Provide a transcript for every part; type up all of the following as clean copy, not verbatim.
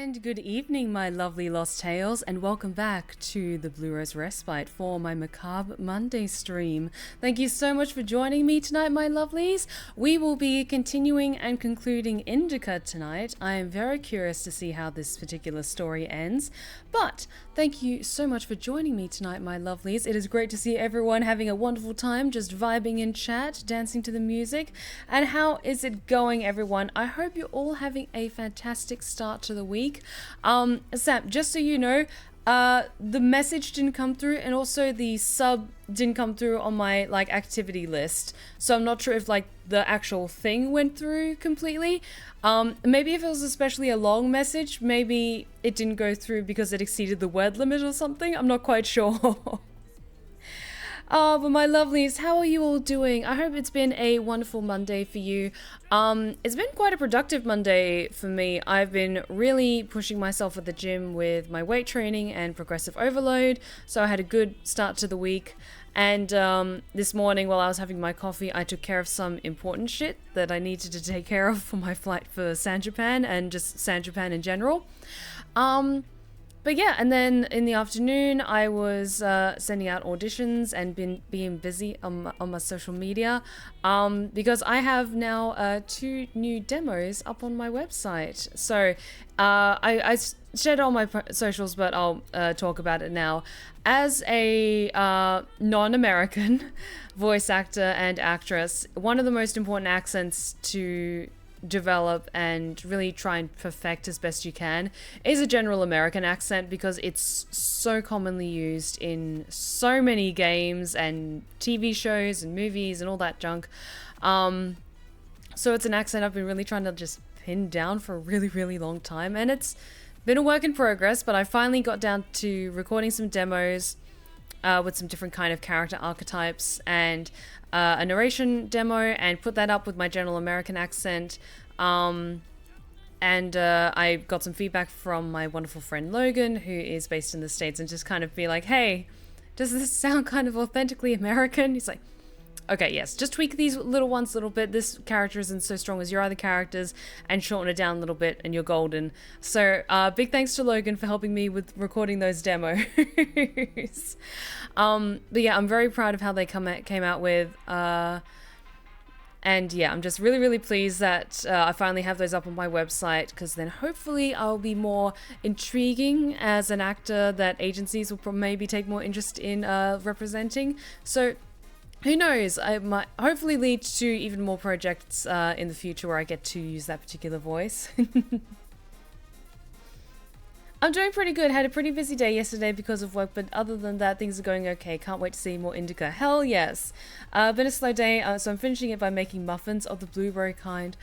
And good evening, my lovely Lost Tales, and welcome back to the Blue Rose Respite for my Macabre Monday stream. Thank you so much for joining me tonight, my lovelies. We will be continuing and concluding Indika tonight. I am very curious to see how this particular story ends, but thank you so much for joining me tonight, my lovelies. It is great to see everyone having a wonderful time, just vibing in chat, dancing to the music. And how is it going, everyone? I hope you're all having a fantastic start to the week. Sam, just so you know, the message didn't come through, and also the sub didn't come through on my activity list, so I'm not sure if the actual thing went through completely. Maybe if it was especially a long message, maybe it didn't go through because it exceeded the word limit or something. I'm not quite sure. But my lovelies, how are you all doing? I hope it's been a wonderful Monday for you. It's been quite a productive Monday for me. I've been really pushing myself at the gym with my weight training and progressive overload, so I had a good start to the week. And this morning, while I was having my coffee, I took care of some important shit that I needed to take care of for my flight for San Japan and just San Japan in general. But yeah, and then in the afternoon, I was sending out auditions and being busy on my social media because I have now 2 new demos up on my website. So I shared it on my socials, but I'll talk about it now. As a non-American voice actor and actress, one of the most important accents to develop and really try and perfect as best you can is a general American accent, because it's so commonly used in so many games and TV shows and movies and all that junk. So it's an accent I've been really trying to just pin down for a really, really long time, and it's been a work in progress, but I finally got down to recording some demos with some different kind of character archetypes and a narration demo, and put that up with my general American accent. And I got some feedback from my wonderful friend Logan, who is based in the States, and just kind of be like, hey, does this sound kind of authentically American? He's like, okay, yes, just tweak these little ones a little bit. This character isn't so strong as your other characters, and shorten it down a little bit, and you're golden. So big thanks to Logan for helping me with recording those demos. But yeah, I'm very proud of how they came out with. And yeah, I'm just really, really pleased that I finally have those up on my website, because then hopefully I'll be more intriguing as an actor that agencies will maybe take more interest in representing. So who knows, I might hopefully lead to even more projects in the future where I get to use that particular voice. I'm doing pretty good. Had a pretty busy day yesterday because of work, but other than that, things are going okay. Can't wait to see more Indika. Hell yes. Been a slow day, so I'm finishing it by making muffins of the blueberry kind.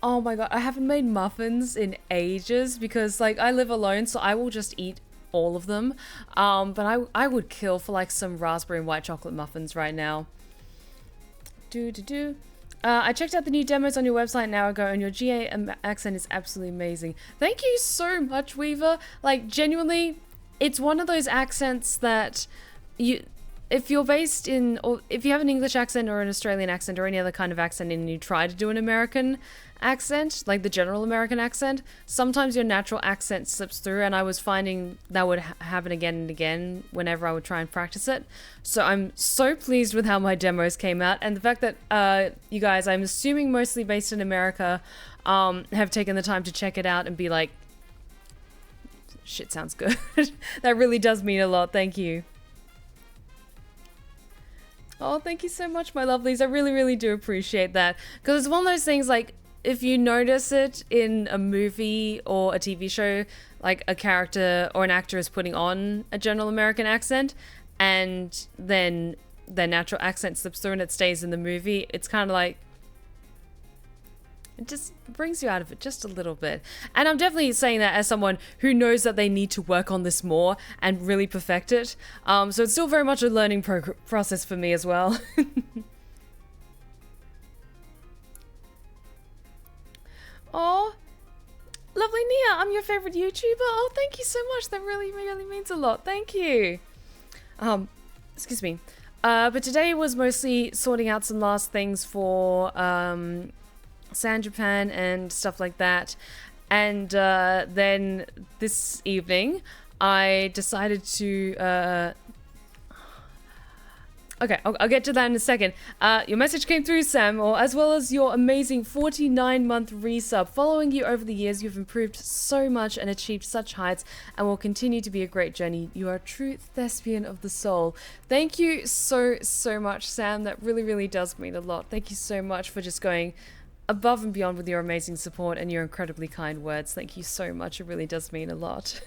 Oh my god, I haven't made muffins in ages because I live alone, so I will just eat all of them. But I would kill for some raspberry and white chocolate muffins right now. I checked out the new demos on your website an hour ago, and your GA accent is absolutely amazing. Thank you so much, Weaver. Genuinely, it's one of those accents that if you're based in, or if you have an English accent or an Australian accent or any other kind of accent and you try to do an American accent, like the general American accent, sometimes your natural accent slips through, and I was finding that would happen again and again whenever I would try and practice it. So I'm so pleased with how my demos came out, and the fact that you guys, I'm assuming mostly based in America, have taken the time to check it out and be like, shit sounds good. That really does mean a lot. Thank you. Oh, thank you so much, my lovelies. I really, really do appreciate that, because it's one of those things, if you notice it in a movie or a TV show, a character or an actor is putting on a general American accent, and then their natural accent slips through and it stays in the movie, it's kind of it just brings you out of it just a little bit. And I'm definitely saying that as someone who knows that they need to work on this more and really perfect it. So it's still very much a learning process for me as well. Oh, lovely Nia, I'm your favorite YouTuber. Oh, thank you so much. That really, really means a lot. Thank you. Excuse me. But today was mostly sorting out some last things for San Japan and stuff like that. And then this evening, I decided to... Okay, I'll get to that in a second. Your message came through, Sam, as well as your amazing 49-month resub. Following you over the years, you've improved so much and achieved such heights and will continue to be a great journey. You are a true thespian of the soul. Thank you so much, Sam. That really, really does mean a lot. Thank you so much for just going above and beyond with your amazing support and your incredibly kind words. Thank you so much. It really does mean a lot.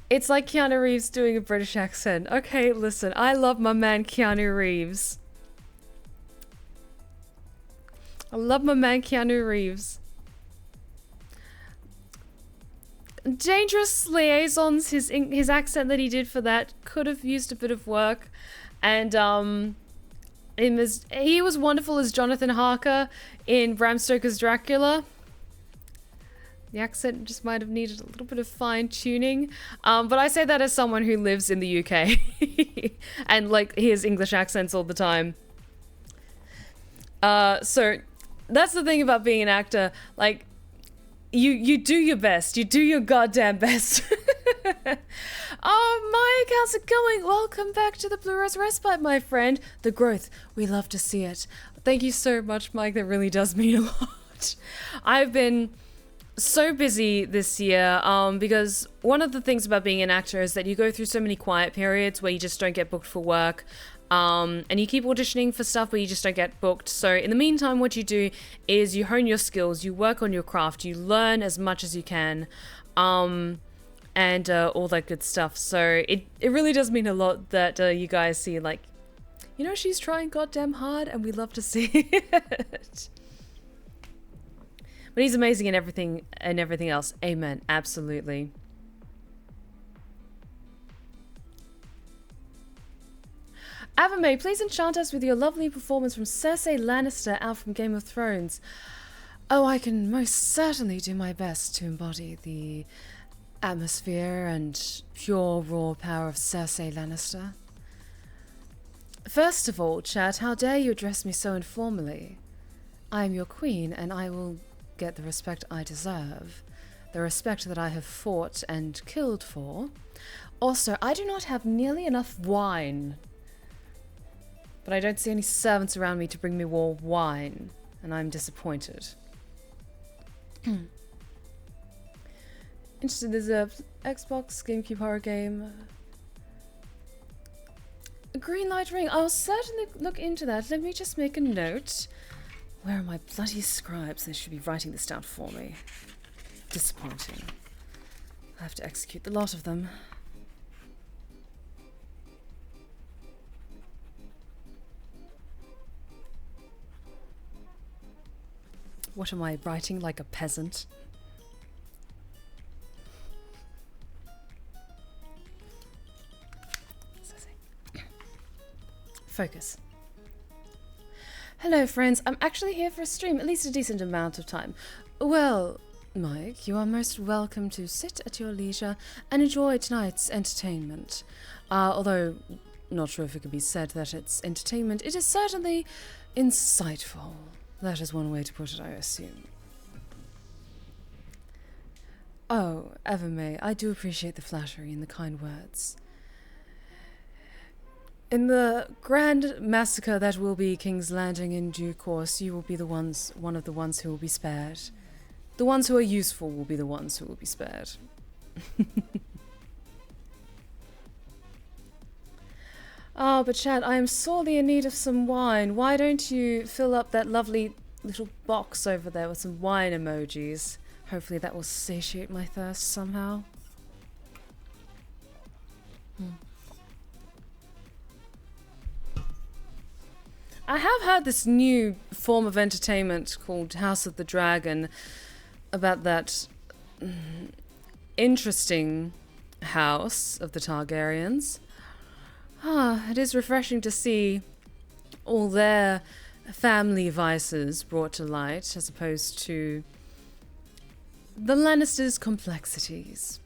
It's like Keanu Reeves doing a British accent. Okay, listen, I love my man Keanu Reeves. I love my man Keanu Reeves. Dangerous Liaisons, his accent that he did for that could have used a bit of work. And he was wonderful as Jonathan Harker in Bram Stoker's Dracula. The accent just might have needed a little bit of fine-tuning. But I say that as someone who lives in the UK. And, like, hears English accents all the time. So, that's the thing about being an actor. Like, you do your best. You do your goddamn best. Oh, Mike, how's it going? Welcome back to the Blue Rose Respite, my friend. The growth. We love to see it. Thank you so much, Mike. That really does mean a lot. I've been... so busy this year because one of the things about being an actor is that you go through so many quiet periods where you just don't get booked for work, and you keep auditioning for stuff but you just don't get booked. So in the meantime, what you do is you hone your skills, you work on your craft, you learn as much as you can, and all that good stuff. So it really does mean a lot that you guys see, like, you know, she's trying goddamn hard and we love to see it. But he's amazing in everything else. Amen. Absolutely. Avame, please enchant us with your lovely performance from Cersei Lannister out from Game of Thrones. Oh, I can most certainly do my best to embody the atmosphere and pure raw power of Cersei Lannister. First of all, chat, how dare you address me so informally? I am your queen, and I will get the respect I deserve, the respect that I have fought and killed for. Also, I do not have nearly enough wine, but I don't see any servants around me to bring me more wine, and I'm disappointed. Interesting, there's a Xbox, GameCube horror game. A green light ring. I'll certainly look into that. Let me just make a note. Where are my bloody scribes? They should be writing this down for me. Disappointing. I have to execute the lot of them. What am I writing, like a peasant? Focus. Hello, friends. I'm actually here for a stream, at least a decent amount of time. Well, Mike, you are most welcome to sit at your leisure and enjoy tonight's entertainment. Although, not sure if it can be said that it's entertainment, it is certainly insightful. That is one way to put it, I assume. Oh, Evermay, I do appreciate the flattery and the kind words. In the grand massacre that will be King's Landing in due course, you will be one of the ones who will be spared. The ones who are useful will be the ones who will be spared. Oh, but Chad, I am sorely in need of some wine. Why don't you fill up that lovely little box over there with some wine emojis? Hopefully that will satiate my thirst somehow. I have heard this new form of entertainment called House of the Dragon about that interesting house of the Targaryens. It is refreshing to see all their family vices brought to light as opposed to the Lannisters' complexities,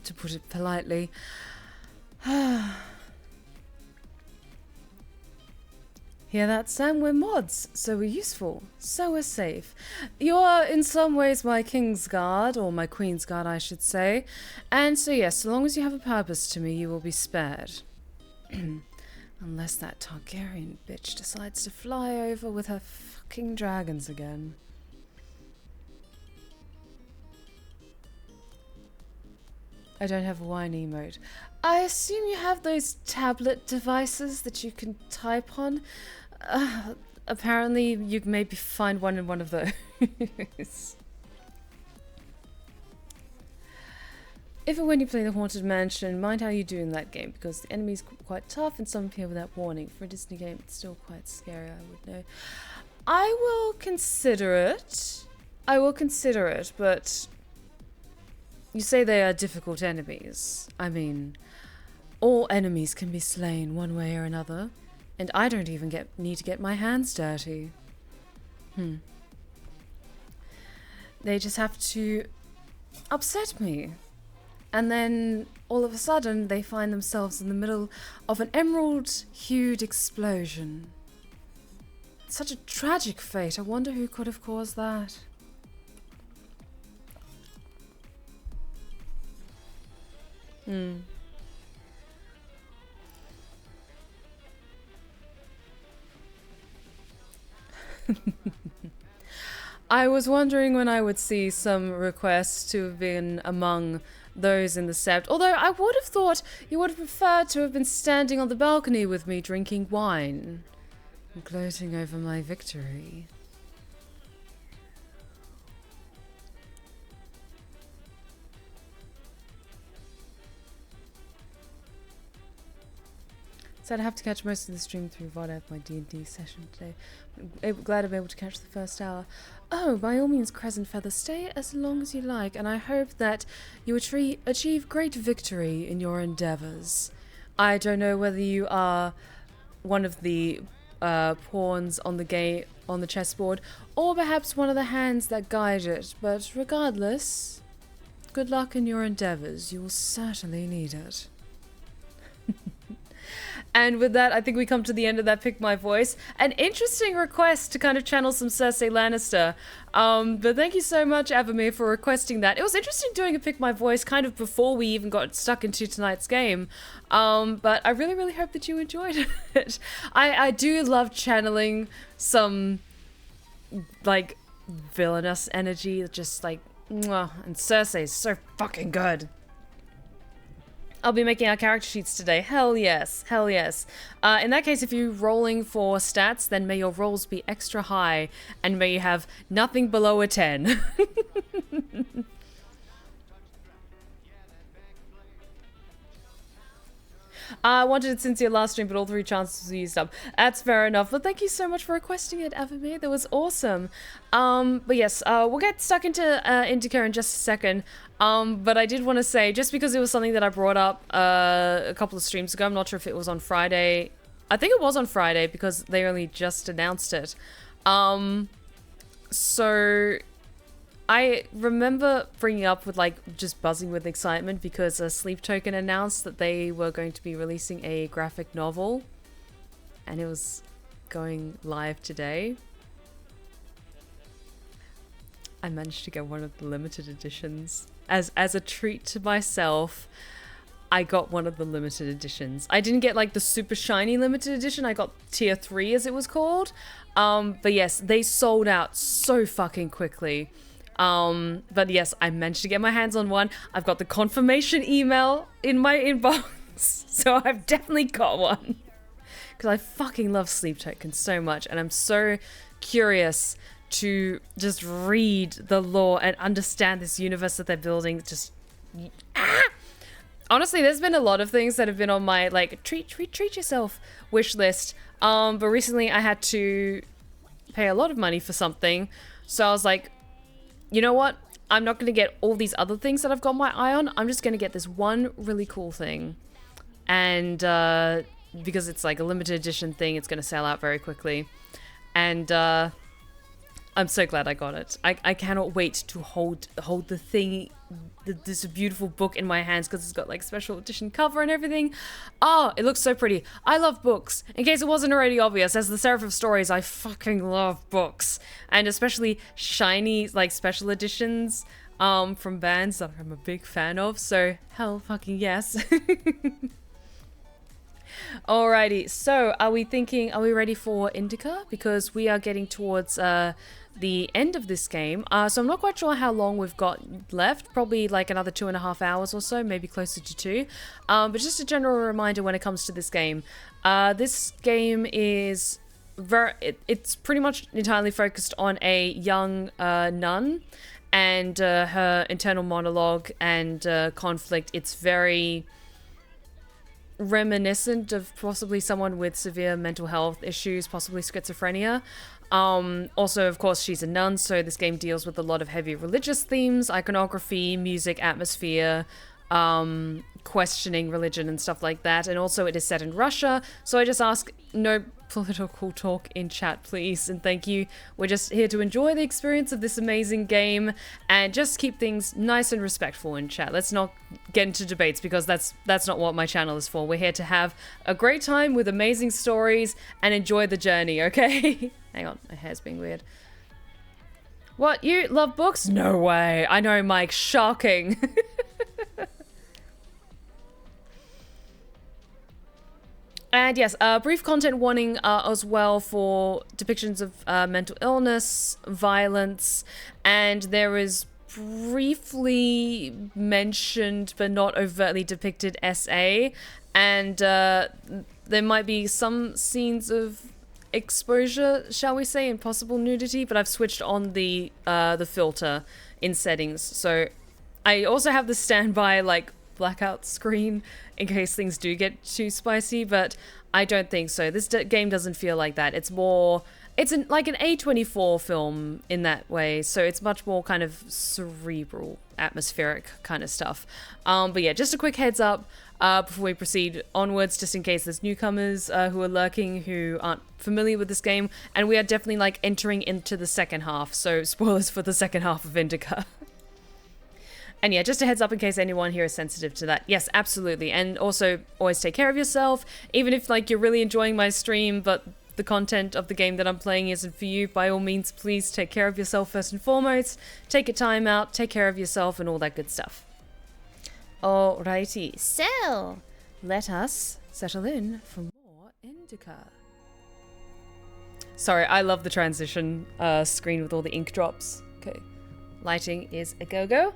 to put it politely. Hear that, Sam? We're mods, so we're useful, so we're safe. You are in some ways my king's guard, or my queen's guard I should say, and so yes, so long as you have a purpose to me, you will be spared. Unless that Targaryen bitch decides to fly over with her fucking dragons again. I don't have a wine emote. I assume you have those tablet devices that you can type on. Apparently you maybe find one in one of those. If and when you play the Haunted Mansion, mind how you do in that game, because the enemy's quite tough and some appear without warning. For a Disney game, it's still quite scary, I would know. I will consider it. I will consider it, but you say they are difficult enemies. I mean, all enemies can be slain one way or another, and I don't even need to get my hands dirty. They just have to upset me. And then, all of a sudden, they find themselves in the middle of an emerald-hued explosion. Such a tragic fate. I wonder who could have caused that. I was wondering when I would see some requests to have been among those in the sept, although I would have thought you would have preferred to have been standing on the balcony with me drinking wine and gloating over my victory. So I'd have to catch most of the stream through VOD at my D&D session today. Glad I'm able to catch the first hour. Oh, by all means, Crescent Feather, stay as long as you like, and I hope that you achieve great victory in your endeavors. I don't know whether you are one of the pawns on the chessboard, or perhaps one of the hands that guide it, but regardless, good luck in your endeavors. You will certainly need it. And with that, I think we come to the end of that Pick My Voice. An interesting request to kind of channel some Cersei Lannister. But thank you so much, Avamir, for requesting that. It was interesting doing a Pick My Voice kind of before we even got stuck into tonight's game. But I really, really hope that you enjoyed it. I do love channeling some, like, villainous energy. Just like, mwah. And Cersei is so fucking good. I'll be making our character sheets today. Hell yes. Hell yes. In that case, if you're rolling for stats, then may your rolls be extra high, and may you have nothing below a 10. I wanted it since your last stream, but all 3 chances were used up. That's fair enough. But thank you so much for requesting it, Avamir. That was awesome. But yes, we'll get stuck into Indika in just a second. But I did want to say, just because it was something that I brought up a couple of streams ago, I'm not sure if it was on Friday. I think it was on Friday because they only just announced it. So I remember bringing up with like just buzzing with excitement because Sleep Token announced that they were going to be releasing a graphic novel, and it was going live today. I managed to get one of the limited editions. As a treat to myself, I got one of the limited editions. I didn't get like the super shiny limited edition. I got tier 3 as it was called. But yes, they sold out so fucking quickly. But yes, I managed to get my hands on one. I've got the confirmation email in my inbox. So I've definitely got one. Because I fucking love Sleep Token so much. And I'm so curious to just read the lore and understand this universe that they're building. Just honestly, there's been a lot of things that have been on my like treat yourself wish list. But recently I had to pay a lot of money for something, so I was like, you know what? I'm not gonna get all these other things that I've got my eye on. I'm just gonna get this one really cool thing, and because it's like a limited edition thing, it's gonna sell out very quickly, and I'm so glad I got it. I cannot wait to hold the thing, this beautiful book in my hands, because it's got like special edition cover and everything. Oh, it looks so pretty. I love books. In case it wasn't already obvious, as the Seraph of Stories, I fucking love books. And especially shiny, like, special editions from bands that I'm a big fan of. So, hell fucking yes. Alrighty, so are we ready for Indika? Because we are getting towards the end of this game. So I'm not quite sure how long we've got left. Probably like another 2.5 hours or so, maybe closer to 2. But just a general reminder when it comes to this game. This game is it's pretty much entirely focused on a young nun and her internal monologue and conflict. It's very reminiscent of possibly someone with severe mental health issues, possibly schizophrenia. Also, of course, she's a nun, so this game deals with a lot of heavy religious themes, iconography, music, atmosphere, questioning religion and stuff like that. And also it is set in Russia, so I just ask no political talk in chat, please, and thank you. We're just here to enjoy the experience of this amazing game and just keep things nice and respectful in chat. Let's not get into debates, because that's not what my channel is for. We're here to have a great time with amazing stories and enjoy the journey, okay? Hang on, my hair's being weird. What, you love books? No way. I know, Mike, shocking. And yes, brief content warning as well for depictions of mental illness, violence, and there is briefly mentioned but not overtly depicted SA, and there might be some scenes of exposure, shall we say, and possible nudity, but I've switched on the filter in settings, so I also have the standby like blackout screen in case things do get too spicy, but I don't think so. This game doesn't feel like that. It's more, like an A24 film in that way, so it's much more kind of cerebral, atmospheric kind of stuff. But yeah, just a quick heads up before we proceed onwards, just in case there's newcomers who are lurking who aren't familiar with this game, and we are definitely like entering into the second half, so spoilers for the second half of Indika. And yeah, just a heads up in case anyone here is sensitive to that. Yes, absolutely. And also, always take care of yourself. Even if like you're really enjoying my stream, but the content of the game that I'm playing isn't for you, by all means, please take care of yourself first and foremost. Take a time out, take care of yourself, and all that good stuff. Alrighty, so let us settle in for more Indika. Sorry, I love the transition screen with all the ink drops. Okay, lighting is a go-go.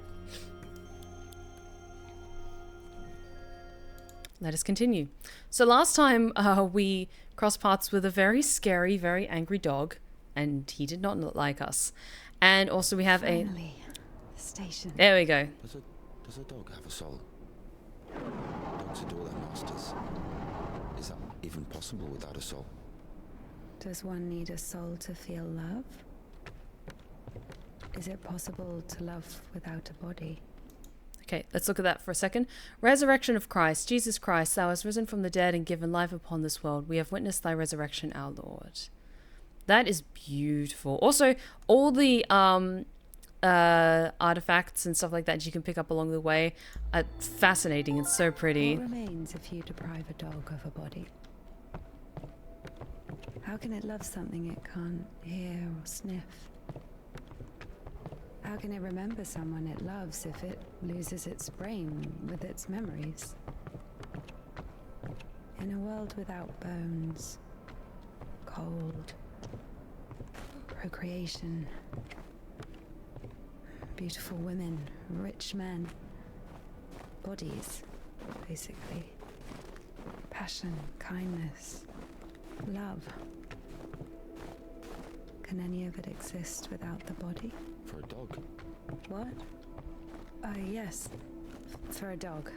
Let us continue. So last time we crossed paths with a very scary, very angry dog, and he did not like us. And also we have Finally, the station. There we go. Does a dog have a soul? Dogs adore their masters. Is that even possible without a soul? Does one need a soul to feel love? Is it possible to love without a body? Okay, let's look at that for a second. Resurrection of Christ. Jesus Christ, thou hast risen from the dead and given life upon this world. We have witnessed thy resurrection, our Lord. That is beautiful. Also, all the artifacts and stuff like that you can pick up along the way are fascinating and so pretty. What remains if you deprive a dog of a body? How can it love something it can't hear or sniff? How can it remember someone it loves if it loses its brain with its memories? In a world without bones, cold, procreation, beautiful women, rich men, bodies, basically, passion, kindness, love. Can any of it exist without the body? For a dog? What? Yes. For a dog.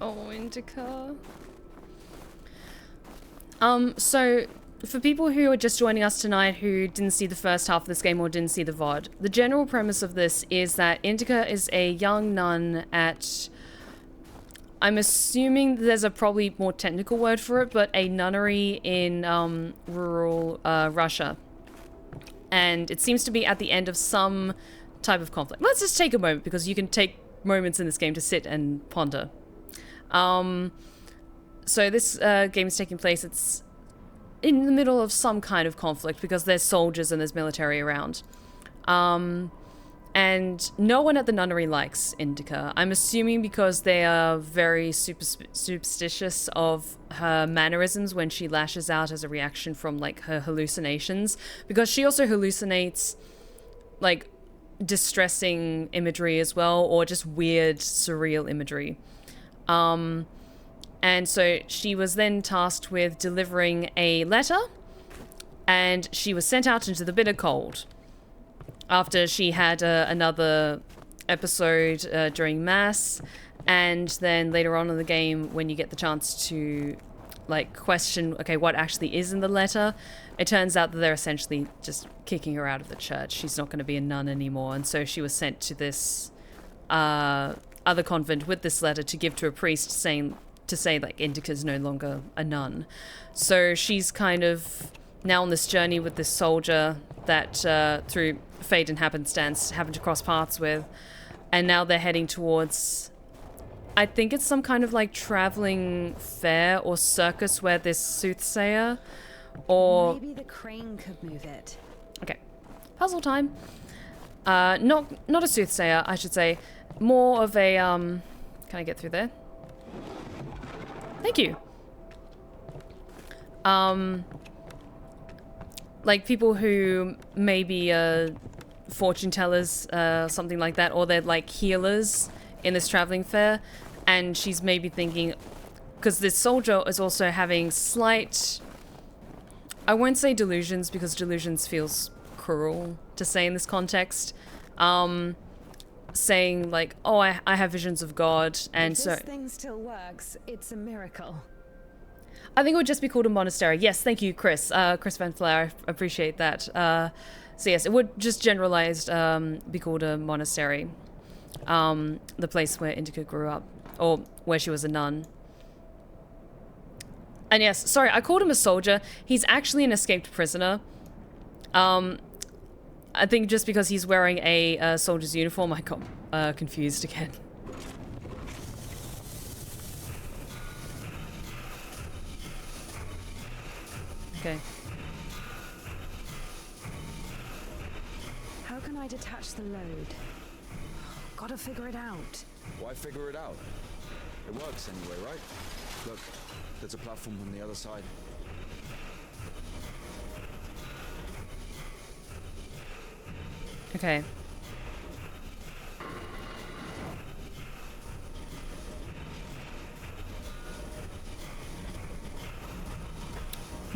Oh, Indika. So, for people who are just joining us tonight who didn't see the first half of this game or didn't see the VOD, the general premise of this is that Indika is a young nun at... I'm assuming there's a probably more technical word for it, but a nunnery in rural Russia. And it seems to be at the end of some type of conflict. Let's just take a moment, because you can take moments in this game to sit and ponder. So this game is taking place, it's in the middle of some kind of conflict, because there's soldiers and there's military around. And no one at the nunnery likes Indika. I'm assuming because they are very superstitious of her mannerisms when she lashes out as a reaction from, like, her hallucinations. Because she also hallucinates, like, distressing imagery as well, or just weird, surreal imagery. And so she was then tasked with delivering a letter, and she was sent out into the bitter cold. After she had another episode during Mass, and then later on in the game, when you get the chance to, like, question, okay, what actually is in the letter, it turns out that they're essentially just kicking her out of the church. She's not going to be a nun anymore, and so she was sent to this other convent with this letter to give to a priest, say, like, Indika's no longer a nun. So she's kind of now on this journey with this soldier that through fate and happenstance happened to cross paths with, and now they're heading towards, I think it's some kind of, like, traveling fair or circus where this soothsayer, or maybe the crane could move it. Okay, puzzle time. Not a soothsayer, I should say, more of a can I get through there? Thank you. Like people who maybe fortune tellers, something like that, or they're like healers in this traveling fair, and she's maybe thinking, because this soldier is also having slight, I won't say delusions, because delusions feels cruel to say in this context, saying like, oh, I have visions of God, and if so this thing still works, it's a miracle. I think it would just be called a monastery. Yes, thank you, Chris. Chris Van Flower, I appreciate that. So yes, it would just generalized be called a monastery. The place where Indika grew up, or where she was a nun. And yes, sorry, I called him a soldier. He's actually an escaped prisoner. I think just because he's wearing a soldier's uniform, I got confused again. Okay. How can I detach the load? Gotta figure it out. Why figure it out? It works anyway, right? Look, there's a platform on the other side. Okay.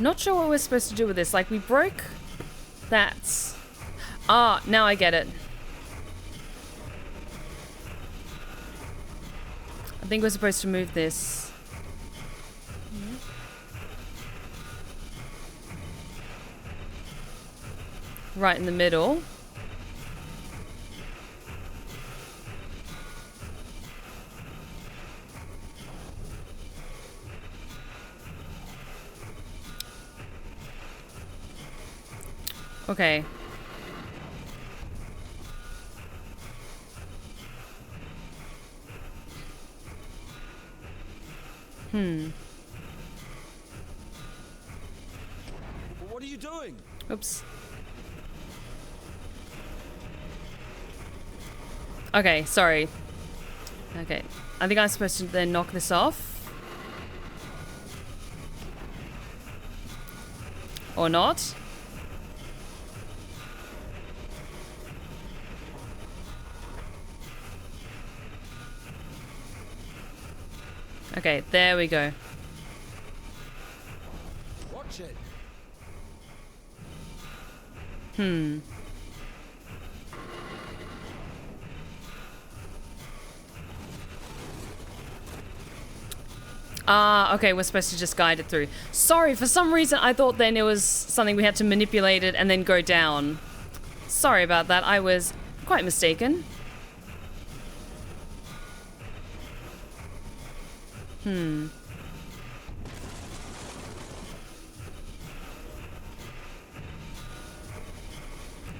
Not sure what we're supposed to do with this. Like, we broke that. Ah, now I get it. I think we're supposed to move this. Right in the middle. Okay. What are you doing? Oops. Okay, sorry. Okay. I think I'm supposed to then knock this off. Or not. Okay, there we go. Watch it. Ah, okay, we're supposed to just guide it through. Sorry, for some reason I thought then it was something we had to manipulate it and then go down. Sorry about that, I was quite mistaken.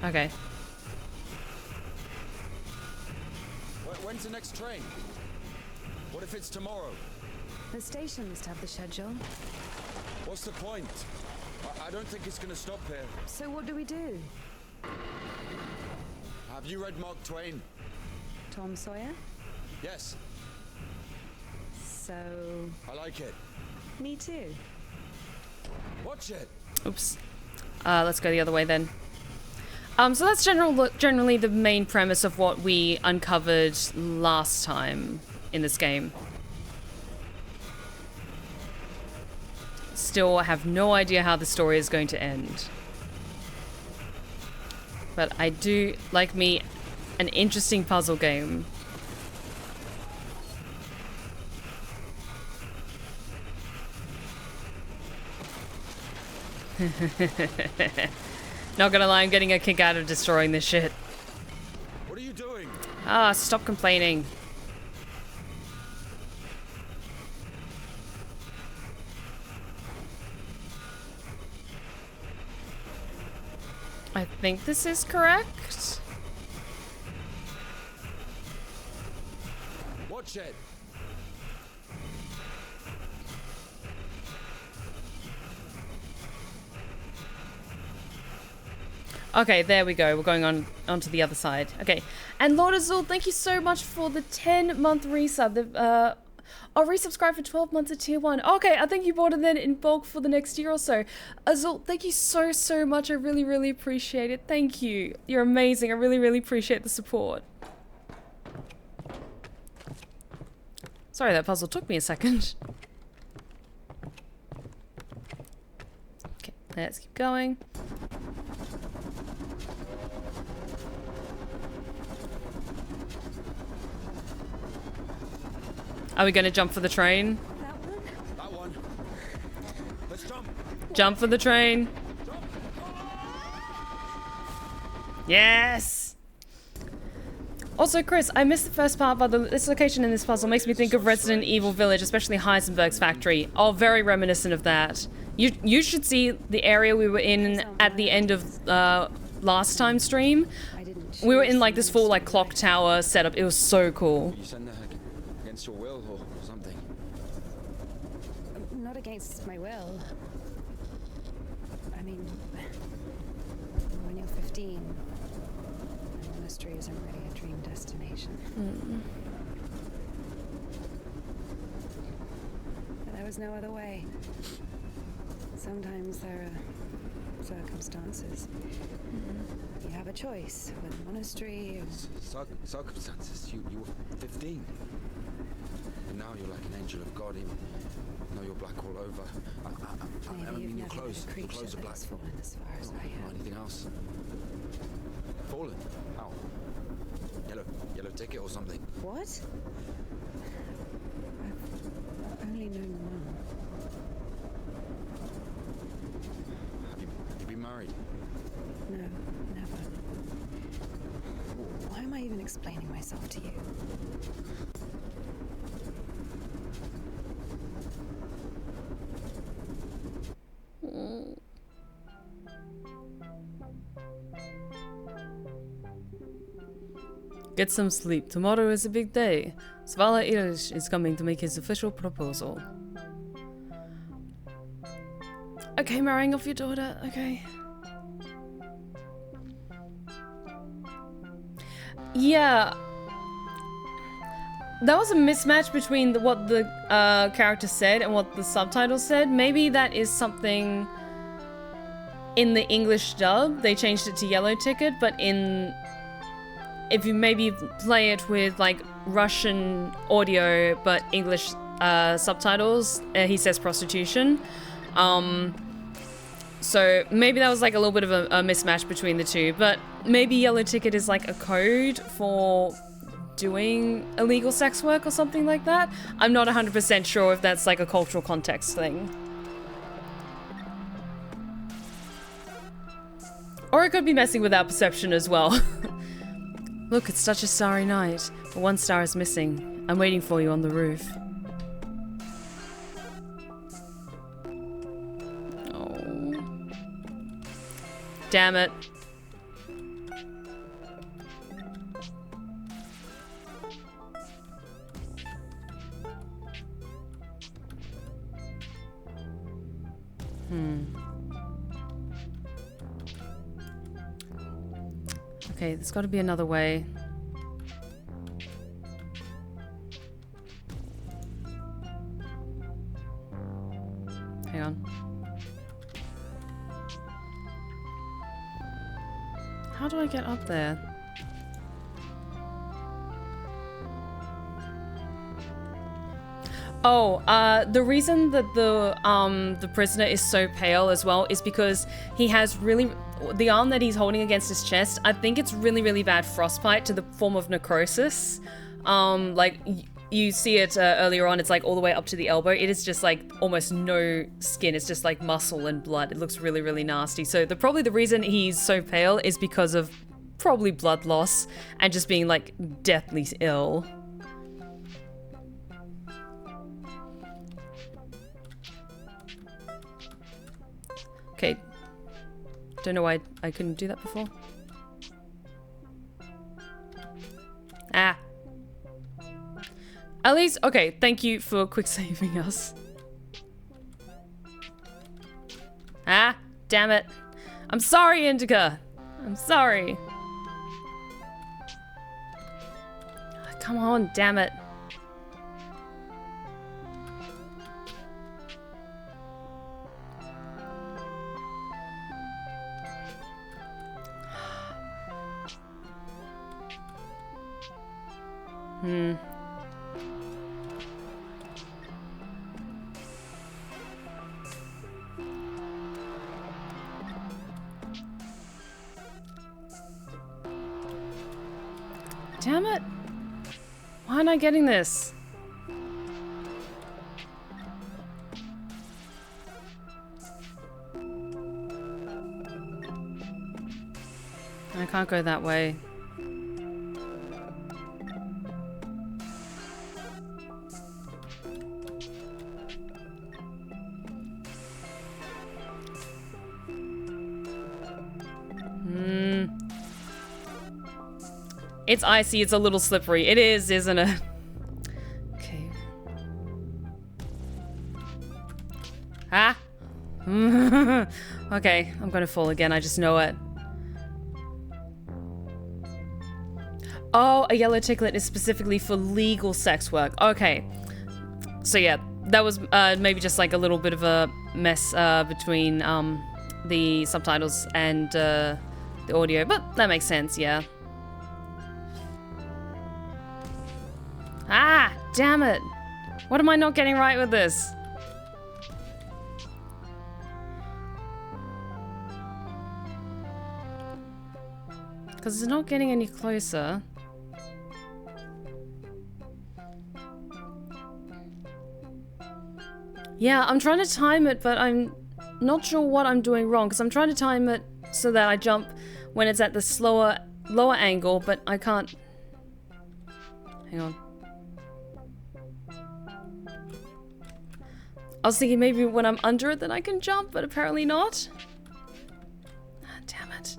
Okay. When's the next train? What if it's tomorrow? The station must have the schedule. What's the point? I don't think it's gonna stop here. So what do we do? Have you read Mark Twain? Tom Sawyer? Yes, So... I like it. me too. Watch it. Oops. Let's go the other way then. So that's generally the main premise of what we uncovered last time in this game. Still have no idea how the story is going to end. But I do, like me, an interesting puzzle game. Not gonna lie, I'm getting a kick out of destroying this shit. What are you doing? Ah, stop complaining. I think this is correct. Watch it. Okay, there we go. We're going onto the other side. Okay. And Lord Azul, thank you so much for the 10-month resub. I'll resubscribe for 12 months at tier 1. Okay, I think you bought it then in bulk for the next year or so. Azul, thank you so, so much. I really, really appreciate it. Thank you. You're amazing. I really, really appreciate the support. Sorry, that puzzle took me a second. Okay, let's keep going. Are we going to jump for the train? That one. Let's jump. Jump for the train. Yes! Also, Chris, I missed the first part, but this location in this puzzle makes me think of Resident Evil Village, especially Heisenberg's factory. Oh, very reminiscent of that. You should see the area we were in at the end of last time's stream. We were in like this full like clock tower setup. It was so cool. You send that against your will or something? Not against my will. I mean, when you're 15, a monastery isn't really a dream destination. But there was no other way. Sometimes there are circumstances. You have a choice with a monastery or... Circumstances? You were 15. And now you're like an angel of God, even though you're black all over. I Maybe mean, you've your never clothes. had a Your creature clothes are black. that's fallen as far as I have. Anything else? Fallen? How? Yellow ticket or something? What? I've only known one. Have you been married? No, never. Why am I even explaining myself to you? Get some sleep. Tomorrow is a big day. Svala Irish is coming to make his official proposal. Okay, marrying off your daughter. Okay. Yeah. That was a mismatch between what the character said and what the subtitles said. Maybe that is something in the English dub. They changed it to yellow ticket, but if you maybe play it with like Russian audio but English subtitles, he says prostitution. So maybe that was like a little bit of a mismatch between the two, but maybe yellow ticket is like a code for doing illegal sex work or something like that. I'm not 100% sure if that's like a cultural context thing. Or it could be messing with our perception as well. Look, it's such a starry night, but one star is missing. I'm waiting for you on the roof. Oh. Damn it. Okay, there's got to be another way. Hang on. How do I get up there? Oh, the reason that the prisoner is so pale as well is because he has the arm that he's holding against his chest, I think it's really bad frostbite to the form of necrosis. Like, you see it earlier on, it's like all the way up to the elbow. It is just like almost no skin, it's just like muscle and blood. It looks really nasty. So probably the reason he's so pale is because of probably blood loss and just being like deathly ill. Okay. Don't know why I couldn't do that before. Ah. At least, okay, thank you for quick saving us. Ah, damn it. I'm sorry, Indika. I'm sorry. Come on, damn it. Damn it. Why aren't I getting this? I can't go that way. It's icy, it's a little slippery. It is, isn't it? Okay. Ah! Okay, I'm gonna fall again, I just know it. Oh, a yellow ticklet is specifically for legal sex work. Okay. So yeah, that was maybe just like a little bit of a mess between the subtitles and the audio, but that makes sense, yeah. Ah, damn it. What am I not getting right with this? Because it's not getting any closer. Yeah, I'm trying to time it, but I'm not sure what I'm doing wrong. Because I'm trying to time it so that I jump when it's at the lower angle, but I can't. Hang on. I was thinking maybe when I'm under it then I can jump, but apparently not. Ah, damn it.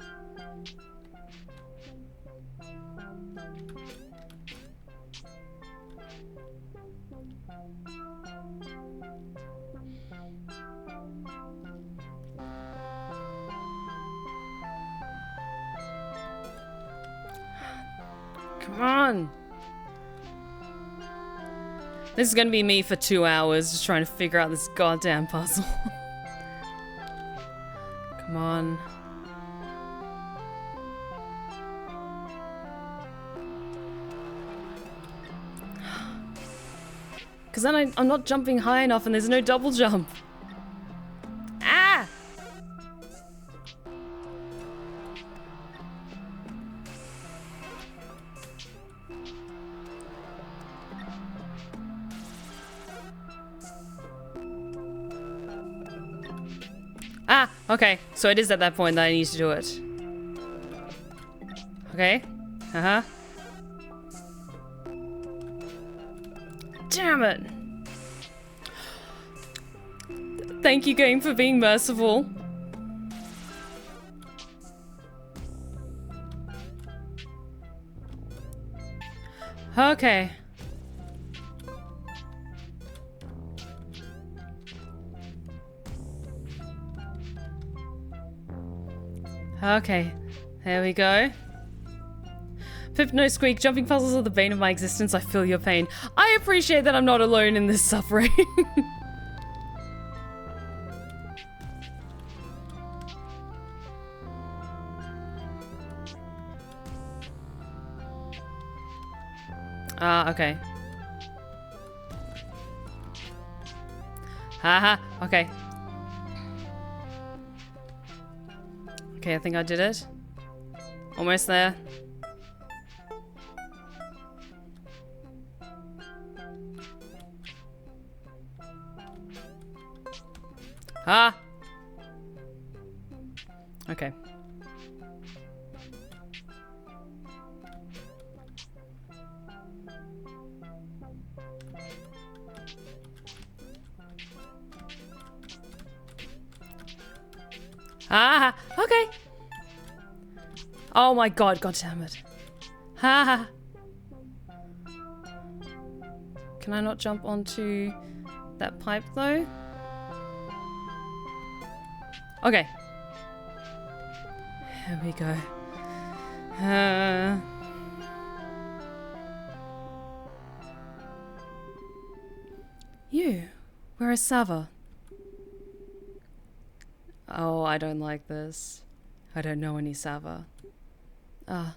Come on. This is gonna be me for 2 hours just trying to figure out this goddamn puzzle. Come on. Because then I'm not jumping high enough and there's no double jump. Ah! Ah, okay. So it is at that point that I need to do it. Okay. Uh-huh. Damn it. Thank you, game, for being merciful. Okay. Okay, there we go. Pip no squeak. Jumping puzzles are the bane of my existence. I feel your pain. I appreciate that I'm not alone in this suffering. Okay. Haha, okay. Okay, I think I did it. Almost there. Ah! Okay. Ah, okay. Oh my god, god damn it. Ha. Can I not jump onto that pipe though? Okay. Here we go. You, where is Sava? Oh, I don't like this. I don't know any Sava. Ah.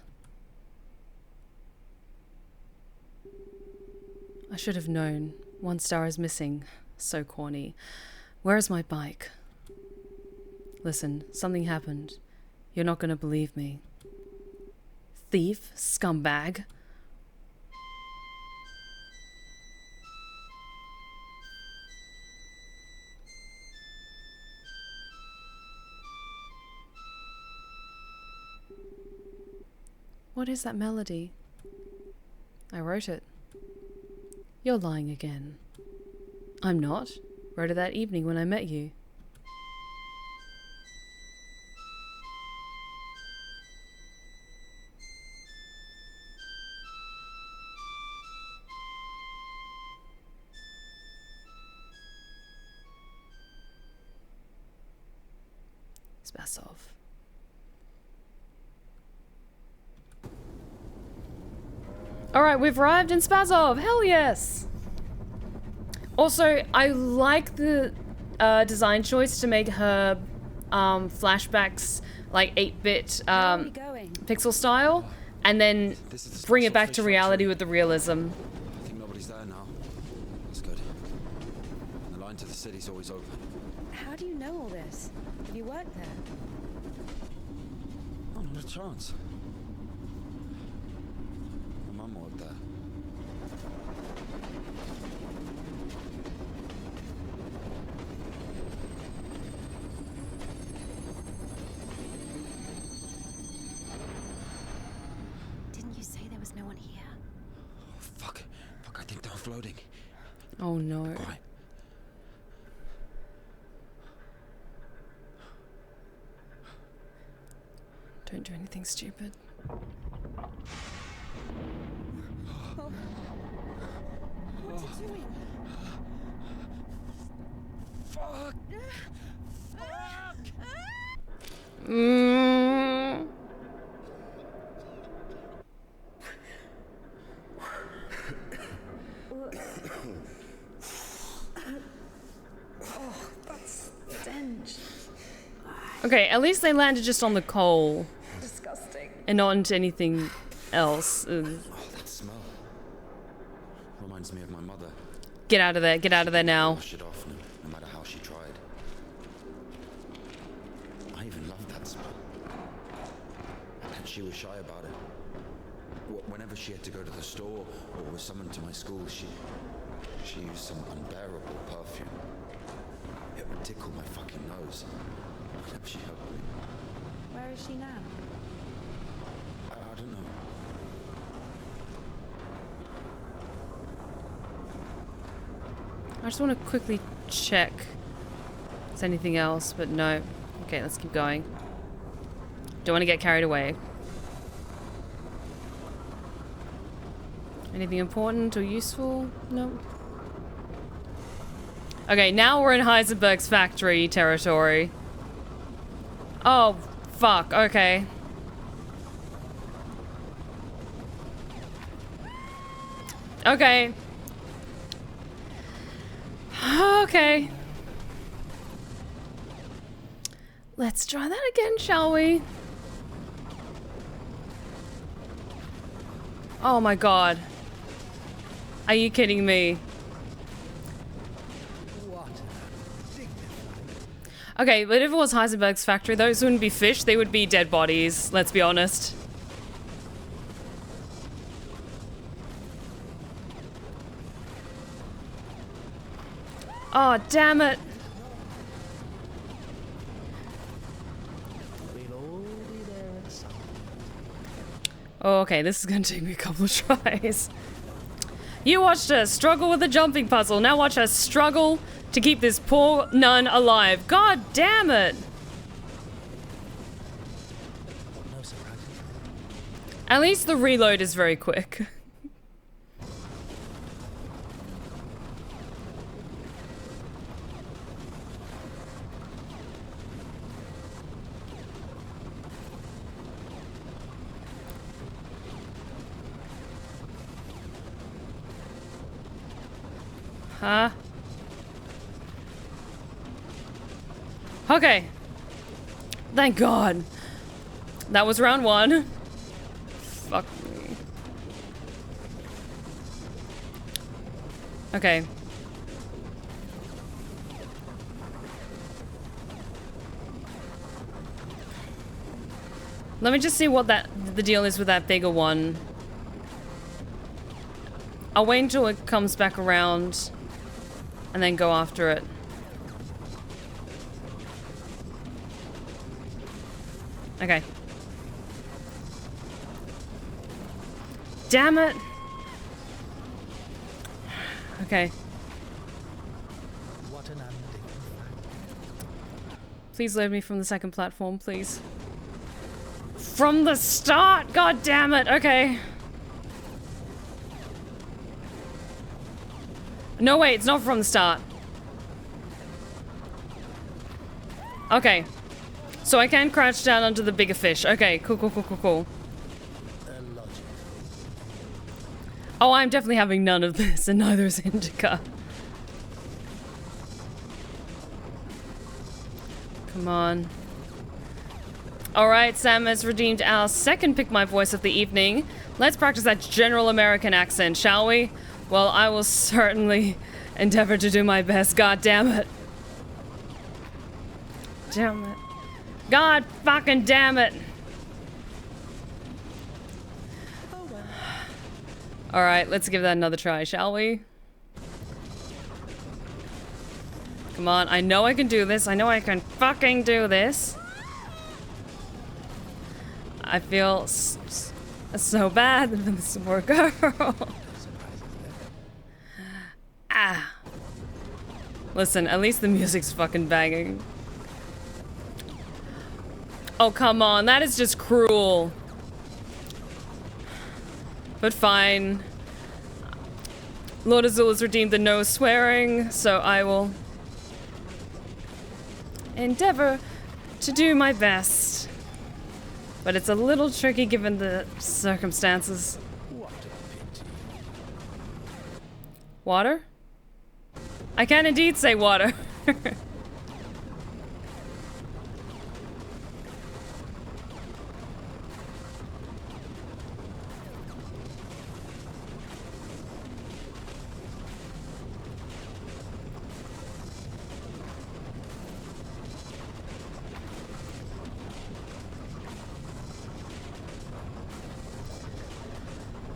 I should have known. 1 star is missing. So corny. Where is my bike? Listen, something happened. You're not gonna believe me. Thief? Scumbag? What is that melody? I wrote it. You're lying again. I'm not. Wrote it that evening when I met you. Spasov. Alright, we've arrived in Spazov! Hell yes! Also, I like the design choice to make her flashbacks like 8-bit pixel style, and then bring it back to reality with the realism. I think nobody's there now. That's good. The line to the city's always open. How do you know all this? Have you worked there? Oh, not a chance. My mum worked there. Didn't you say there was no one here? Oh, fuck. Fuck, I think they're floating. Oh no. Quiet. Don't do anything stupid. What's he doing? Fuck! Oh, that's stench. Okay, at least they landed just on the coal. Disgusting. And not into anything else. Oh, that smell. Reminds me of my mother. Get out of there. Get out of there now. Wash it off, no matter how she tried. I even loved that smell. And she was shy about it. Whenever she had to go to the store or was summoned to my school, she used some unbearable perfume. It would tickle my fucking nose. Whenever she helped me. Where is she now? I don't know. I just want to quickly check if there's anything else, but no. Okay, let's keep going. Don't want to get carried away. Anything important or useful? No. Okay, now we're in Heisenberg's factory territory. Oh, fuck. Okay. Okay. Okay. Let's try that again, shall we? Oh my god. Are you kidding me? Okay, but if it was Heisenberg's factory, those wouldn't be fish, they would be dead bodies, let's be honest. Oh, damn it. Oh, okay, this is gonna take me a couple of tries. You watched us struggle with the jumping puzzle, now watch us struggle to keep this poor nun alive. God damn it! At least the reload is very quick. Huh? Okay. Thank God. That was round one. Fuck me. Okay. Let me just see what the deal is with that bigger one. I'll wait until it comes back around and then go after it. Okay. Damn it! Okay. Please load me from the second platform, please. From the start! God damn it! Okay. No, wait, it's not from the start. Okay. So I can crouch down onto the bigger fish. Okay, cool, cool, cool, cool, cool. Oh, I'm definitely having none of this, and neither is Indika. Come on. Alright, Sam has redeemed our second Pick My Voice of the evening. Let's practice that general American accent, shall we? Well, I will certainly endeavor to do my best. God damn it. Damn it. God fucking damn it. Alright, let's give that another try, shall we? Come on, I know I can do this. I know I can fucking do this. I feel so bad for this poor girl. Ah. Listen, at least the music's fucking banging. Oh, come on. That is just cruel. But fine. Lord Azul has redeemed the no swearing, so I will endeavor to do my best. But it's a little tricky given the circumstances. Water? I can indeed say water.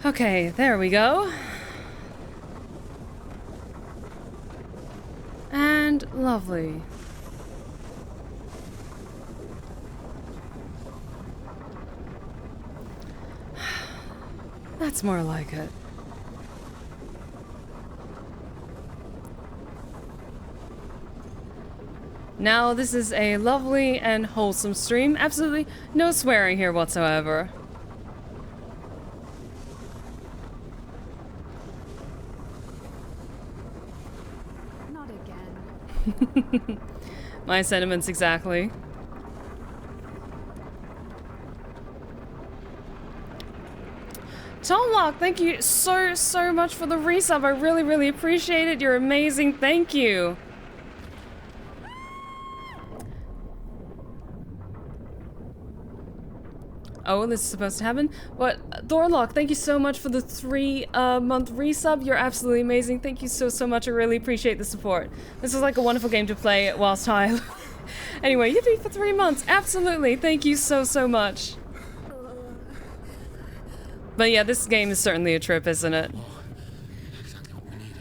Okay, there we go. And lovely. That's more like it. Now, this is a lovely and wholesome stream. Absolutely no swearing here whatsoever. My sentiments exactly. Tomlock, thank you so much for the resub. I really appreciate it. You're amazing. Thank you. Oh, this is supposed to happen. But Thorlock, thank you so much for the 3-month resub. You're absolutely amazing. Thank you so much. I really appreciate the support. This is like a wonderful game to play whilst high. Anyway, yippee for 3 months. Absolutely. Thank you so much. But yeah, this game is certainly a trip, isn't it? Exactly what we need.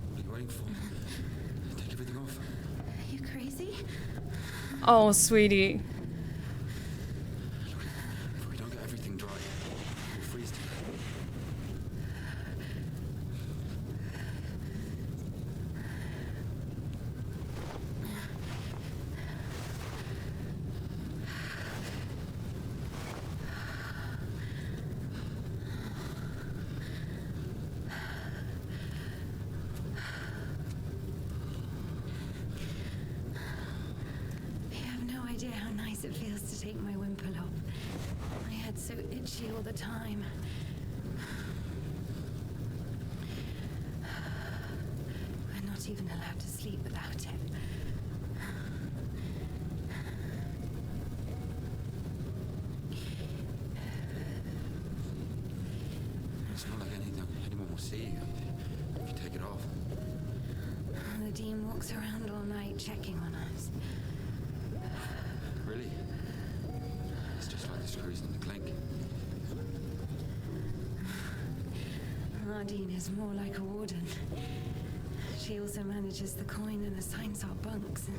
What are you waiting for? Take everything off. Are you crazy? Oh, sweetie. If we don't get everything dry, we'll freeze to death. How nice it feels to take my wimple off. My head's so itchy all the time. We're not even allowed to sleep without it. It's not like anyone will see you if you take it off. The Dean walks around all night checking on us. Really? It's just like the screws in the clink. Ardeen is more like a warden. She also manages the coin and assigns our bunks.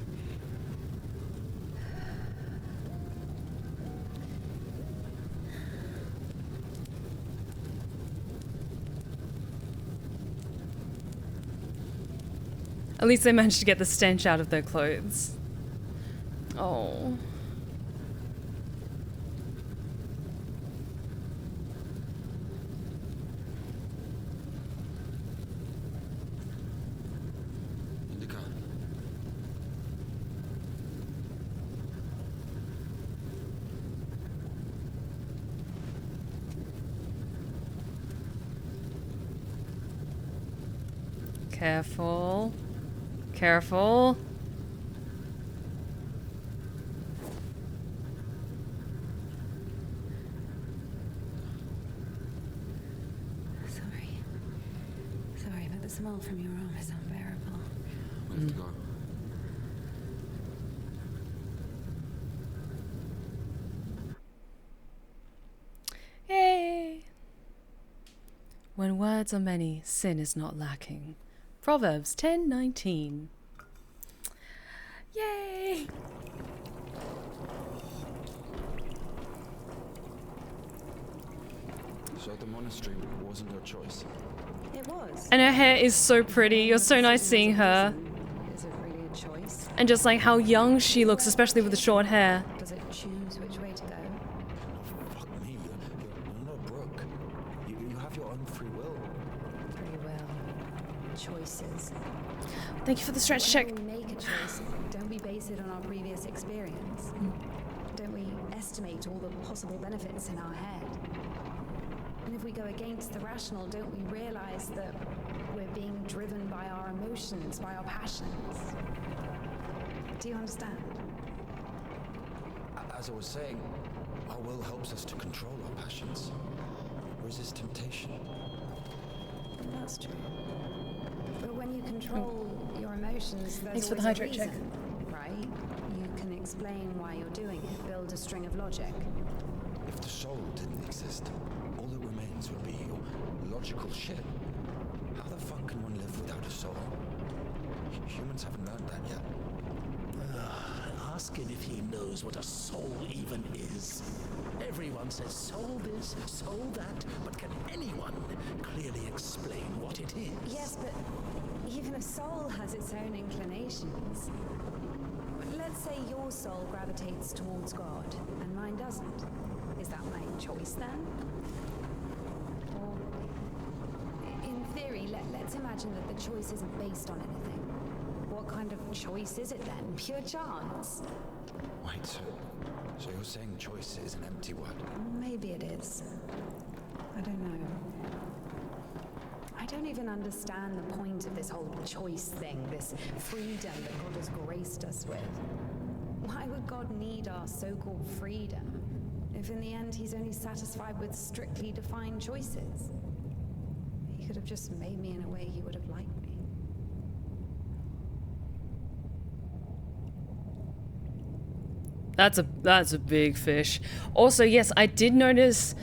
At least they managed to get the stench out of their clothes. Oh. Indika. Careful. Careful. Sorry, but the smell from your arm is unbearable. We have to go. Yay! When words are many, sin is not lacking. Proverbs 10:19. Yay! So the monastery wasn't her choice. It was. And her hair is so pretty. You're so nice seeing her. Is it really a choice? And just like how young she looks, especially with the short hair. Does it choose which way to go? Fuck me, you're not Brooke. You have your own free will. Free will. Choices. Thank you for the stretch check. When we make a choice, don't we base it on our previous experience? Don't we estimate all the possible benefits in our head? And if we go against the rational, don't we realize that we're being driven by our emotions, by our passions? Do you understand? As I was saying, our will helps us to control our passions, resist temptation. That's true. But when you control your emotions, there's Thanks for the always a hydrate check. reason, right? You can explain why you're doing it, build a string of logic. If the soul didn't exist, all that remains would be logical shit. How the fuck can one live without a soul? Humans haven't learned that yet. Ask him if he knows what a soul even is. Everyone says soul this, soul that, but can anyone clearly explain what it is? Yes, but even a soul has its own inclinations. Let's say your soul gravitates towards God, and mine doesn't. Is that my choice then? Or Okay, let's imagine that the choice isn't based on anything. What kind of choice is it then? Pure chance? Wait, so you're saying choice is an empty word? Maybe it is. I don't know. I don't even understand the point of this whole choice thing, this freedom that God has graced us with. Why would God need our so-called freedom if in the end he's only satisfied with strictly defined choices? He could have just made me in a way he would have liked me. That's a big fish. Also, yes, I did notice,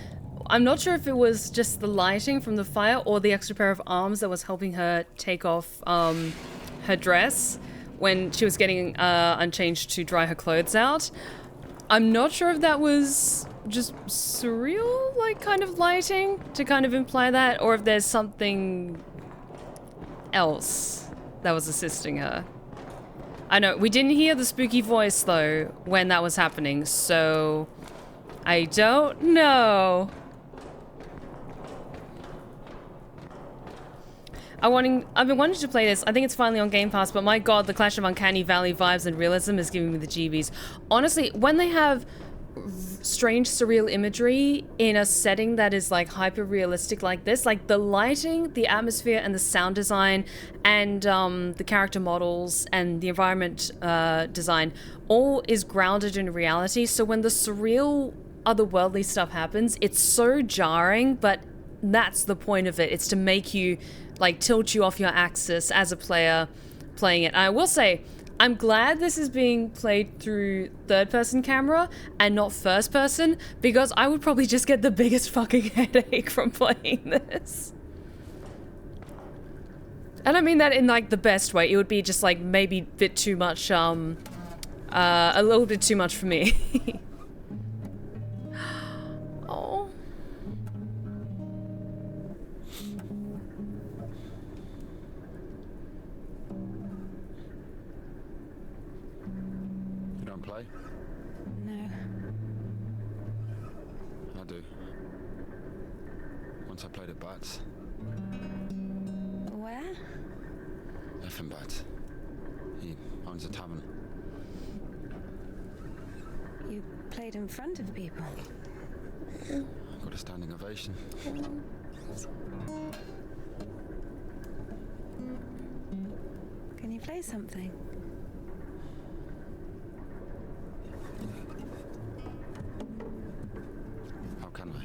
I'm not sure if it was just the lighting from the fire or the extra pair of arms that was helping her take off her dress when she was getting unchanged to dry her clothes out. I'm not sure if that was just surreal, like, kind of lighting to kind of imply that, or if there's something else that was assisting her. I know, we didn't hear the spooky voice, though, when that was happening, so I don't know. I've been wanting to play this. I think it's finally on Game Pass, but my god, the clash of Uncanny Valley vibes and realism is giving me the GBs. Honestly, when they have strange, surreal imagery in a setting that is, like, hyper-realistic like this, like, the lighting, the atmosphere, and the sound design, and the character models, and the environment design, all is grounded in reality, so when the surreal, otherworldly stuff happens, it's so jarring, but that's the point of it. It's to make you, like, tilt you off your axis as a player playing it. And I will say, I'm glad this is being played through third-person camera and not first-person, because I would probably just get the biggest fucking headache from playing this. And I mean that in, like, the best way. It would be just, like, maybe a bit too much, a little bit too much for me. Oh. Play? No. I do. Once I played at Bats. Where? Effing Bats. He owns a tavern. You played in front of people. I got a standing ovation. Can you play something? How can I?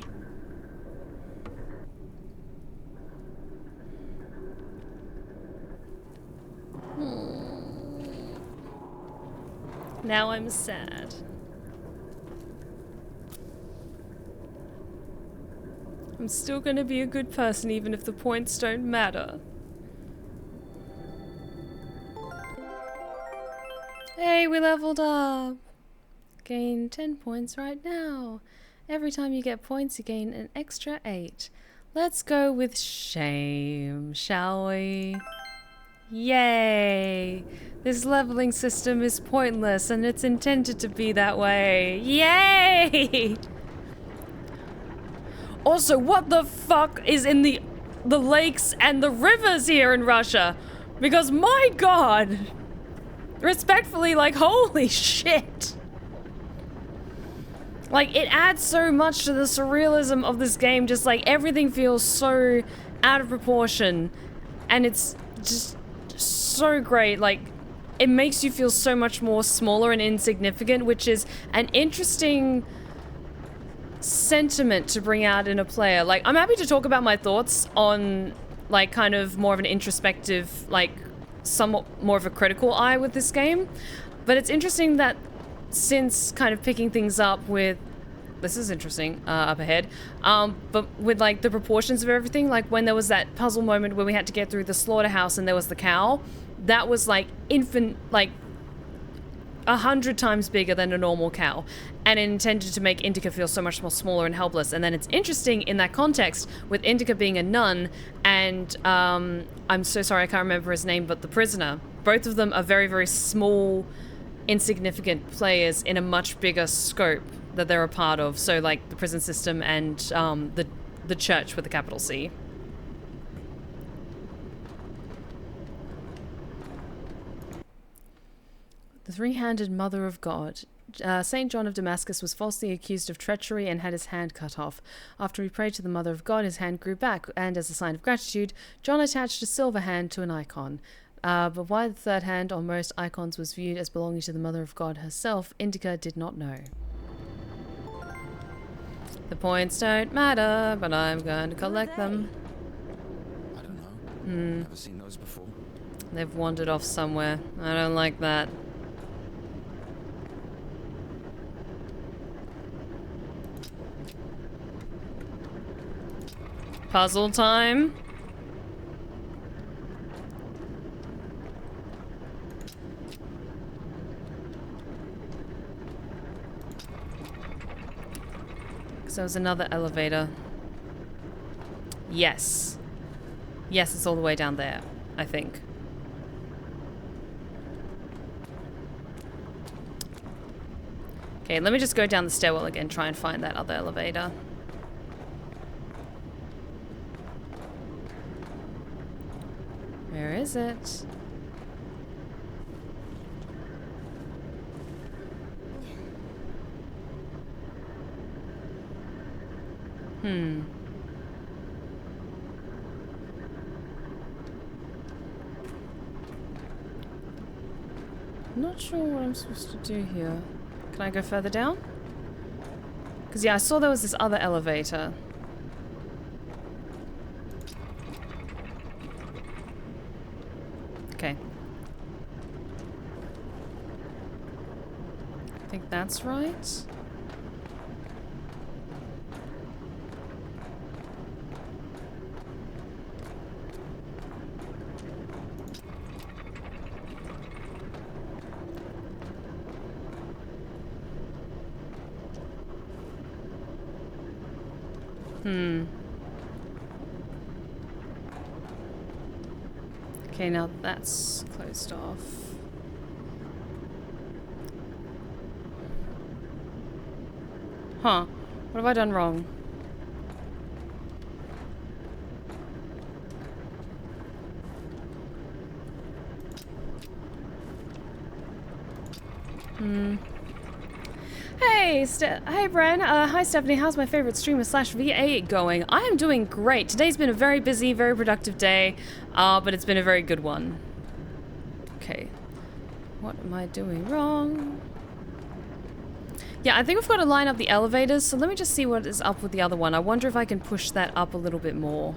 Now I'm sad. I'm still gonna be a good person even if the points don't matter. Hey, we leveled up! Gain 10 points right now. Every time you get points, you gain an extra 8. Let's go with shame, shall we? Yay! This leveling system is pointless and it's intended to be that way. Yay! Also, what the fuck is in the lakes and the rivers here in Russia? Because my god! Respectfully, like, holy shit! Like, it adds so much to the surrealism of this game, just like everything feels so out of proportion. And it's just so great, like, it makes you feel so much more smaller and insignificant, which is an interesting sentiment to bring out in a player. Like, I'm happy to talk about my thoughts on, like, kind of more of an introspective, like, somewhat more of a critical eye with this game. But it's interesting that since kind of picking things up with, this is interesting, up ahead, but with, like, the proportions of everything, like when there was that puzzle moment where we had to get through the slaughterhouse and there was the cow, that was like 100 times bigger than a normal cow, and it intended to make Indika feel so much more smaller and helpless. And then it's interesting in that context with Indika being a nun and I'm so sorry I can't remember his name, but the prisoner, both of them are very, very small, insignificant players in a much bigger scope that they're a part of. So like the prison system and the church with a capital C. The three-handed mother of God. St. John of Damascus was falsely accused of treachery and had his hand cut off. After he prayed to the mother of God, his hand grew back, and as a sign of gratitude, John attached a silver hand to an icon. But why the third hand on most icons was viewed as belonging to the mother of God herself, Indika did not know. The points don't matter, but I'm going to collect them. I don't know. Never seen those before. They've wandered off somewhere. I don't like that. Puzzle time. So there's another elevator. Yes. Yes, it's all the way down there, I think. Okay, let me just go down the stairwell again, try and find that other elevator. Where is it? Not sure what I'm supposed to do here. Can I go further down? Because yeah, I saw there was this other elevator. Okay. I think that's right. Okay, now that's closed off. Huh. What have I done wrong? Hey, hey, Bren. Hi, Stephanie. How's my favorite streamer / VA going? I am doing great. Today's been a very busy, very productive day, but it's been a very good one. Okay. What am I doing wrong? Yeah, I think we've got to line up the elevators, so let me just see what is up with the other one. I wonder if I can push that up a little bit more.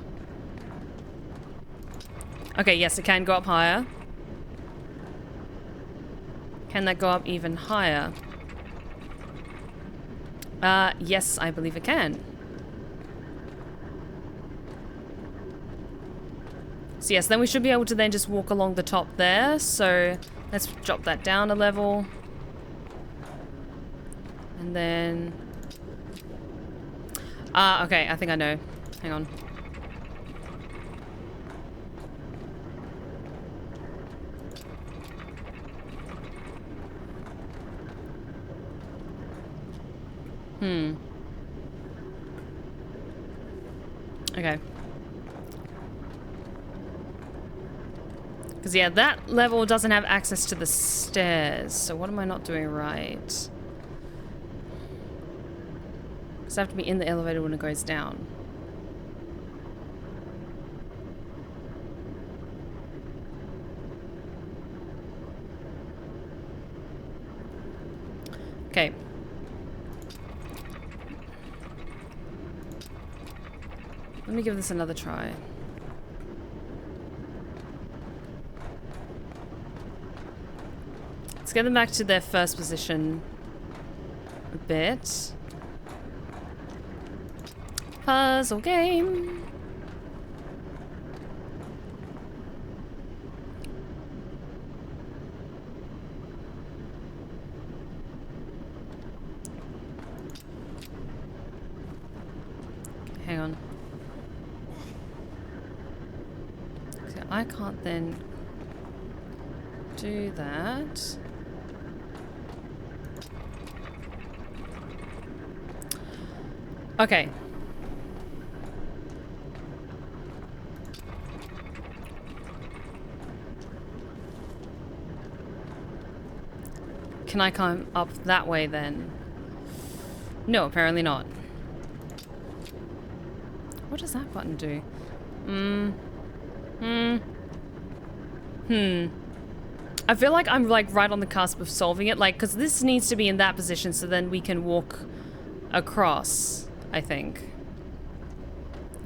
Okay, yes, it can go up higher. Can that go up even higher? Yes, I believe it can. So yes, then we should be able to then just walk along the top there. So let's drop that down a level. And then... okay, I think I know. Hang on. Okay. Because, yeah, that level doesn't have access to the stairs. So what am I not doing right? Because I have to be in the elevator when it goes down. Okay. Let me give this another try. Let's get them back to their first position a bit. Puzzle game. Hang on. I can't then do that. Okay. can I climb up that way then? No, apparently not. What does that button do? I feel like I'm like right on the cusp of solving it, like, because this needs to be in that position so then we can walk across, I think.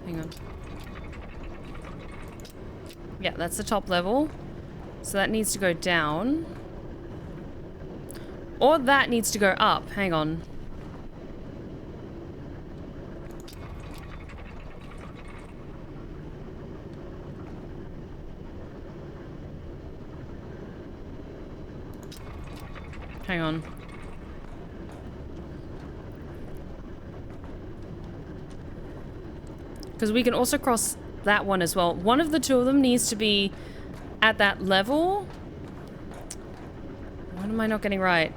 Hang on. Yeah, that's the top level. So that needs to go down. Or that needs to go up. Hang on. Hang on. Because we can also cross that one as well. One of the two of them needs to be at that level. What am I not getting right?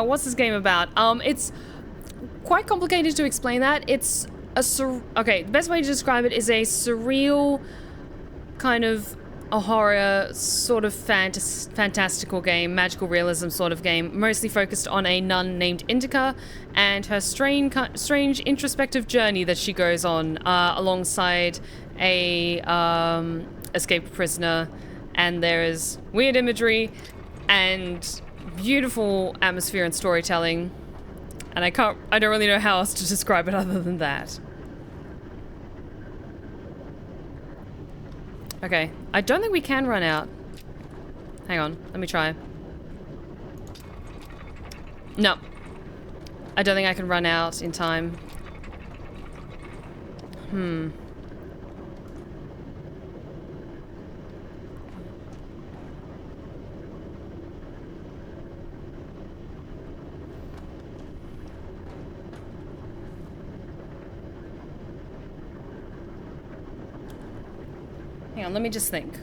What's this game about? It's quite complicated to explain that. It's a okay, the best way to describe it is a surreal kind of a horror sort of fantastical game, magical realism sort of game, mostly focused on a nun named Indika and her strange introspective journey that she goes on alongside a escaped prisoner, and there's weird imagery and beautiful atmosphere and storytelling, and I don't really know how else to describe it other than that. Okay, I don't think we can run out. Hang on, let me try. No. I don't think I can run out in time. Hang on, let me just think.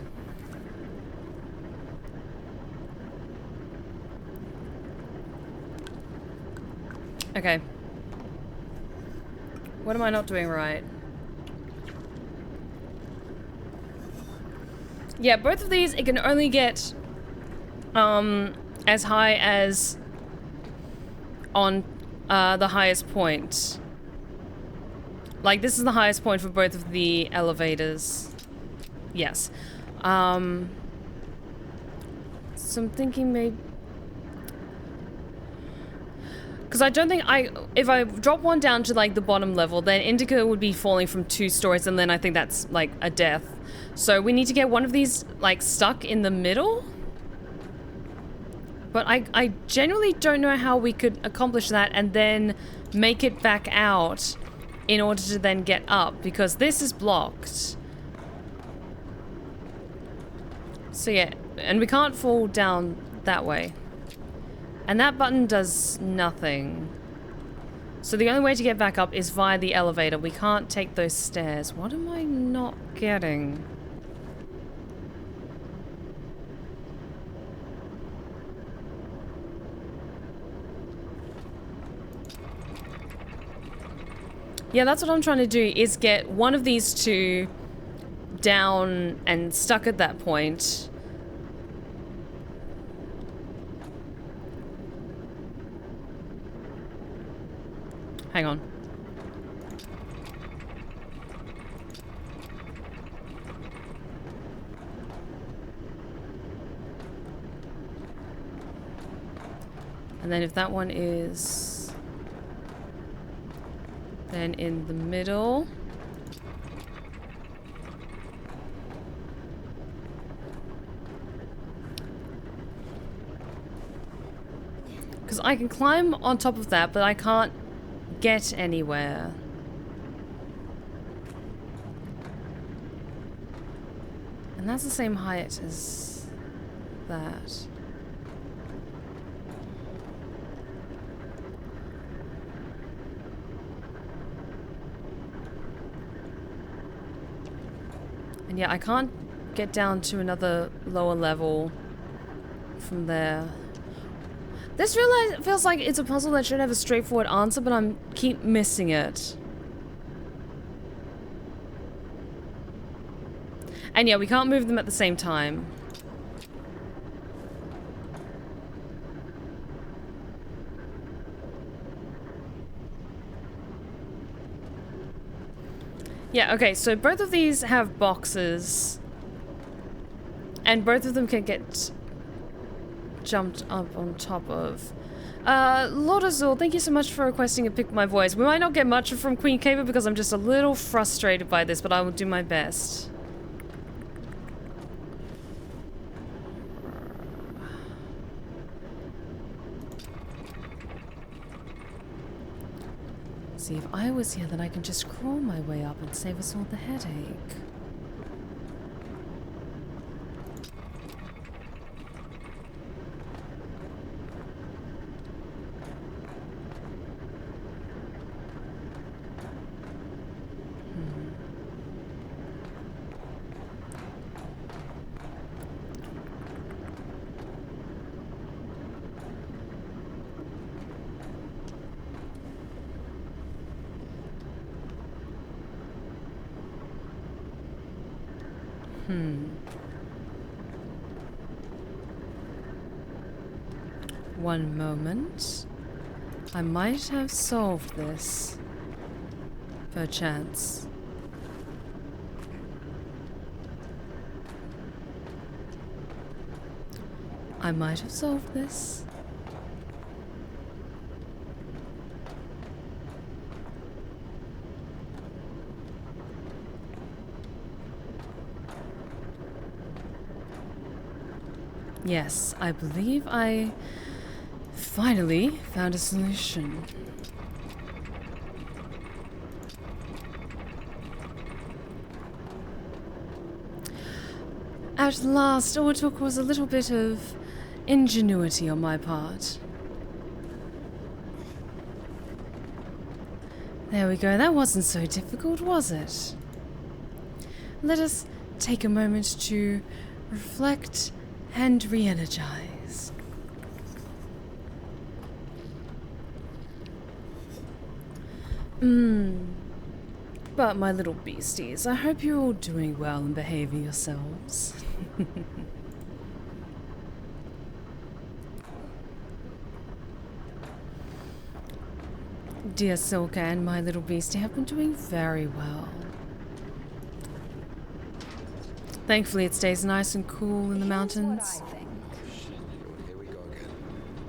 Okay. What am I not doing right? Yeah, both of these, it can only get as high as on the highest point. Like, this is the highest point for both of the elevators. Yes. So I'm thinking maybe... Because I don't think if I drop one down to, like, the bottom level, then Indika would be falling from 2 stories, and then I think that's, like, a death. So we need to get one of these, like, stuck in the middle. But I genuinely don't know how we could accomplish that and then make it back out in order to then get up, because this is blocked. So yeah, and we can't fall down that way. And that button does nothing. So the only way to get back up is via the elevator. We can't take those stairs. What am I not getting? Yeah, that's what I'm trying to do, is get one of these two down and stuck at that point. Hang on. And then if that one is then in the middle. Because I can climb on top of that, but I can't get anywhere. And that's the same height as that. And yeah, I can't get down to another lower level from there. This really feels like it's a puzzle that should have a straightforward answer, but I keep missing it. And yeah, we can't move them at the same time. Yeah, okay, so both of these have boxes. And both of them can get jumped up on top of. Lord Azul, thank you so much for requesting a Pick My Voice. We might not get much from Queen Caver because I'm just a little frustrated by this, but I will do my best. See, if I was here, then I can just crawl my way up and save us all the headache. One moment. I might have solved this. Perchance. I might have solved this. Yes, I believe I finally found a solution. At last, all it took was a little bit of ingenuity on my part. There we go, that wasn't so difficult, was it? Let us take a moment to reflect and re-energize. But my little beasties, I hope you're all doing well and behaving yourselves. Dear Silka and my little beastie have been doing very well. Thankfully it stays nice and cool in the mountains. Here's what I think. Here we go again.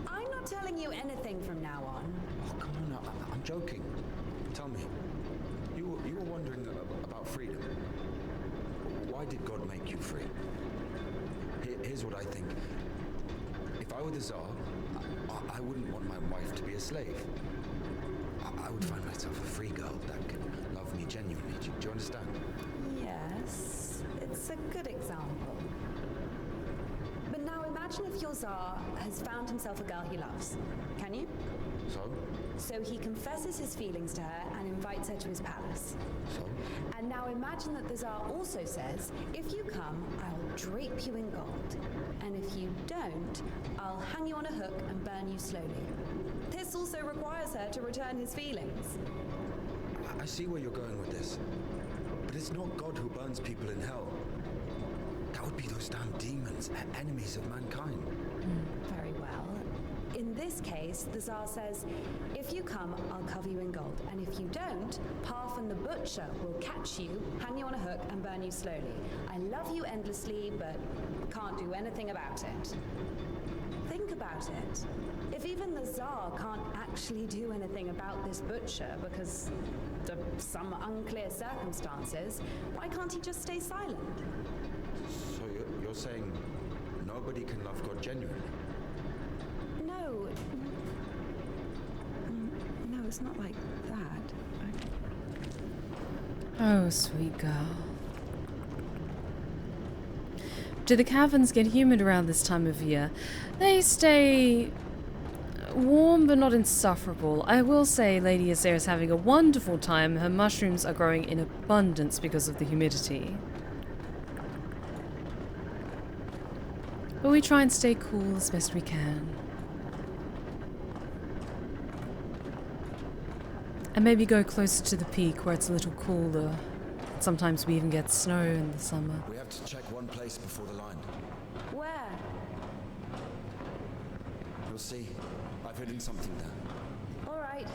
I'm not telling you anything from now on. Oh, come on now. I'm joking. Tell me. You were wondering about freedom. Why did God make you free? Here's what I think. If I were the Tsar, I wouldn't want my wife to be a slave. I would find myself a free girl that can love me genuinely. Do you understand? Yes, it's a good example. But now imagine if your Tsar has found himself a girl he loves. Can you? So? So he confesses his feelings to her and invites her to his palace. So? And now imagine that the Tsar also says, if you come, I'll drape you in gold. And if you don't, I'll hang you on a hook and burn you slowly. This also requires her to return his feelings. I see where you're going with this. But it's not God who burns people in hell. That would be those damn demons, enemies of mankind. Very well. In this case, the Tsar says, if you come, I'll cover you in gold. And if you don't, Parfen the Butcher will catch you, hang you on a hook, and burn you slowly. I love you endlessly, but can't do anything about it. Think about it. If even the Tsar can't actually do anything about this butcher because of some unclear circumstances, why can't he just stay silent? So you're saying nobody can love God genuinely? No. No, it's not like that. Oh, sweet girl. Do the caverns get humid around this time of year? They stay warm but not insufferable. I will say Lady Azera is having a wonderful time. Her mushrooms are growing in abundance because of the humidity. But but we try and stay cool as best we can. And maybe go closer to the peak where it's a little cooler. Sometimes we even get snow in the summer. We have to check one place before the line. Where? You'll see. I've hidden something there. All right.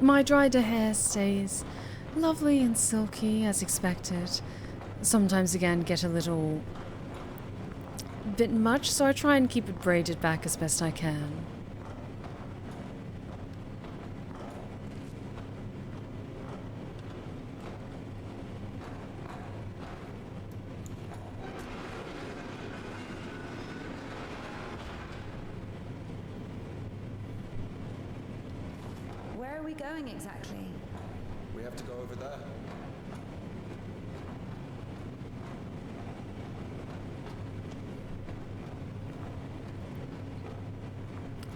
My dried hair stays lovely and silky as expected. Sometimes again get a little bit much, so I try and keep it braided back as best I can. Where are we going exactly? We have to go over there.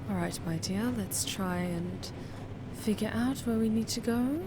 Alright, my dear, let's try and figure out where we need to go.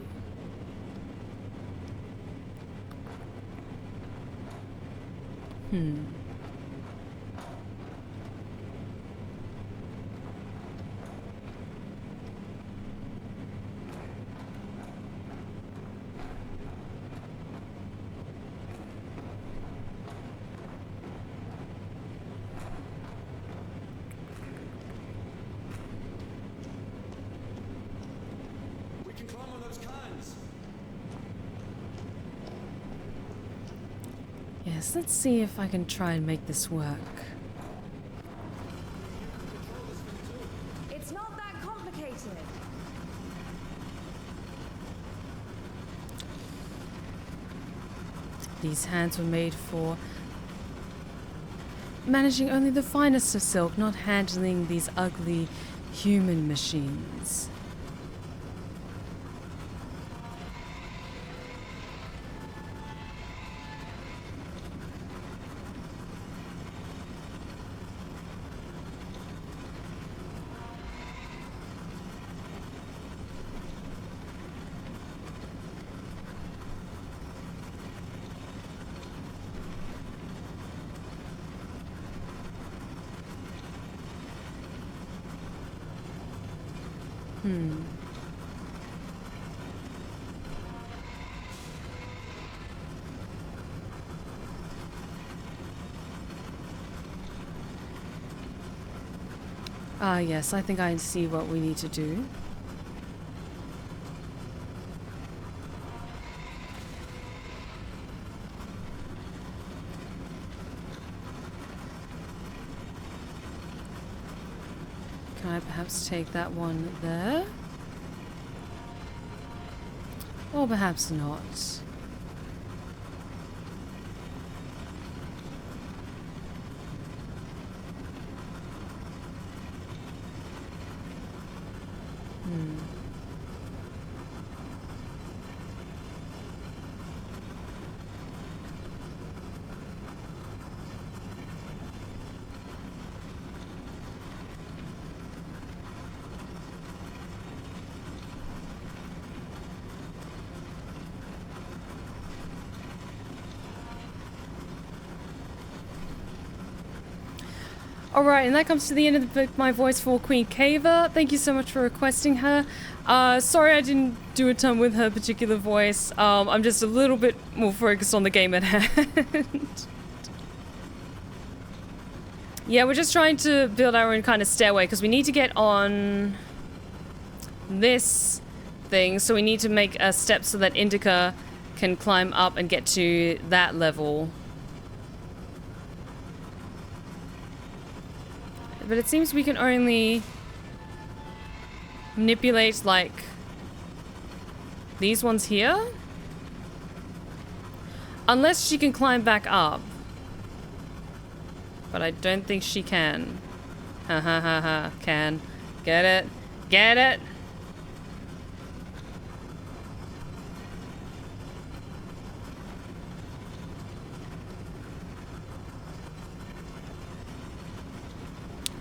Yes, let's see if I can try and make this work. It's not that complicated. These hands were made for managing only the finest of silk, not handling these ugly human machines. Ah, yes, I think I see what we need to do. Can I perhaps take that one there? Or perhaps not. Alright, and that comes to the end of the book, my voice for Queen Kava. Thank you so much for requesting her. Sorry I didn't do a ton with her particular voice. I'm just a little bit more focused on the game at hand. Yeah, we're just trying to build our own kind of stairway, because we need to get on this thing, so we need to make a step so that Indika can climb up and get to that level. But it seems we can only manipulate, like, these ones here? Unless she can climb back up. But I don't think she can. Ha ha ha ha. Can. Get it? Get it?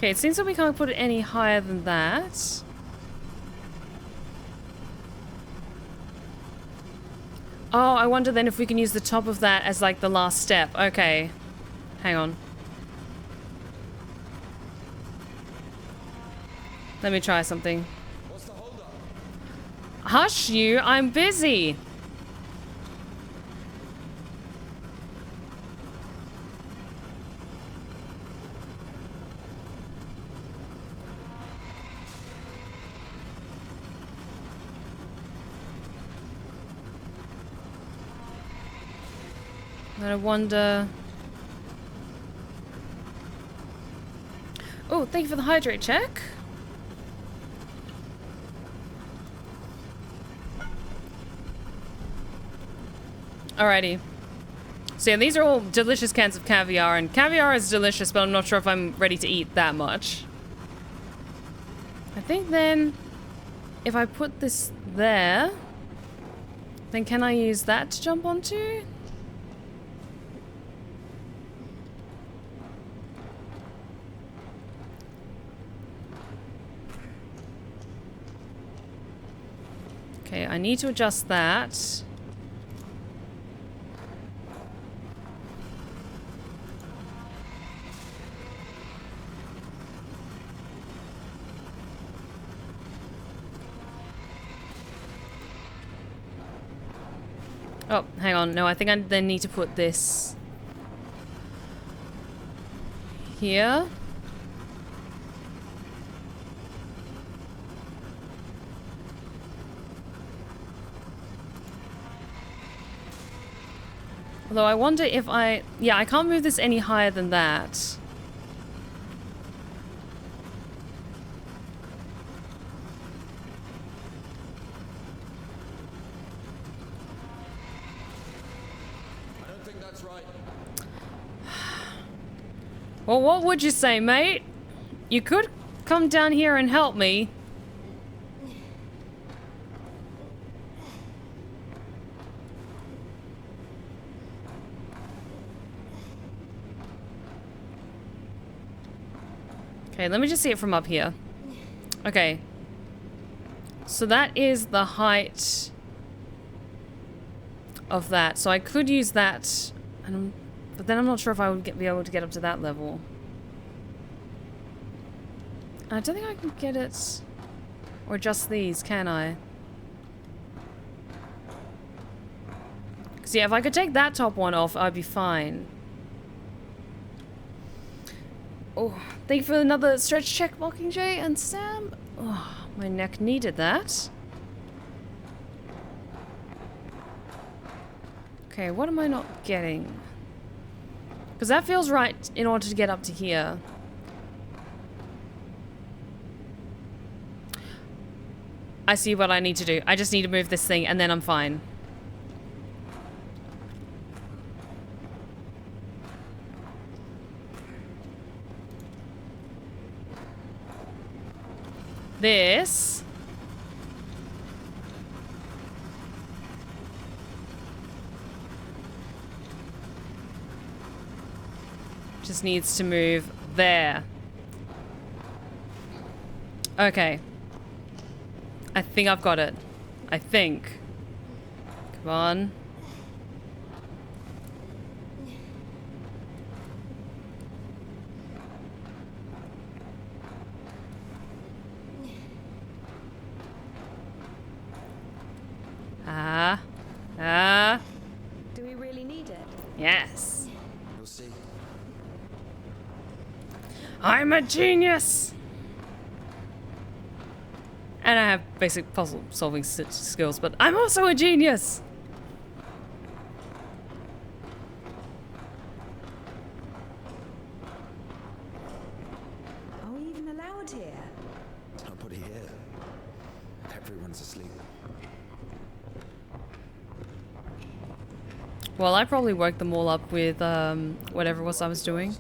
Okay, it seems like we can't put it any higher than that. Oh, I wonder then if we can use the top of that as like the last step. Okay. Hang on. Let me try something. What's the holdup? Hush you, I'm busy. I wonder... Oh, thank you for the hydrate check. Alrighty. So yeah, these are all delicious cans of caviar, and caviar is delicious, but I'm not sure if I'm ready to eat that much. I think then, if I put this there, then can I use that to jump onto? Okay, I need to adjust that. Oh, hang on. No, I think I then need to put this here. Although I wonder if I... Yeah, I can't move this any higher than that. I don't think that's right. Well, what would you say, mate? You could come down here and help me. Okay, let me just see it from up here. Okay. So that is the height of that. So I could use that, but then I'm not sure if I would be able to get up to that level. I don't think I can get it, or just these, can I? Because yeah, if I could take that top one off, I'd be fine. Oh, thank you for another stretch check, Mockingjay and Sam. Oh, my neck needed that. Okay, what am I not getting? Because that feels right in order to get up to here. I see what I need to do. I just need to move this thing and then I'm fine. This just needs to move there. Okay. I think I've got it. I think. Come on. Do we really need it? Yes. We'll see. I'm a genius! And I have basic puzzle solving skills, but I'm also a genius! Are we even allowed here? Nobody here. Everyone's asleep. Well, I probably woke them all up with whatever it was I was doing.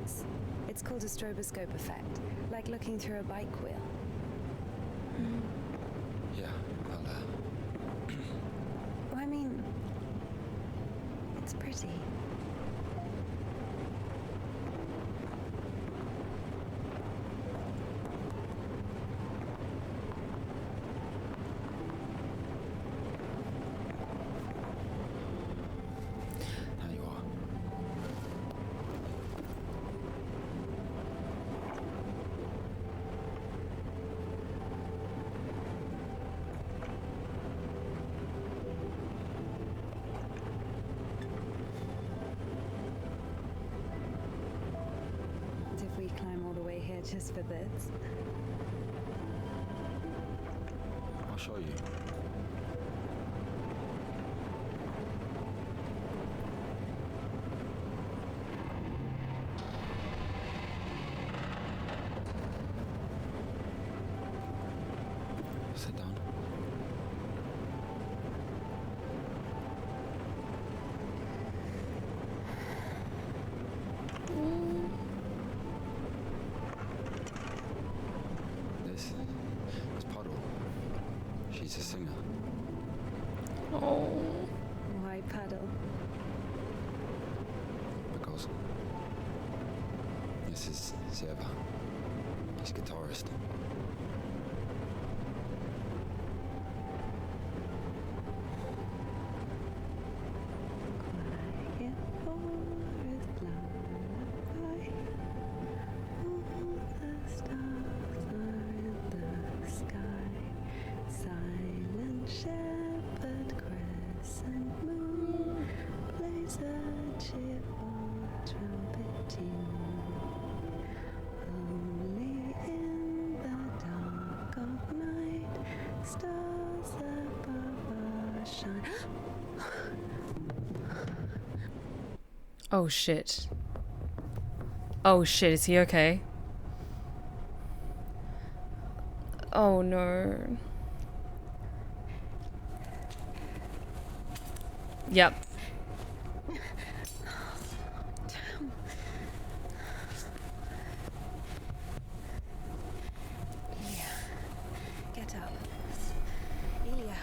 this. It's called a stroboscope effect, like looking through a bike wheel. Yeah, I mean, it's pretty. there you are. Did we climb all the way here just for this? I'll show you. Sit down. This puddle. She's a singer. Oh. Why paddle? Because this is Shepper. He's guitarist. Quiet forest lullaby. All the stars are in the sky. Silent shepherd, crescent moon plays a cheerful trumpet tune. Only in the dark of night, stars above us shine. Oh shit. Oh shit, is he okay? Oh no. Yep. Ilya, get up. Ilya.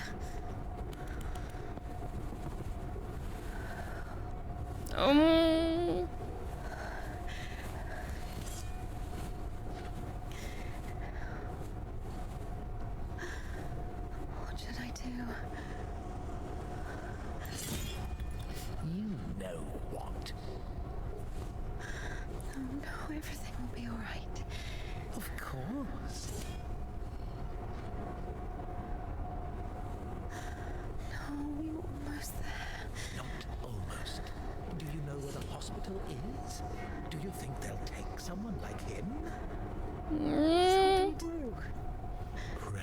What should I do? You know what? Oh no, everything will be alright. Of course. No, we were almost there. Not almost. Do you know where the hospital is? Do you think they'll take someone like him? Something do. Pray?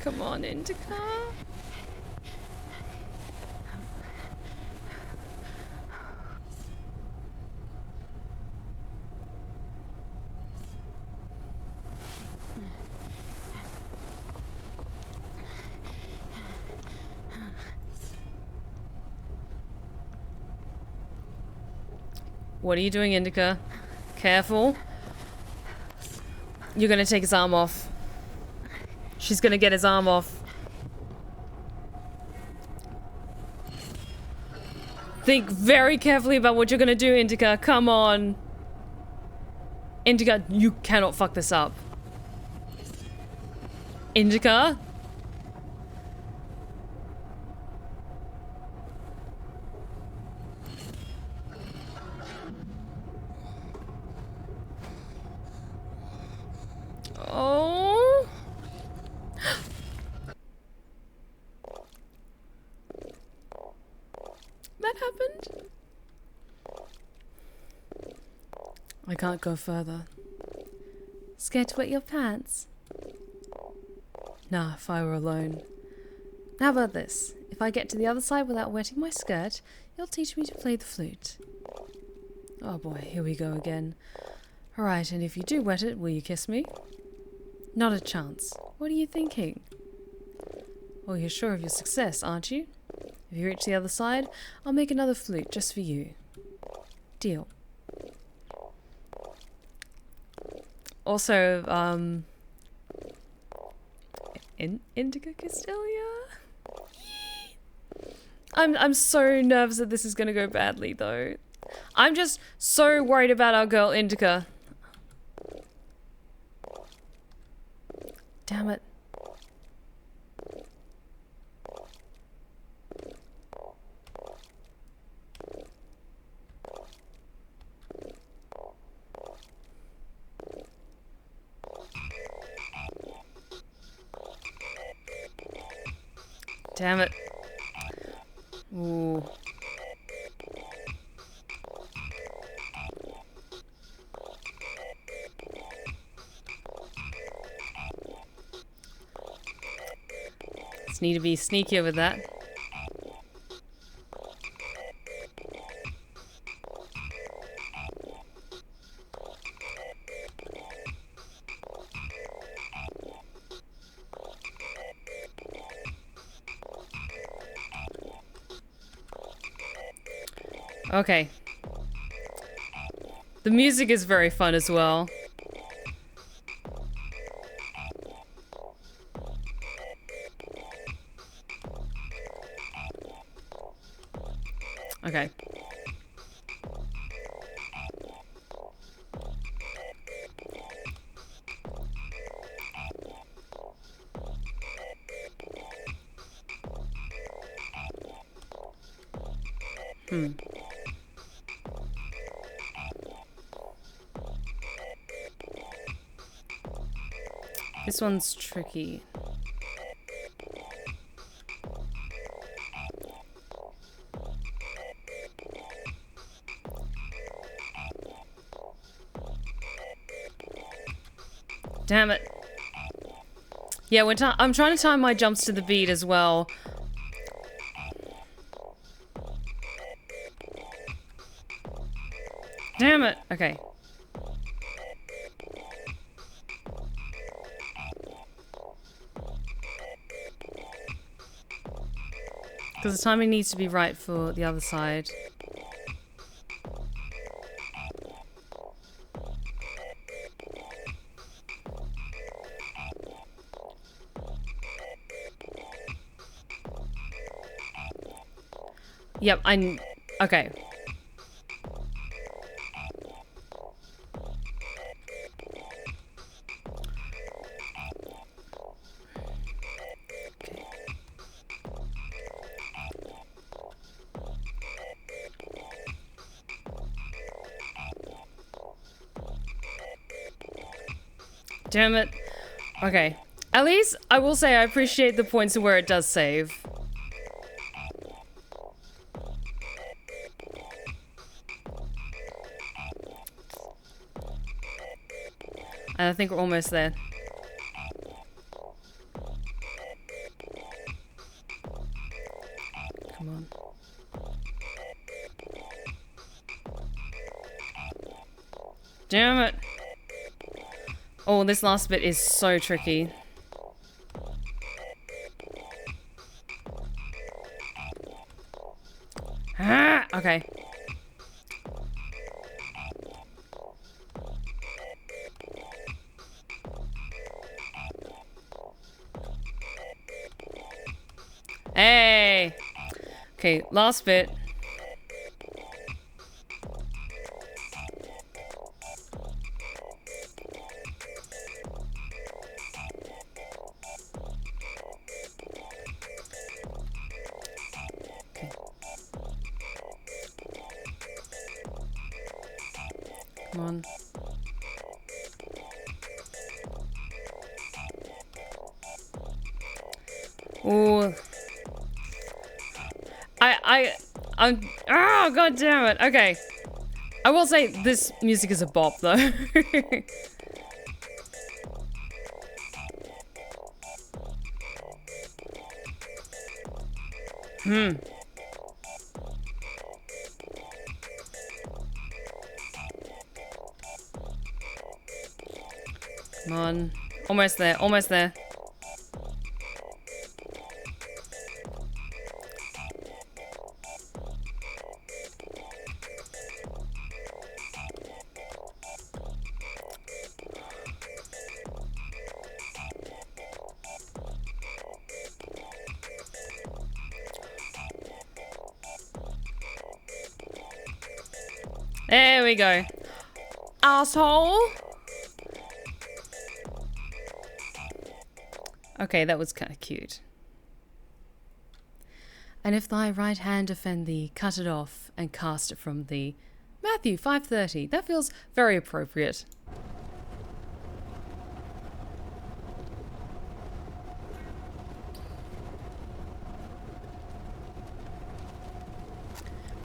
Come on, Indika. What are you doing, Indika? Careful. You're gonna take his arm off. She's gonna get his arm off. Think very carefully about what you're gonna do, Indika. Come on. Indika, you cannot fuck this up. Indika? Oh. That happened. I can't go further. Scared to wet your pants? Nah, if I were alone. How about this? If I get to the other side without wetting my skirt, you'll teach me to play the flute. Oh boy, here we go again. Alright, and if you do wet it, will you kiss me? Not a chance. What are you thinking? Well, you're sure of your success, aren't you? If you reach the other side, I'll make another flute just for you. Deal. Also, Indika Castelia? I'm so nervous that this is gonna go badly, though. I'm just so worried about our girl Indika. Damn it. Damn it. Ooh. Just need to be sneakier with that. Okay. The music is very fun as well. Okay. This one's tricky. Damn it. Yeah, I'm trying to time my jumps to the beat as well. Damn it. Okay. Because the timing needs to be right for the other side. Yep, okay. Damn it. Okay. At least, I will say I appreciate the points where it does save. And I think we're almost there. Come on. Damn it. Oh, this last bit is so tricky. Ah, okay. Hey. Okay, last bit. Come on. Ooh. I'm oh, god damn it. Okay. I will say this music is a bop though. Come on. Almost there, almost there. There we go. Asshole! Okay, that was kind of cute. And if thy right hand offend thee, cut it off and cast it from thee. Matthew 5:30. That feels very appropriate.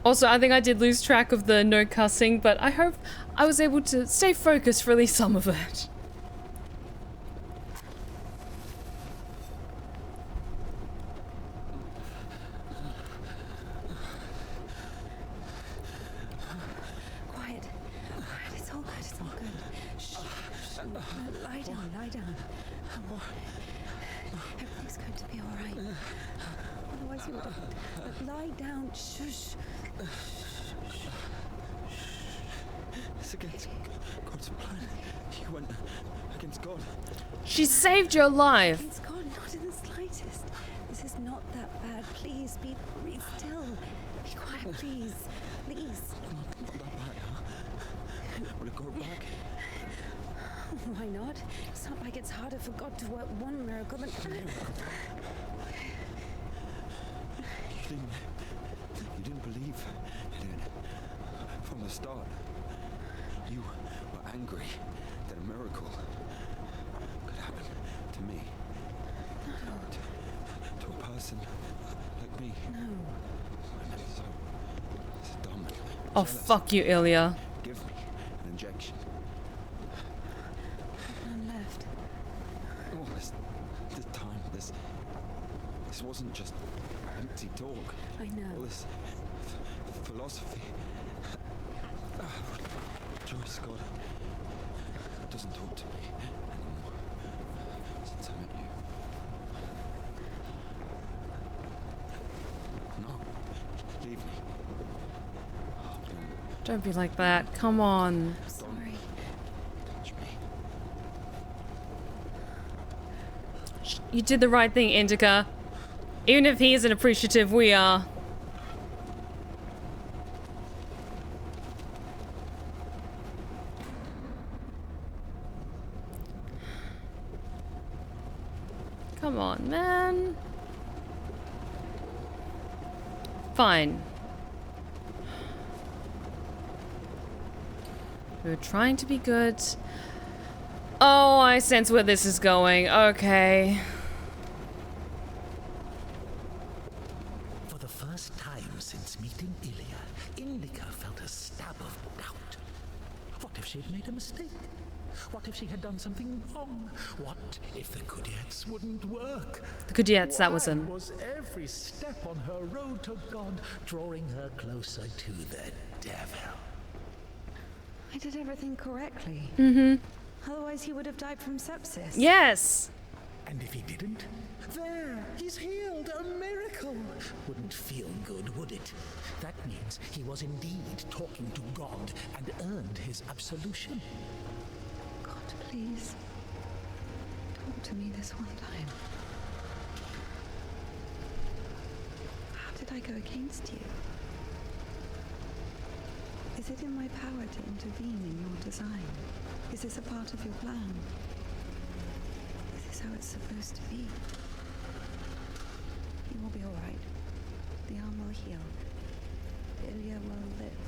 Also, I think I did lose track of the no cussing, but I hope I was able to stay focused for at least some of it. Quiet. Quiet. It's all good. It's all good. Shh. Lie down. Lie down. Everything's going to be all right. Otherwise you would have... Lie down. Shush. It's against God's plan. You went against God. She saved your life. It's God, not in the slightest. This is not that bad. Please, be still. Be quiet, please. Please. Not that bad, huh? Will it go back? Why not? It's not like it's harder for God to work one miracle than... You didn't believe in it from the start. You were angry that a miracle could happen to me. No. To a person like me. No. I'm so dumb. Oh, fuck you, Ilya. Give me an injection. None left. All this time, this wasn't just empty talk. I know. All this philosophy. Joyce, God doesn't talk to me anymore since I met you. No, leave me. Don't be like that. Come on. I'm sorry. Touch me. You did the right thing, Indika. Even if he isn't appreciative, we are. Come on, man. Fine. We were trying to be good. Oh, I sense where this is going. Okay. For the first time since meeting Ilya, Indika felt a stab of doubt. What if she had made a mistake? What if she had done something wrong? What if the Ceates wouldn't work? The Ceates, that was him. Why was every step on her road to God drawing her closer to the devil? I did everything correctly. Otherwise he would have died from sepsis. Yes! And if he didn't? There, he's healed, a miracle. Wouldn't feel good, would it? That means he was indeed talking to God and earned his absolution. God, please. Talk to me this one time. How did I go against you? Is it in my power to intervene in your design? Is this a part of your plan? Is this how it's supposed to be? You will be all right. The arm will heal. Ilya will live.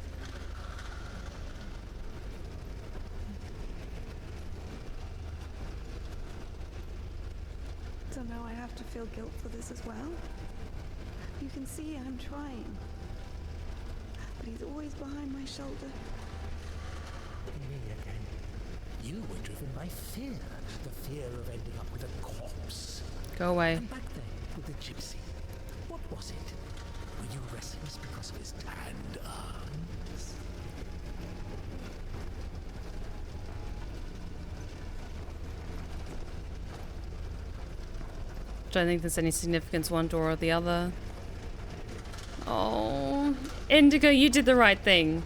So now I have to feel guilt for this as well? You can see I'm trying. But he's always behind my shoulder. Me again. You were driven by fear. The fear of ending up with a corpse. Go away. And back then, with the gypsy. What was it? Were you restless because of his tanned arms? Don't think there's any significance one door or the other. Oh, Indika, you did the right thing.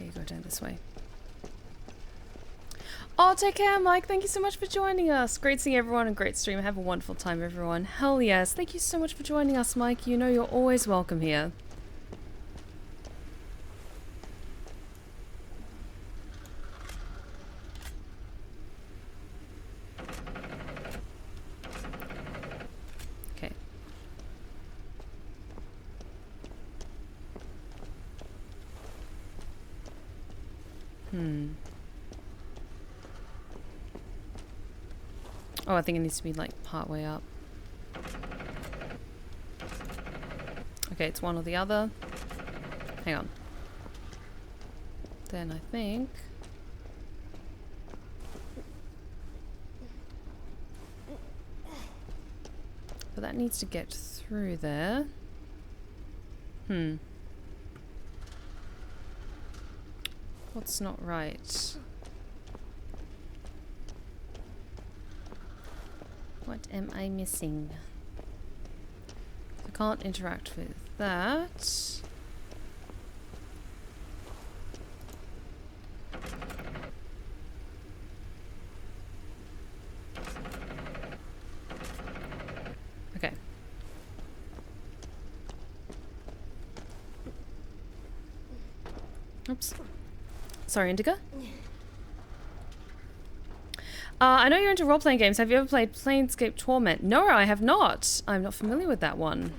Okay, go down this way. Oh, take care, Mike. Thank you so much for joining us. Great seeing everyone and great stream. Have a wonderful time, everyone. Hell yes. Thank you so much for joining us, Mike. You know you're always welcome here. Okay. Oh, I think it needs to be like part way up. Okay, it's one or the other. Hang on. Then I think... But that needs to get through there. What's not right? What am I missing? I can't interact with that. Okay. Oops. Sorry, Indika. I know you're into role-playing games. Have you ever played Planescape Torment? No, I have not. I'm not familiar with that one.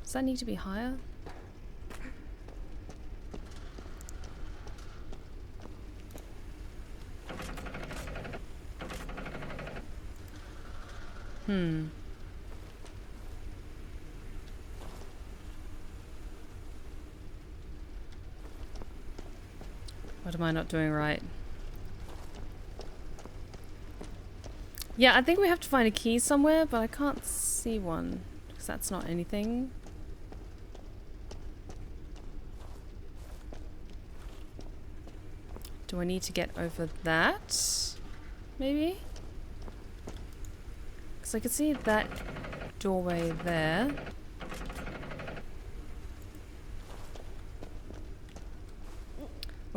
Does that need to be higher? What am I not doing right? Yeah, I think we have to find a key somewhere, but I can't see one. Because that's not anything. Do I need to get over that? Maybe? Because I could see that doorway there.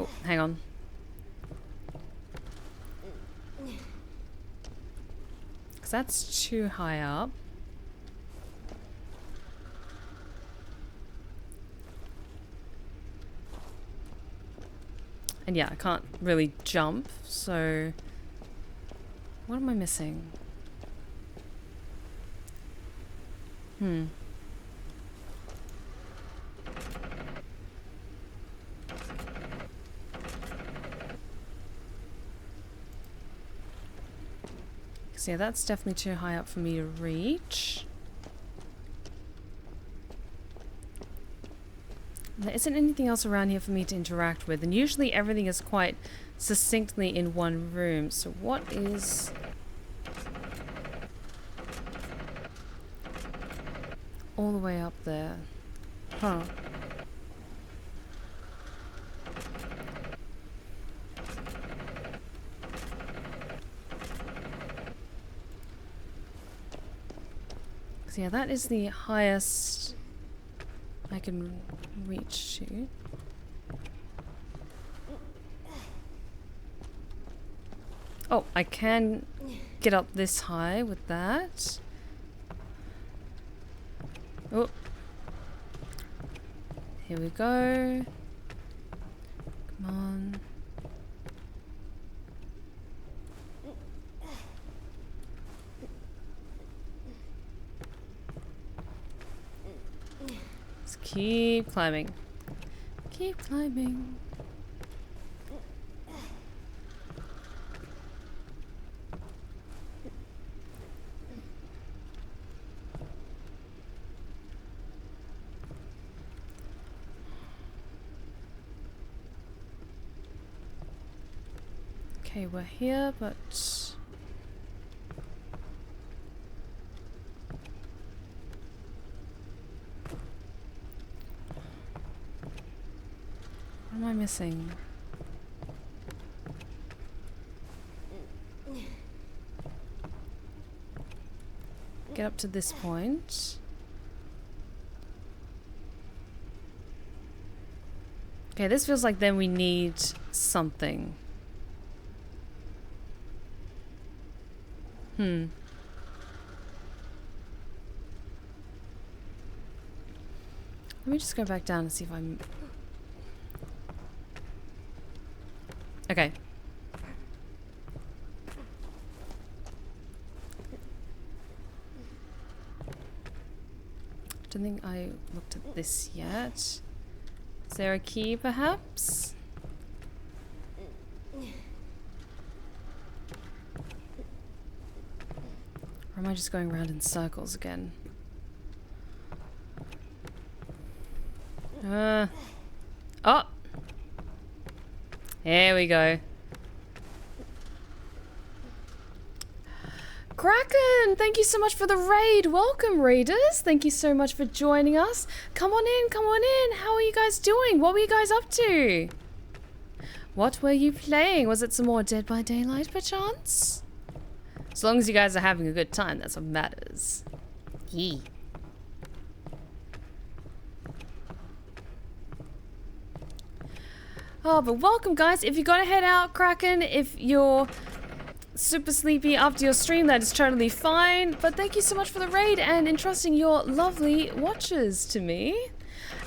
Oh, hang on. Because that's too high up. And yeah, I can't really jump, so... What am I missing? So yeah, that's definitely too high up for me to reach. There isn't anything else around here for me to interact with, and usually everything is quite succinctly in one room. So what is... all the way up there? Huh. So yeah, that is the highest I can reach to. Oh, I can get up this high with that. Oh. Here we go. Come on. Let's keep climbing. Keep climbing. Okay, we're here, but... what am I missing? Get up to this point. Okay, this feels like then we need something. Let me just go back down and see if I'm... okay. Don't think I looked at this yet. Is there a key, perhaps? Or am I just going around in circles again? Oh! There we go. Kraken! Thank you so much for the raid. Welcome, raiders. Thank you so much for joining us. Come on in, come on in. How are you guys doing? What were you guys up to? What were you playing? Was it some more Dead by Daylight, perchance? As long as you guys are having a good time, that's what matters. Yee. Oh, but welcome, guys. If you're gonna head out, Kraken, if you're super sleepy after your stream, that is totally fine. But thank you so much for the raid and entrusting your lovely watches to me.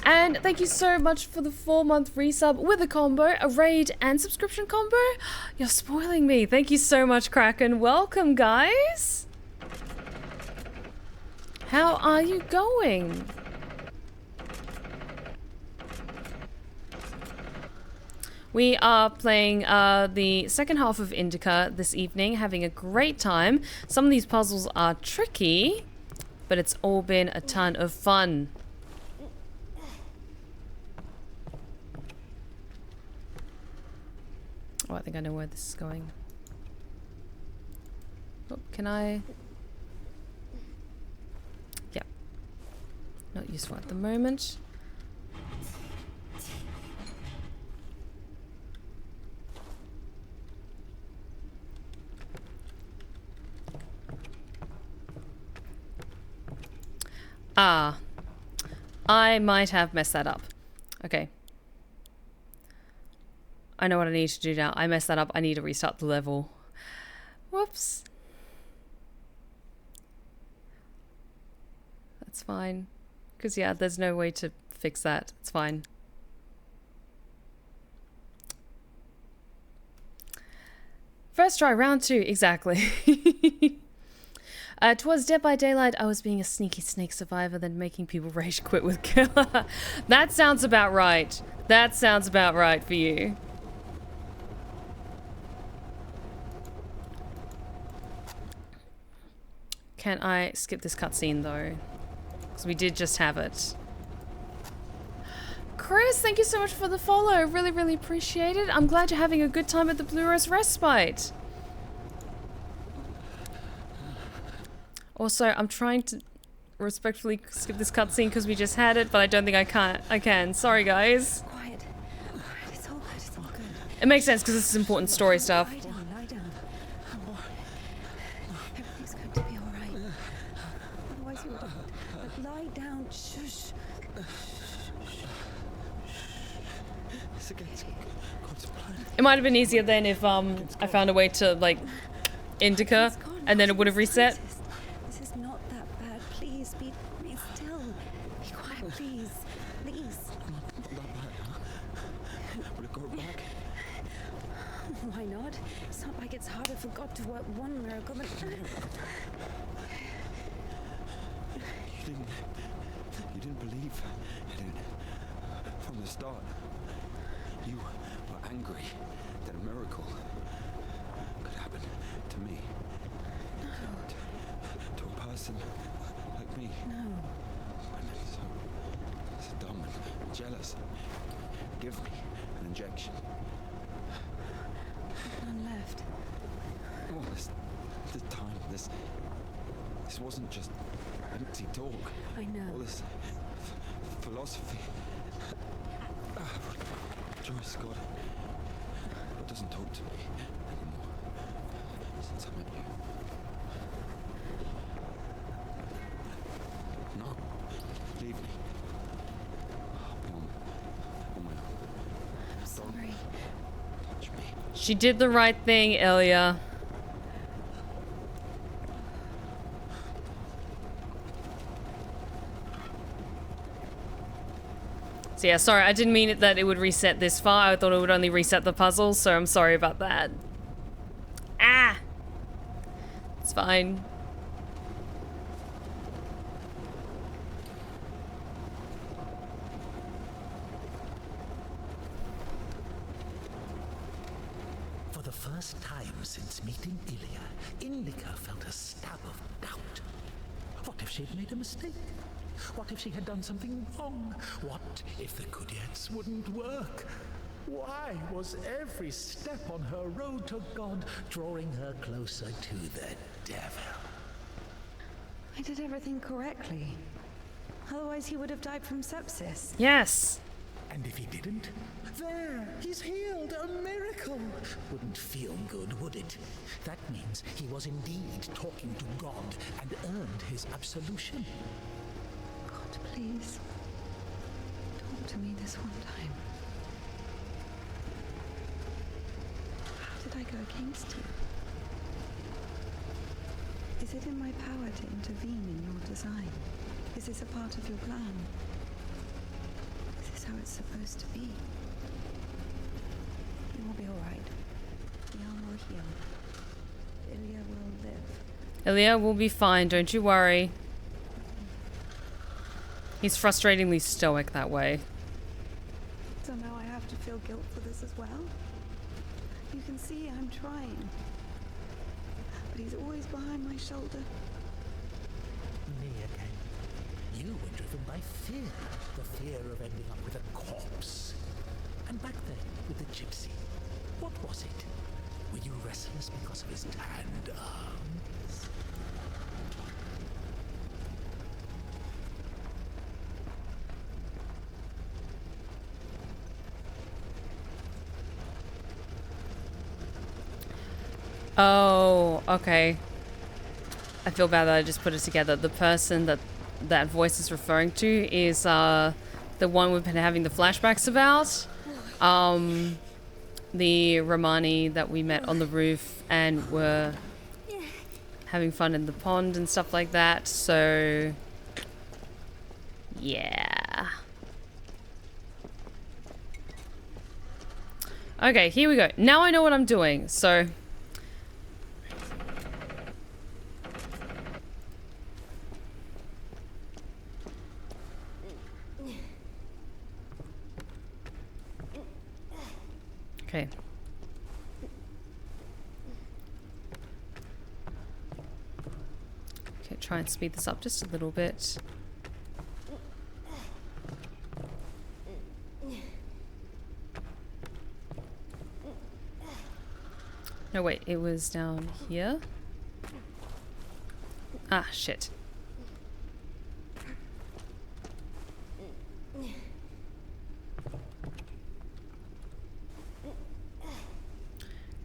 And thank you so much for the 4-month resub with a combo, a raid and subscription combo. You're spoiling me. Thank you so much, Kraken. Welcome, guys. How are you going? We are playing the second half of Indika this evening, having a great time. Some of these puzzles are tricky, but it's all been a ton of fun. Oh, I think I know where this is going. Oh, can I? Yep. Not useful at the moment. Ah, I might have messed that up. Okay. I know what I need to do now. I messed that up. I need to restart the level. Whoops. That's fine. Because, yeah, there's no way to fix that. It's fine. First try, round 2. Exactly. Twas Dead by Daylight, I was being a sneaky snake survivor, then making people rage quit with killer. That sounds about right. That sounds about right for you. Can I skip this cutscene though? Because we did just have it. Chris, thank you so much for the follow. Really, really appreciate it. I'm glad you're having a good time at the Blue Rose Respite. Also, I'm trying to respectfully skip this cutscene because we just had it, but I don't think I can. Sorry, guys. Quiet. It's all good. It's all good. It makes sense because this is important story stuff. Lie down. Lie down. Everything's going to be all right. Otherwise, you would. But lie down. Shush. It's against God's plan. It might have been easier then if I found a way to like Indika and then it would have reset. This is not that bad. Please be still. Be quiet, please. Please. Not that bad, huh? Will it go back? Why not? It's not like it's harder for God to work one miracle than... You didn't believe, Hayden. From the start, you were angry that a miracle could happen to me. To a person like me. No. I'm so dumb and jealous. Give me an injection. None left. All this time, this wasn't just empty talk. I know. All this philosophy. Joyce, God doesn't talk to me anymore since I met you. No, leave me. I'll be on my own. I'm sorry. Touch me. She did the right thing, Elia. So yeah, sorry, I didn't mean it that it would reset this far. I thought it would only reset the puzzle, so I'm sorry about that. Ah! It's fine. For the first time since meeting Ilya, Indika felt a stab of doubt. What if she'd made a mistake? What if she had done something wrong? What if the Kudets wouldn't work? Why was every step on her road to God drawing her closer to the devil? I did everything correctly. Otherwise he would have died from sepsis. Yes. And if he didn't? There, he's healed, a miracle. Wouldn't feel good, would it? That means he was indeed talking to God and earned his absolution. God, please. Talk to me this one time. How did I go against you? Is it in my power to intervene in your design? Is this a part of your plan? Is this how it's supposed to be? You will be alright. The arm will heal. Ilya will live. Ilya will be fine, don't you worry. He's frustratingly stoic that way. So now I have to feel guilt for this as well? You can see I'm trying. But he's always behind my shoulder. Me again. You were driven by fear. The fear of ending up with a corpse. And back then, with the gypsy, what was it? Were you restless because of his tanned arms? Oh, okay. I feel bad that I just put it together. The person that voice is referring to is the one we've been having the flashbacks about. The Romani that we met on the roof and were having fun in the pond and stuff like that. So, yeah. Okay, here we go. Now I know what I'm doing, so... Okay. Okay, try and speed this up just a little bit. No, wait, it was down here. Ah, shit.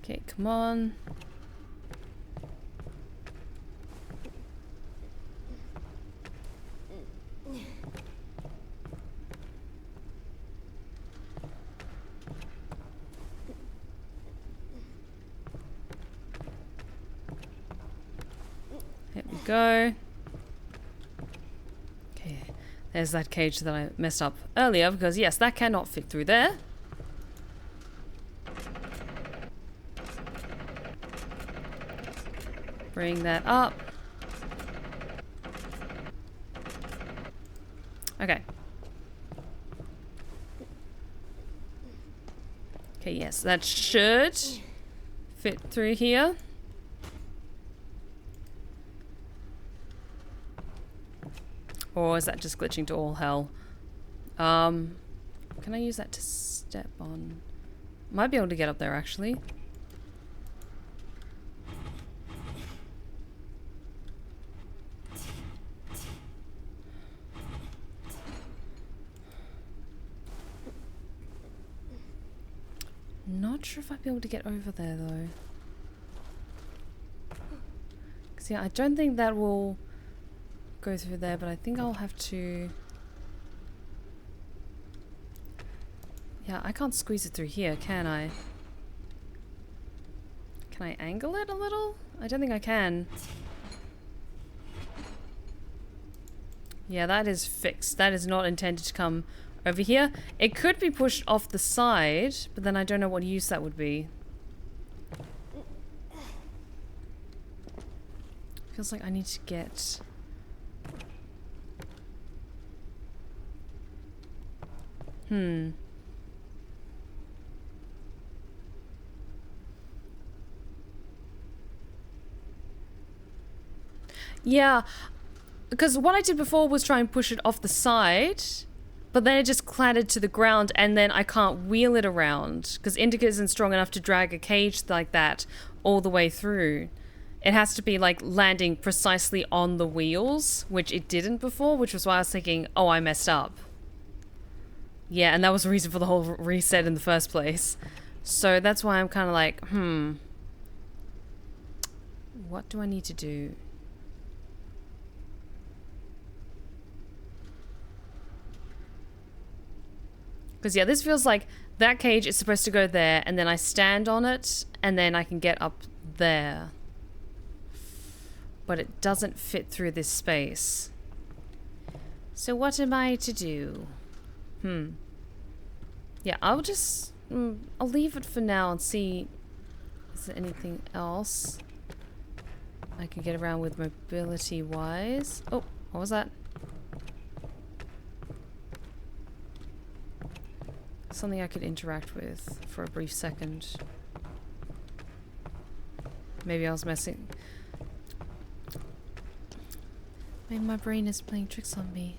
Okay, come on. There we go. Okay, there's that cage that I messed up earlier because yes, that cannot fit through there. Bring that up. Okay. Okay, yes, that should fit through here. Or is that just glitching to all hell? Can I use that to step on? Might be able to get up there, actually. Not sure if I'd be able to get over there, though. Because, yeah, I don't think that will go through there, but I think I'll have to... Yeah, I can't squeeze it through here, can I? Can I angle it a little? I don't think I can. Yeah, that is fixed. That is not intended to come over here. It could be pushed off the side, but then I don't know what use that would be. Feels like I need to get... Yeah, because what I did before was try and push it off the side, but then it just clattered to the ground, and then I can't wheel it around, because Indika isn't strong enough to drag a cage like that all the way through. It has to be, like, landing precisely on the wheels, which it didn't before, which was why I was thinking, oh, I messed up. Yeah, and that was the reason for the whole reset in the first place. So that's why I'm kind of like, what do I need to do? Because, yeah, this feels like that cage is supposed to go there, and then I stand on it, and then I can get up there. But it doesn't fit through this space. So what am I to do? Yeah, I'll just... I'll leave it for now and see... Is there anything else I can get around with mobility-wise? Oh, what was that? Something I could interact with for a brief second. Maybe I was messing... Maybe my brain is playing tricks on me.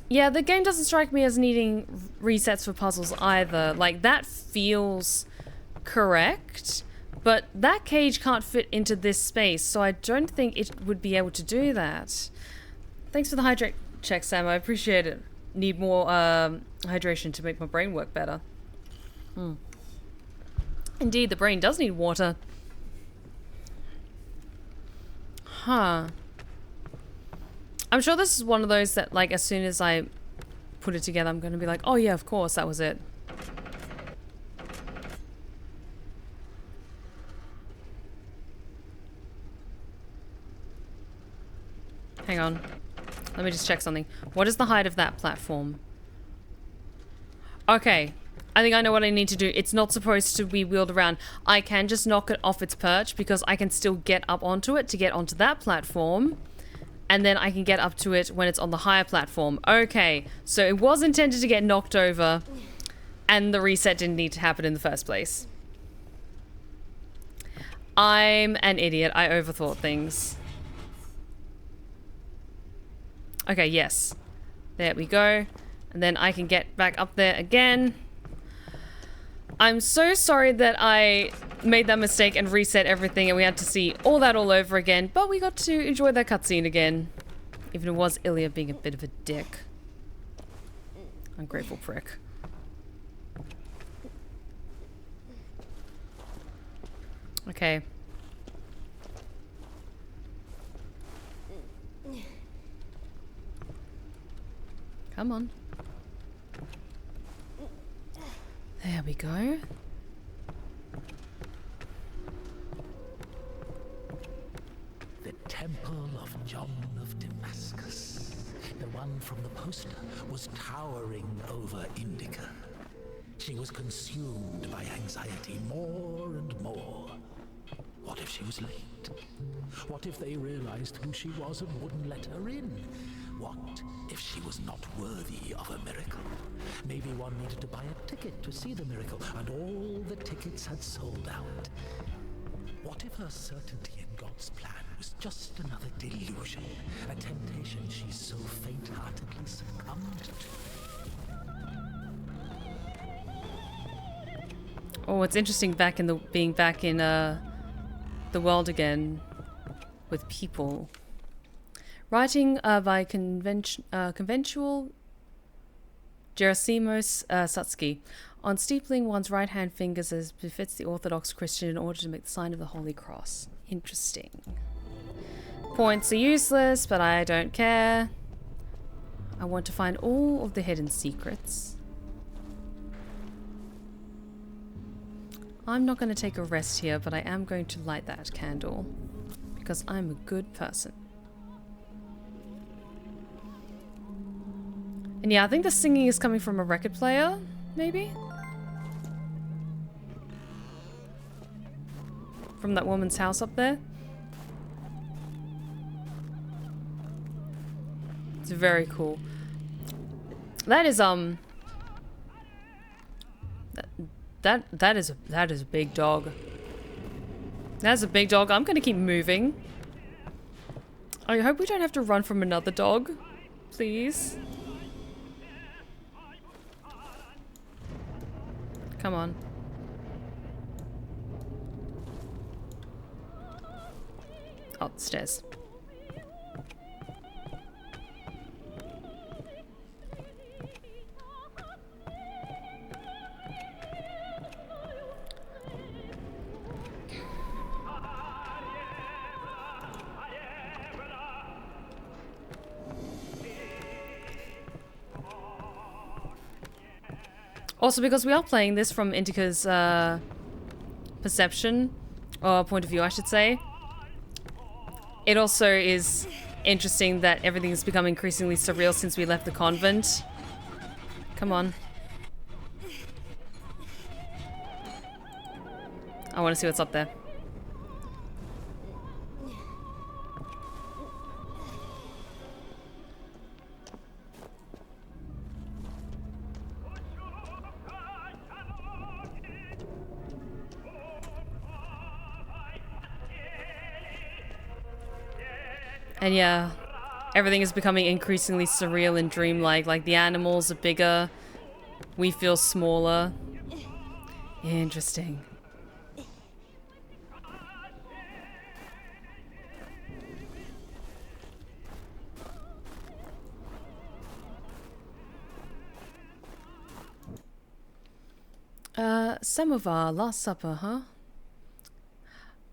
Yeah, the game doesn't strike me as needing resets for puzzles either. Like, that feels correct, but that cage can't fit into this space, so I don't think it would be able to do that. Thanks for the hydrate check, Sam. I appreciate it. Need more hydration to make my brain work better. Indeed, the brain does need water. Huh. I'm sure this is one of those that, like, as soon as I put it together, I'm going to be like, oh yeah, of course, that was it. Hang on. Let me just check something. What is the height of that platform? Okay. I think I know what I need to do. It's not supposed to be wheeled around. I can just knock it off its perch because I can still get up onto it to get onto that platform. And then I can get up to it when it's on the higher platform. Okay. So it was intended to get knocked over. And the reset didn't need to happen in the first place. I'm an idiot. I overthought things. Okay, yes. There we go. And then I can get back up there again. I'm so sorry that I made that mistake and reset everything and we had to see all that all over again, but we got to enjoy that cutscene again. Even it was Ilya being a bit of a dick. Ungrateful prick. Okay. Come on. There we go. The Temple of John of Damascus. The one from the poster was towering over Indika. She was consumed by anxiety more and more. What if she was late? What if they realized who she was and wouldn't let her in? What if she was not worthy of a miracle? Maybe one needed to buy a ticket to see the miracle, and all the tickets had sold out. What if her certainty in God's plan was just another delusion, a temptation she so faint-heartedly succumbed to? Oh, it's interesting being back in the world again with people. Writing by conventual Gerasimos Skie. On steepling one's right-hand fingers as befits the Orthodox Christian in order to make the sign of the Holy Cross. Interesting. Points are useless, but I don't care. I want to find all of the hidden secrets. I'm not going to take a rest here, but I am going to light that candle. Because I'm a good person. And yeah, I think the singing is coming from a record player, maybe? From that woman's house up there. It's very cool. That is that is a big dog. That's a big dog. I'm gonna keep moving. I hope we don't have to run from another dog. Please. Come on. Oh, stairs. Also, because we are playing this from Indika's perception, or point of view, I should say, it also is interesting that everything has become increasingly surreal since we left the convent. Come on. I want to see what's up there. And yeah, everything is becoming increasingly surreal and dreamlike. Like, the animals are bigger. We feel smaller. Interesting. Samovar, Last Supper, huh?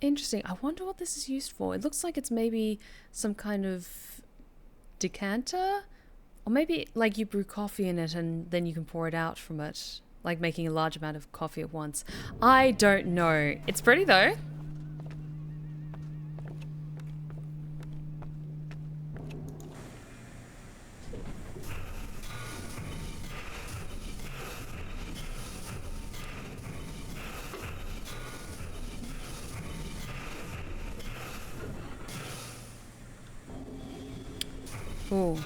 Interesting. I wonder what this is used for. It looks like it's maybe some kind of decanter, or maybe like you brew coffee in it and then you can pour it out from it, like making a large amount of coffee at once. I don't know. It's pretty though. Ooh.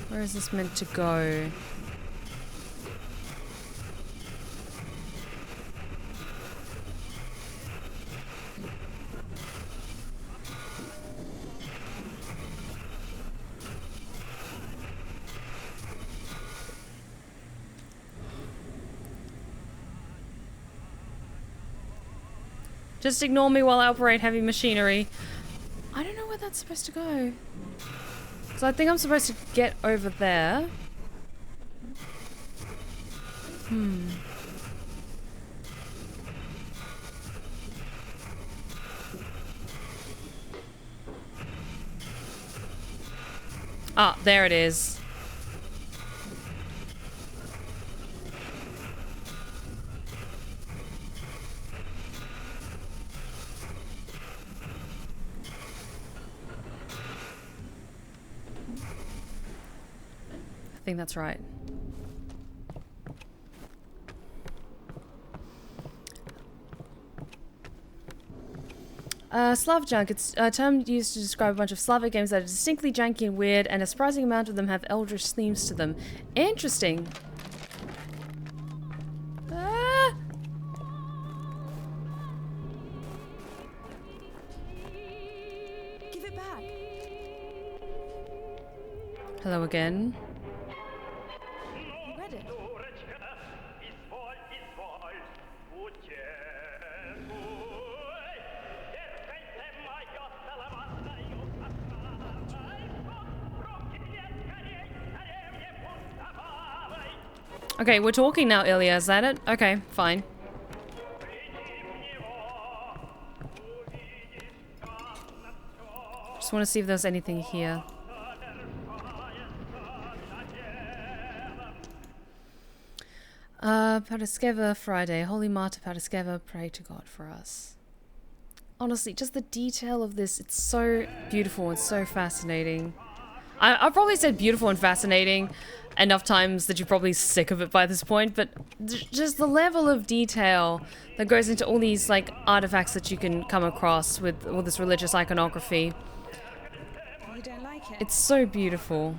Where is this meant to go? Just ignore me while I operate heavy machinery. I don't know where that's supposed to go. So I think I'm supposed to get over there. Ah, there it is. think that's right. Slav junk. It's a term used to describe a bunch of Slavic games that are distinctly janky and weird, and a surprising amount of them have eldritch themes to them. Interesting. Ah! Give it back. Hello again. You read it. Okay, we're talking now, Ilya. Is that it? Okay, fine. Just want to see if there's anything here. Parskeva Friday. Holy Martyr Parskeva, pray to God for us. Honestly, just the detail of this, it's so beautiful and so fascinating. I've probably said beautiful and fascinating enough times that you're probably sick of it by this point, but just the level of detail that goes into all these like artifacts that you can come across with all this religious iconography. You don't like it? It's so beautiful.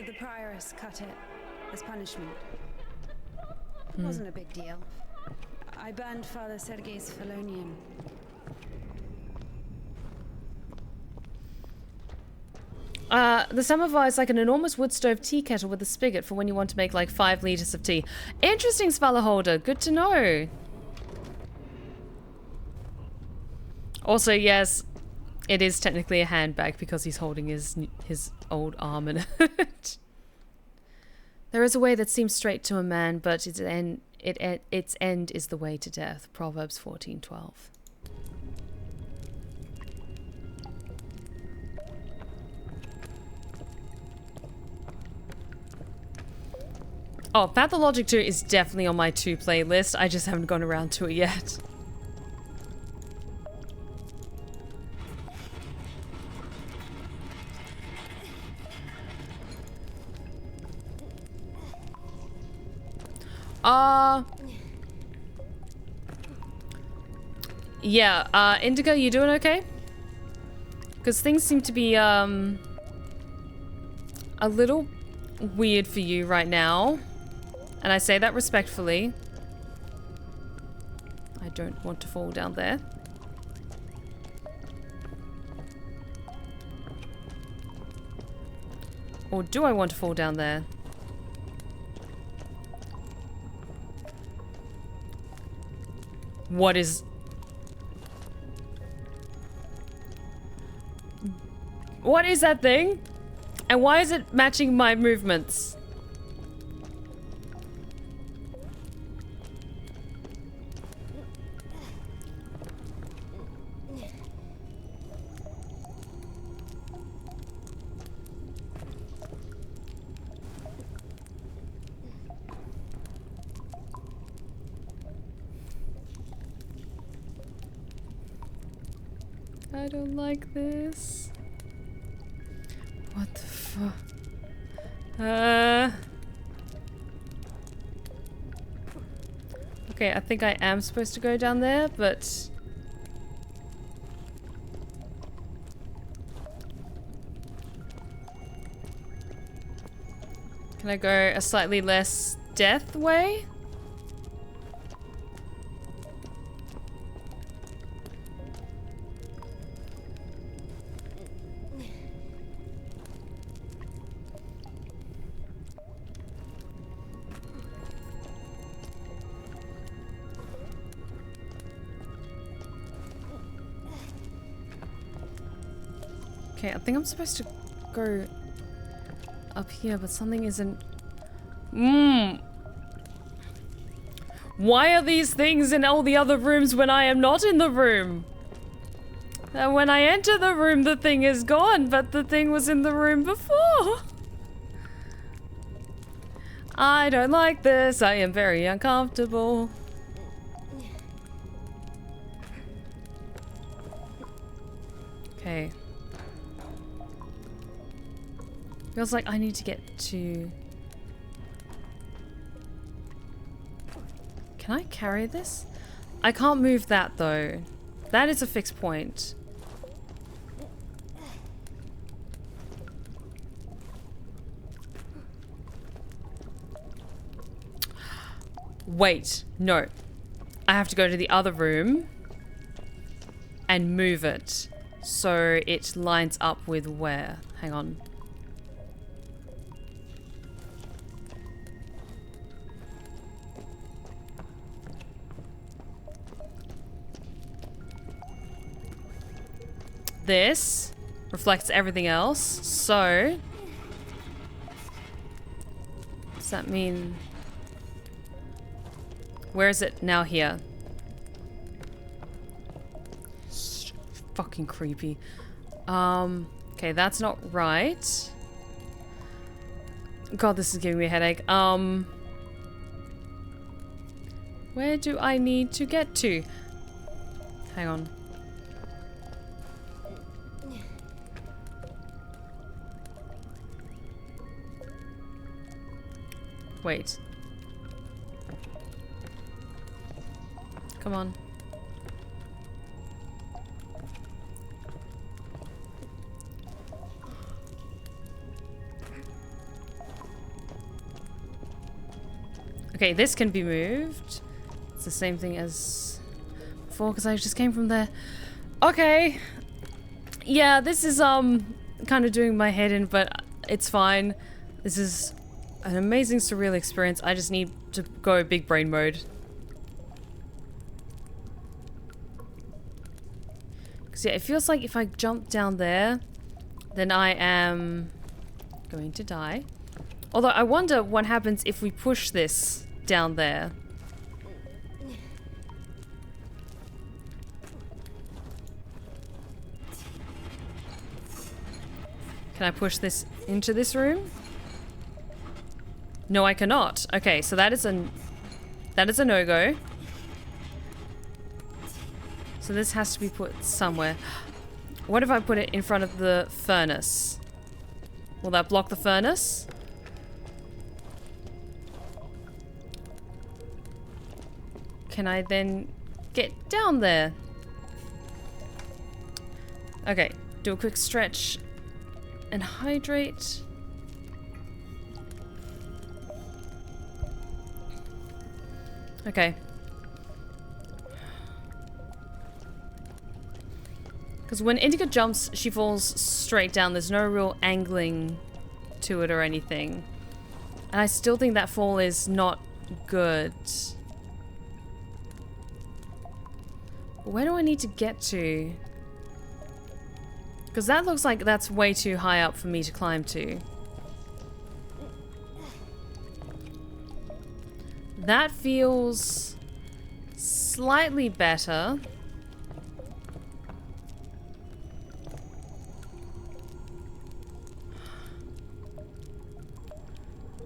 The prioress cut it as punishment. It wasn't a big deal. I burned Father Sergei's Felonium. The samovar is like an enormous wood stove tea kettle with a spigot for when you want to make like 5 liters of tea. Interesting, Svala Holder. Good to know. Also, yes, it is technically a handbag because he's holding his old arm in it. There is a way that seems straight to a man, but its end is the way to death. Proverbs 14:12. Oh, Pathologic 2 is definitely on my to play list. I just haven't gone around to it yet. Yeah, Indika, you doing okay? Because things seem to be, a little weird for you right now. And I say that respectfully. I don't want to fall down there. Or do I want to fall down there? What is... What is that thing? And why is it matching my movements? I don't like this. What the fuck? Okay, I think I am supposed to go down there, but... Can I go a slightly less death way? Okay, I think I'm supposed to go up here, but something isn't... Why are these things in all the other rooms when I am not in the room? And when I enter the room, the thing is gone, but the thing was in the room before. I don't like this. I am very uncomfortable. Okay. Feels like I need to get to Can I carry this? I can't move that though. That is a fixed point. Wait, no. I have to go to the other room and move it so it lines up with where? Hang on. This reflects everything else, so does that mean where is it now? Here. Fucking creepy. Okay, that's not right. God, this is giving me a headache. Where do I need to get to? Hang on. Wait. Come on. Okay, this can be moved. It's the same thing as before because I just came from there. Okay. Yeah, this is kind of doing my head in, but it's fine. This is an amazing surreal experience. I just need to go big brain mode. Because yeah, it feels like if I jump down there, then I am going to die. Although I wonder what happens if we push this down there. Can I push this into this room? No, I cannot. Okay, so that is a no-go. So this has to be put somewhere. What if I put it in front of the furnace? Will that block the furnace? Can I then get down there? Okay, do a quick stretch and hydrate. Okay. Because when Indika jumps, she falls straight down. There's no real angling to it or anything. And I still think that fall is not good. Where do I need to get to? Because that looks like that's way too high up for me to climb to. That feels slightly better.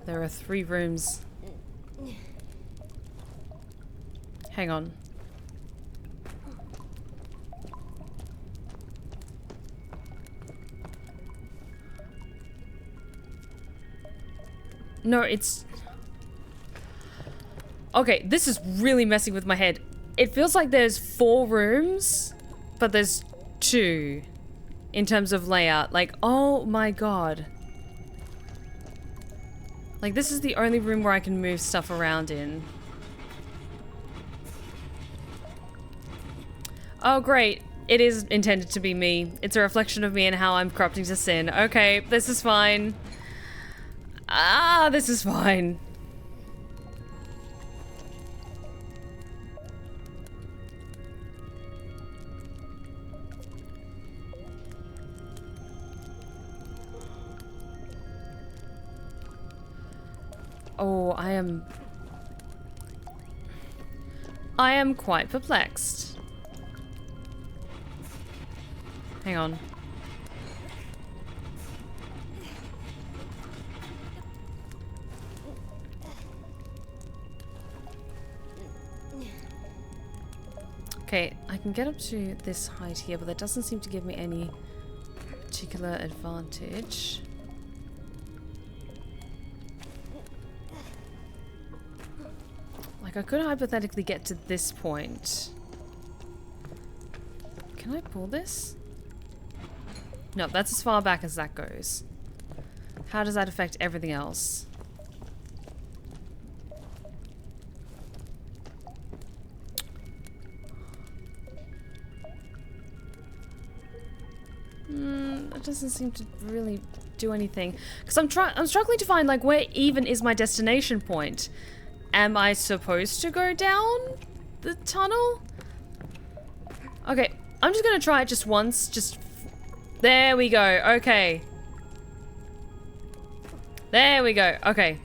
There are 3 rooms. Hang on. No, it's... Okay, this is really messing with my head. It feels like there's 4 rooms, but there's 2 in terms of layout. Like, oh my god. Like, this is the only room where I can move stuff around in. Oh, great. It is intended to be me. It's a reflection of me and how I'm corrupting to sin. Okay, this is fine. Ah, this is fine. Oh, I am quite perplexed. Hang on. Okay, I can get up to this height here, but that doesn't seem to give me any particular advantage. Like, Like, I could hypothetically get to this point. Can I pull this? No, that's as far back as that goes. How does that affect everything else? That doesn't seem to really do anything. Because I'm struggling to find, like, where even is my destination point? Am I supposed to go down the tunnel? Okay, I'm just gonna try it just once. There we go. Okay. There we go. Okay.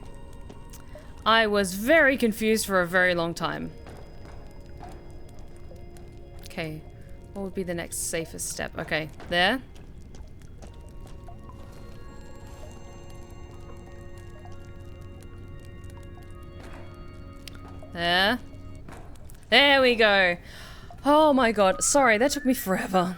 I was very confused for a very long time. Okay. What would be the next safest step? Okay. There. There. There we go. Oh my god. Sorry, that took me forever.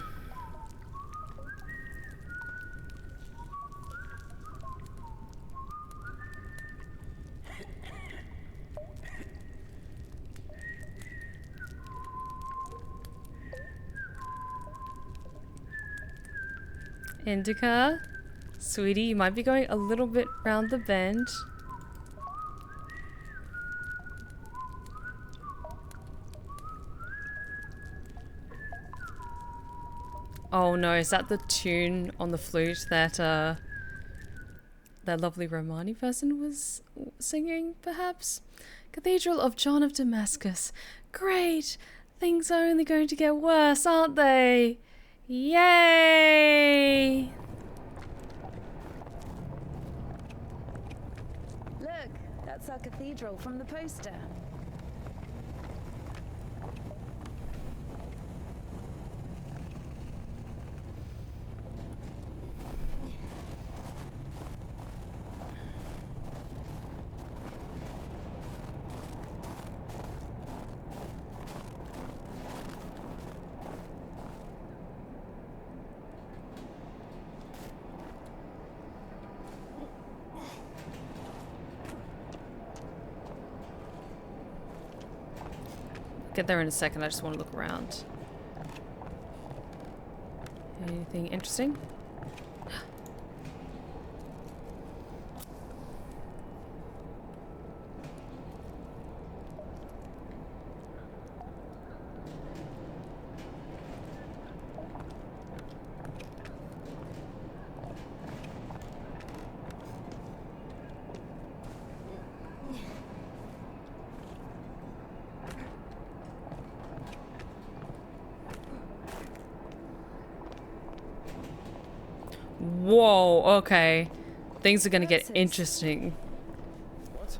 Indika? Sweetie, you might be going a little bit round the bend. Oh no, is that the tune on the flute that that lovely Romani person was singing, perhaps? Cathedral of John of Damascus. Great! Things are only going to get worse, aren't they? Yay! Look, that's our cathedral from the poster. Get there in a second, I just want to look around. Anything interesting? Whoa, okay. Things are gonna get interesting. What?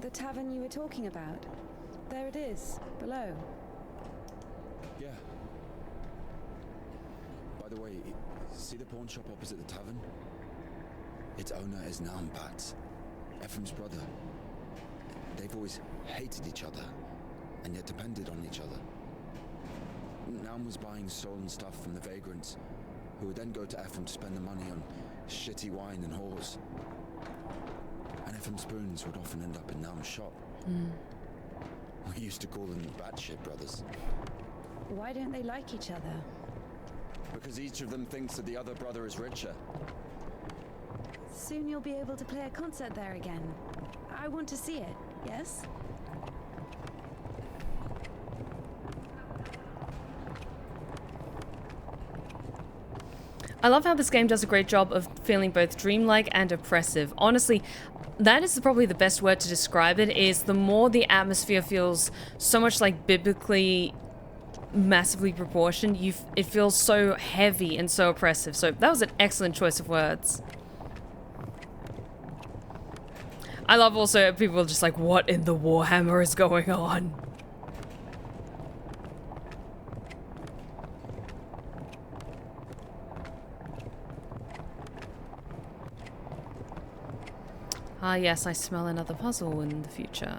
The tavern you were talking about. There it is, below. Yeah. By the way, see the pawn shop opposite the tavern? Its owner is Naum Bats, Ephraim's brother. They've always hated each other, and yet depended on each other. Naum was buying stolen stuff from the vagrants, who would then go to Ephraim to spend the money on shitty wine and whores. And Ephraim's spoons would often end up in Naum's shop. We used to call them the Batshit brothers. Why don't they like each other? Because each of them thinks that the other brother is richer. Soon you'll be able to play a concert there again. I want to see it, yes? I love how this game does a great job of feeling both dreamlike and oppressive. Honestly, that is probably the best word to describe it, is the more the atmosphere feels so much like biblically massively proportioned, it feels so heavy and so oppressive. So that was an excellent choice of words. I love also people just like, what in the Warhammer is going on? Ah yes, I smell another puzzle in the future.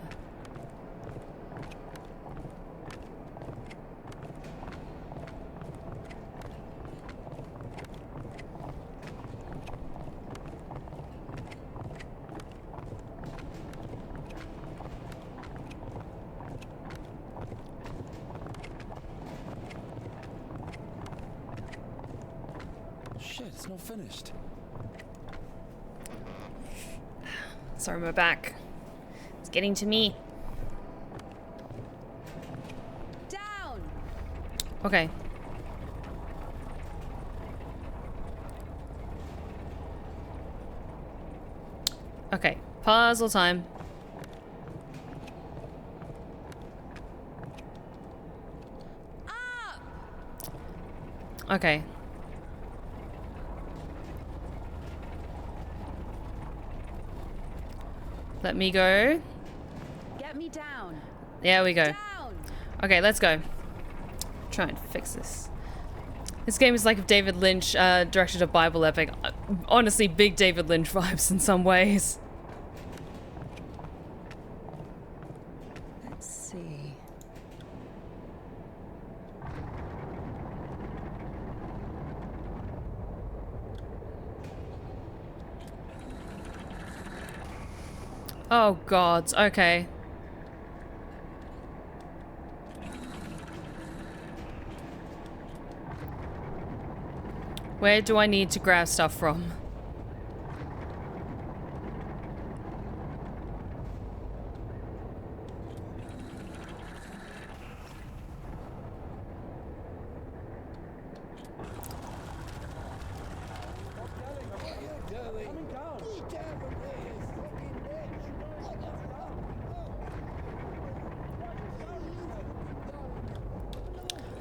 Shit, it's not finished. Sorry, my back. It's getting to me. Down! Okay. Okay, puzzle time. Up! Okay. Let me go. Get me down. There we go. Down! Okay, let's go. Try and fix this. This game is like if David Lynch directed a Bible epic. Honestly, big David Lynch vibes in some ways. Let's see. Oh god, okay. Where do I need to grab stuff from?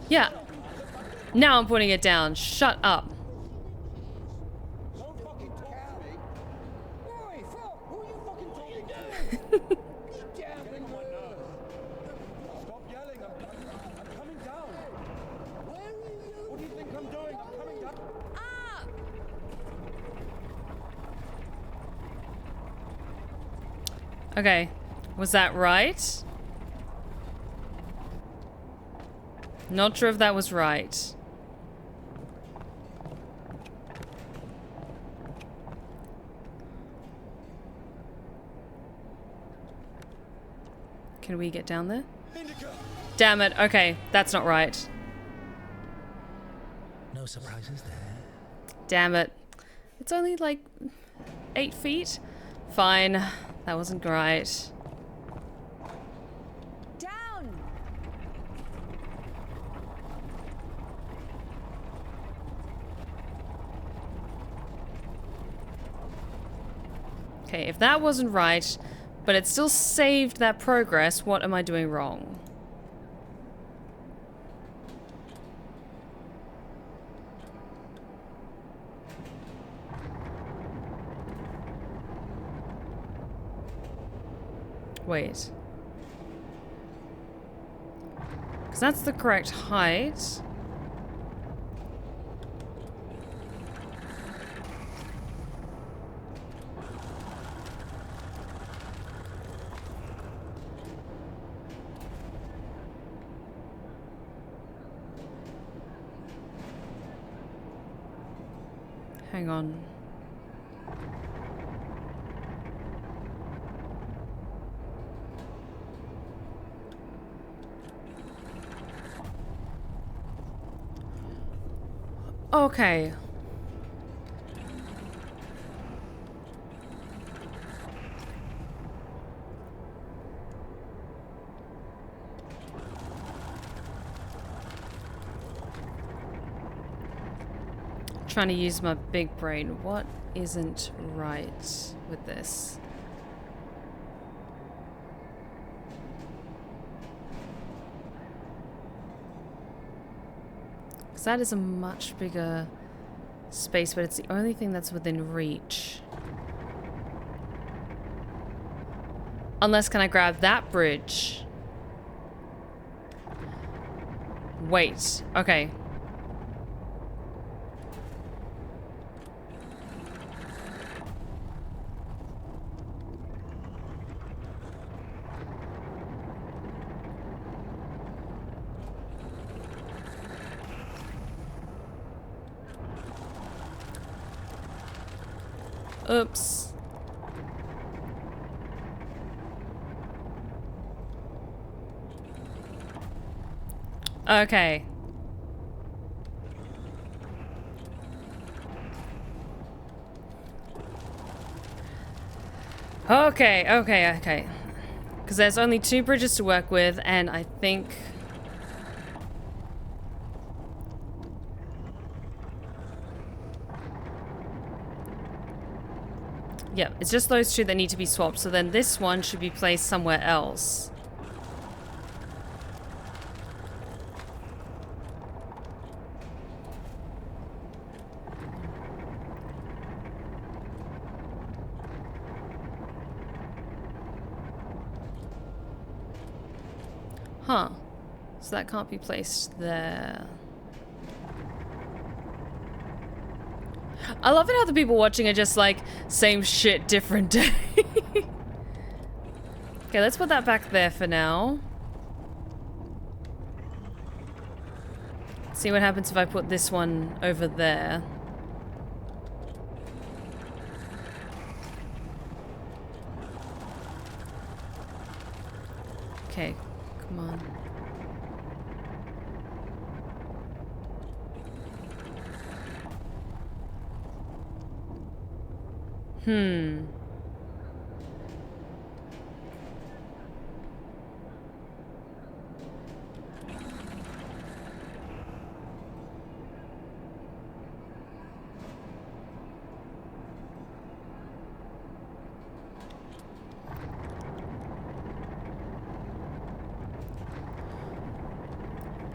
Yeah. Now I'm putting it down. Shut up. Okay. Was that right? Not sure if that was right. Can we get down there? Indika! Damn it. Okay, that's not right. No surprises there. Damn it. It's only like 8 feet. Fine. That wasn't right. Down! Okay, if that wasn't right, but it still saved that progress, what am I doing wrong? Wait. Because that's the correct height. Hang on. Okay. Trying to use my big brain. What isn't right with this? Because that is a much bigger space, but it's the only thing that's within reach. Unless, can I grab that bridge? Wait, okay. Oops. Okay. Okay. Because there's only 2 bridges to work with, and I think... Yep, it's just those 2 that need to be swapped, so then this one should be placed somewhere else. Huh. So that can't be placed there. I love it how the people watching are just like, same shit, different day. Okay, let's put that back there for now. See what happens if I put this one over there. Okay, come on.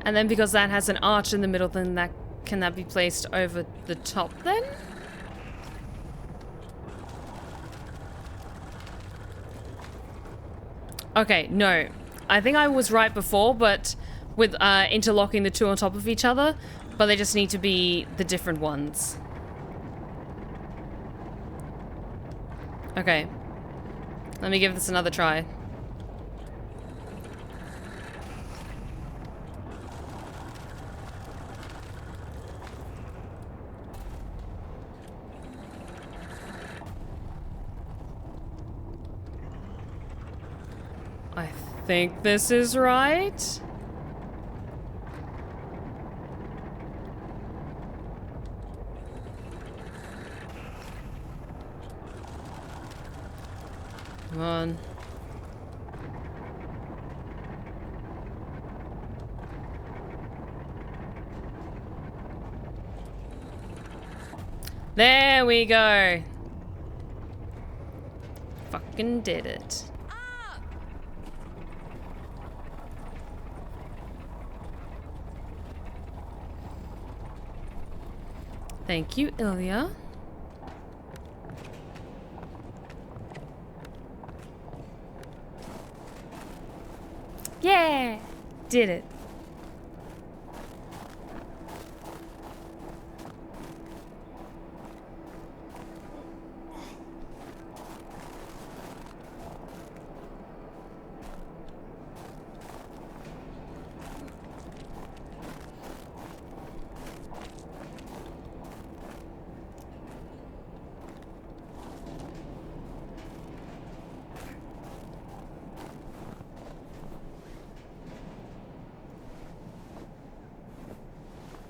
And then because that has an arch in the middle, then that can that be placed over the top then? Okay, no. I think I was right before, but with interlocking the 2 on top of each other, but they just need to be the different ones. Okay. Let me give this another try. I think this is right. Come on. There we go. Fucking did it. Thank you, Ilya. Yeah! Did it.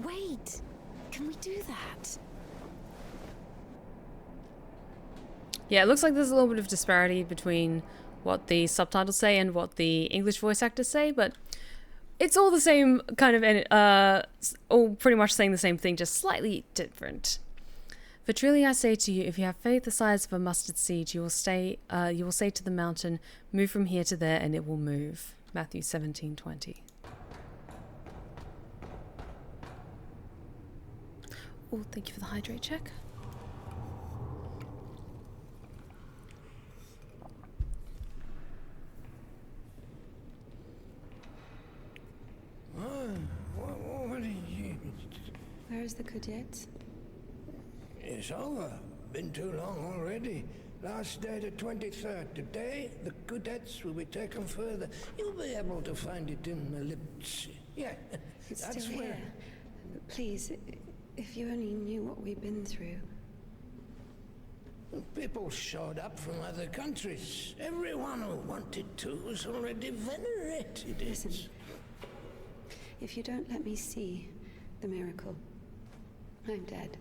Wait! Can we do that? Yeah, it looks like there's a little bit of disparity between what the subtitles say and what the English voice actors say, but it's all the same kind of, all pretty much saying the same thing, just slightly different. For truly I say to you, if you have faith the size of a mustard seed, you will say to the mountain, move from here to there, and it will move. Matthew 17:20. Oh, thank you for the hydrate check. What is it? Where is the cadet? It's over. Been too long already. Last day the 23rd. Today, the cadets will be taken further. You'll be able to find it in the lips. Yeah, It's that's still where. here. Please, if you only knew what we've been through. People showed up from other countries. Everyone who wanted to was already venerated. Listen, if you don't let me see the miracle, I'm dead.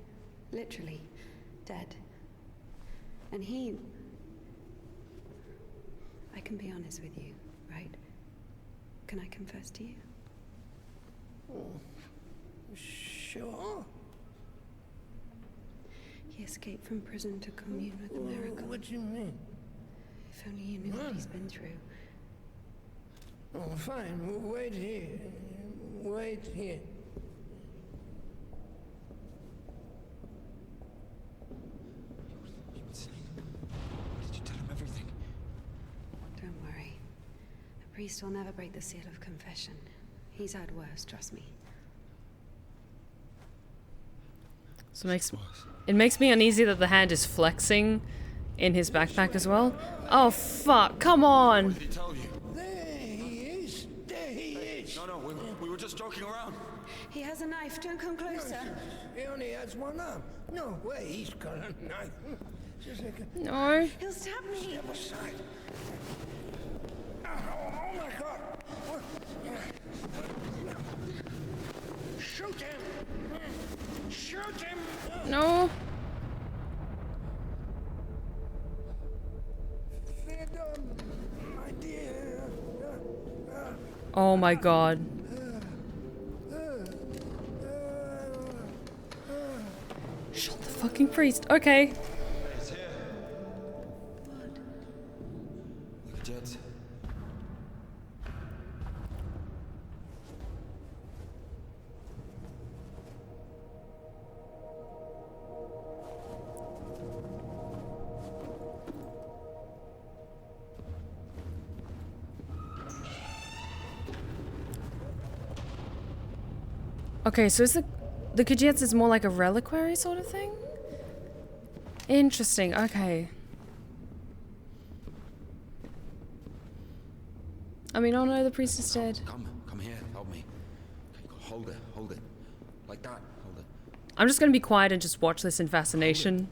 Literally dead. And he I can be honest with you, right? Can I confess to you? Sure. He escaped from prison to commune with the miracle. What do you mean? If only you knew what he's been through. Oh, fine. Wait here. Wait here. Did you tell him everything? Don't worry. The priest will never break the seal of confession. He's had worse, trust me. So it makes me uneasy that the hand is flexing in his backpack as well. Oh fuck, come on! What did he tell you? There he is. There he is. No, we were just joking around. He has a knife. Don't come closer. He only has one arm. No way, he's got a knife. Just like a... No. He'll stab me. Step aside. Oh my God. Shoot him. Shoot him. No. My dear. Oh my god. Shot the fucking priest. Okay. It's here. What? Look at Jets. Okay, so is the Ceates is more like a reliquary sort of thing? Interesting, okay. I mean, oh no, the priest is dead. Come here, help me. Okay, hold it. Like that, hold it. I'm just gonna be quiet and just watch this in fascination.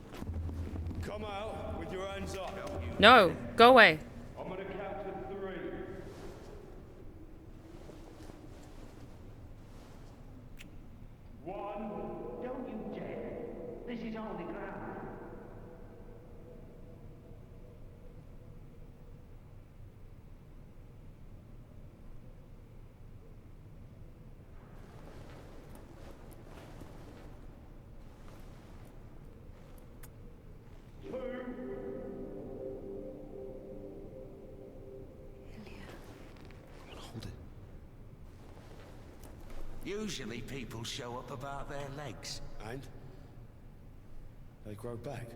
Come out with your hands up. No, go away. I'm gonna count to 3. 1. Don't you dare. This is holy ground. Hold it. Usually people show up about their legs. And? They grow back.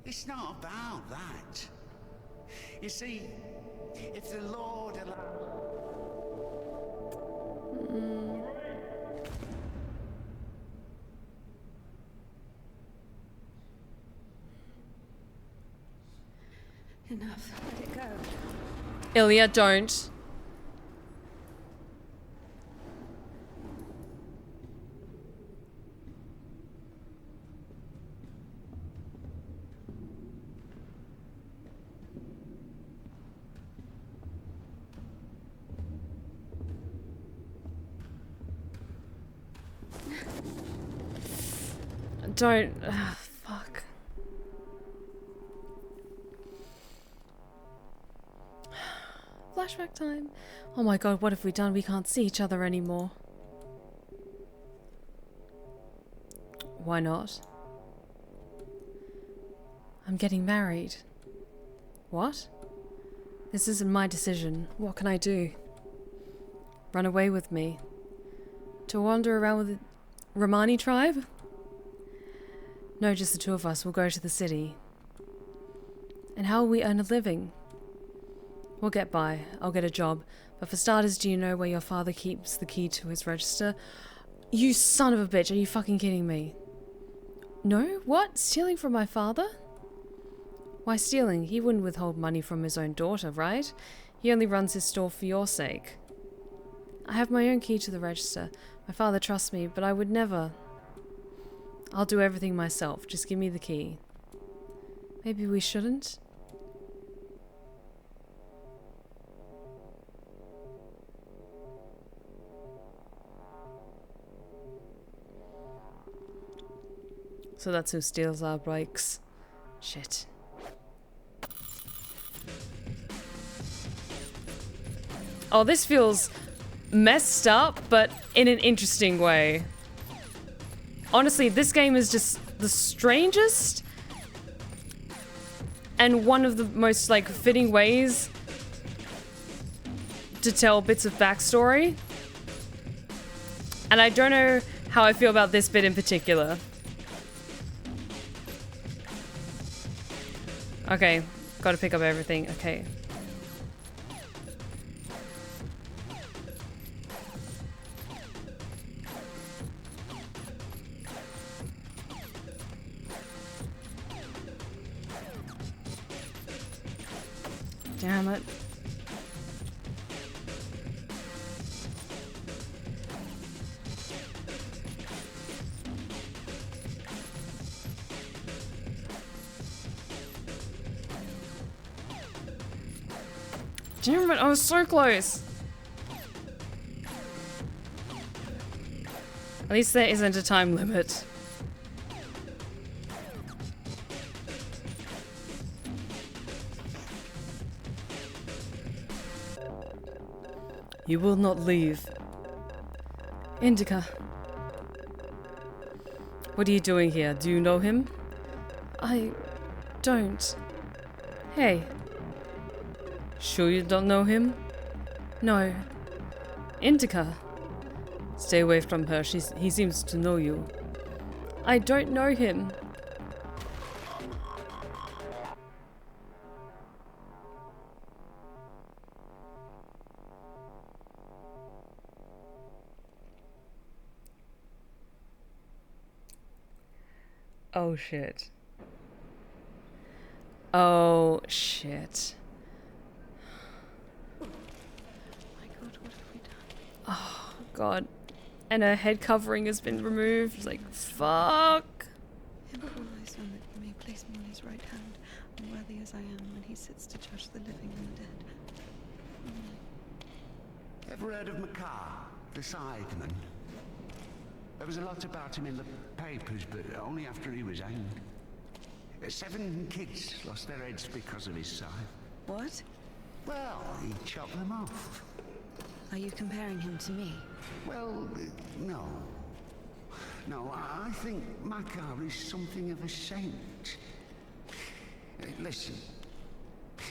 It's not about that. You see, if the Lord allows... Enough. Let it go. Ilya, don't. Don't. Fuck. Flashback time. Oh my god, what have we done? We can't see each other anymore. Why not? I'm getting married. What? This isn't my decision. What can I do? Run away with me? To wander around with the Romani tribe? No, just the two of us. We'll go to the city. And how will we earn a living? We'll get by. I'll get a job. But for starters, do you know where your father keeps the key to his register? You son of a bitch, are you fucking kidding me? No? What? Stealing from my father? Why stealing? He wouldn't withhold money from his own daughter, right? He only runs his store for your sake. I have my own key to the register. My father trusts me, but I would never. I'll do everything myself. Just give me the key. Maybe we shouldn't? So that's who steals our bikes. Shit. Oh, this feels messed up, but in an interesting way. Honestly, this game is just the strangest and one of the most, like, fitting ways to tell bits of backstory. And I don't know how I feel about this bit in particular. Okay, gotta pick up everything. Okay. Damn it. Damn it, I was so close. At least there isn't a time limit. You will not leave. Indika. What are you doing here? Do you know him? I don't. Hey. Sure you don't know him? No. Indika. Stay away from her. He seems to know you. I don't know him. Oh shit. Oh shit. My God, what have we done? Oh god. And her head covering has been removed. Like, fuck. Him who lies on that may place me on his right hand, unworthy as I am when he sits to judge the living and the dead. Ever heard of Makar, the scytheman? There was a lot about him in the papers, but only after he was hanged. 7 kids lost their heads because of his scythe. What? Well, he chopped them off. Are you comparing him to me? Well, no. No, I think Makar is something of a saint. Listen,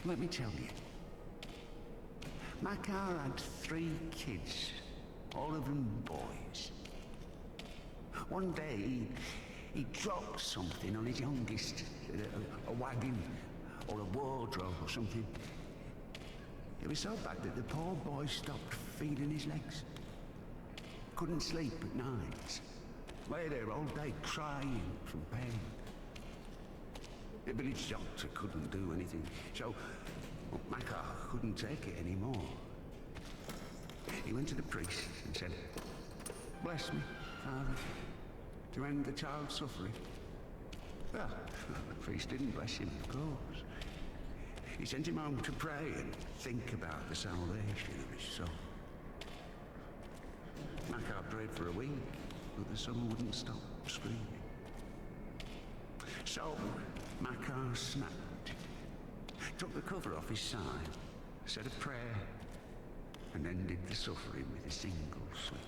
let me tell you. Makar had 3 kids, all of them boys. One day, he dropped something on his youngest, a wagon or a wardrobe or something. It was so bad that the poor boy stopped feeding his legs. Couldn't sleep at night. Lay there all day crying from pain. The village doctor couldn't do anything, so Makar couldn't take it anymore. He went to the priest and said, "Bless me, Father, to end the child's suffering." Well, the priest didn't bless him, of course. He sent him home to pray and think about the salvation of his soul. Makar prayed for a week, but the son wouldn't stop screaming. So Makar snapped, took the cover off his side, said a prayer, and ended the suffering with a single sweep.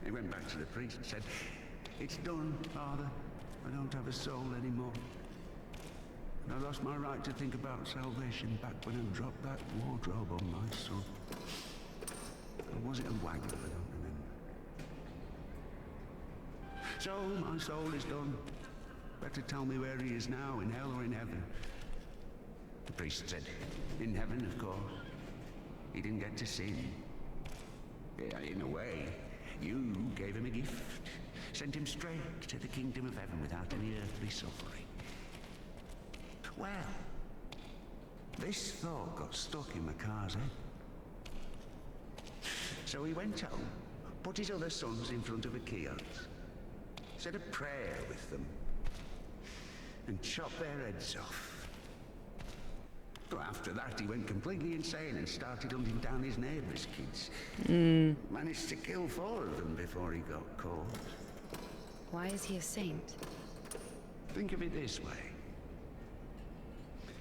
He went back to the priest and said, "It's done, Father. I don't have a soul anymore. And I lost my right to think about salvation back when I dropped that wardrobe on my son. Or was it a wagon? I don't remember. So my soul is done. Better tell me where he is now, in hell or in heaven." The priest said, "In heaven, of course. He didn't get to sin. Yeah, in a way, you gave him a gift. Sent him straight to the kingdom of heaven without any earthly suffering." Well, this thought got stuck in Makar's head. So he went home, put his other sons in front of a kiosk, said a prayer with them, and chopped their heads off. But after that, he went completely insane and started hunting down his neighbours' kids. Managed to kill 4 of them before he got caught. Why is he a saint? Think of it this way.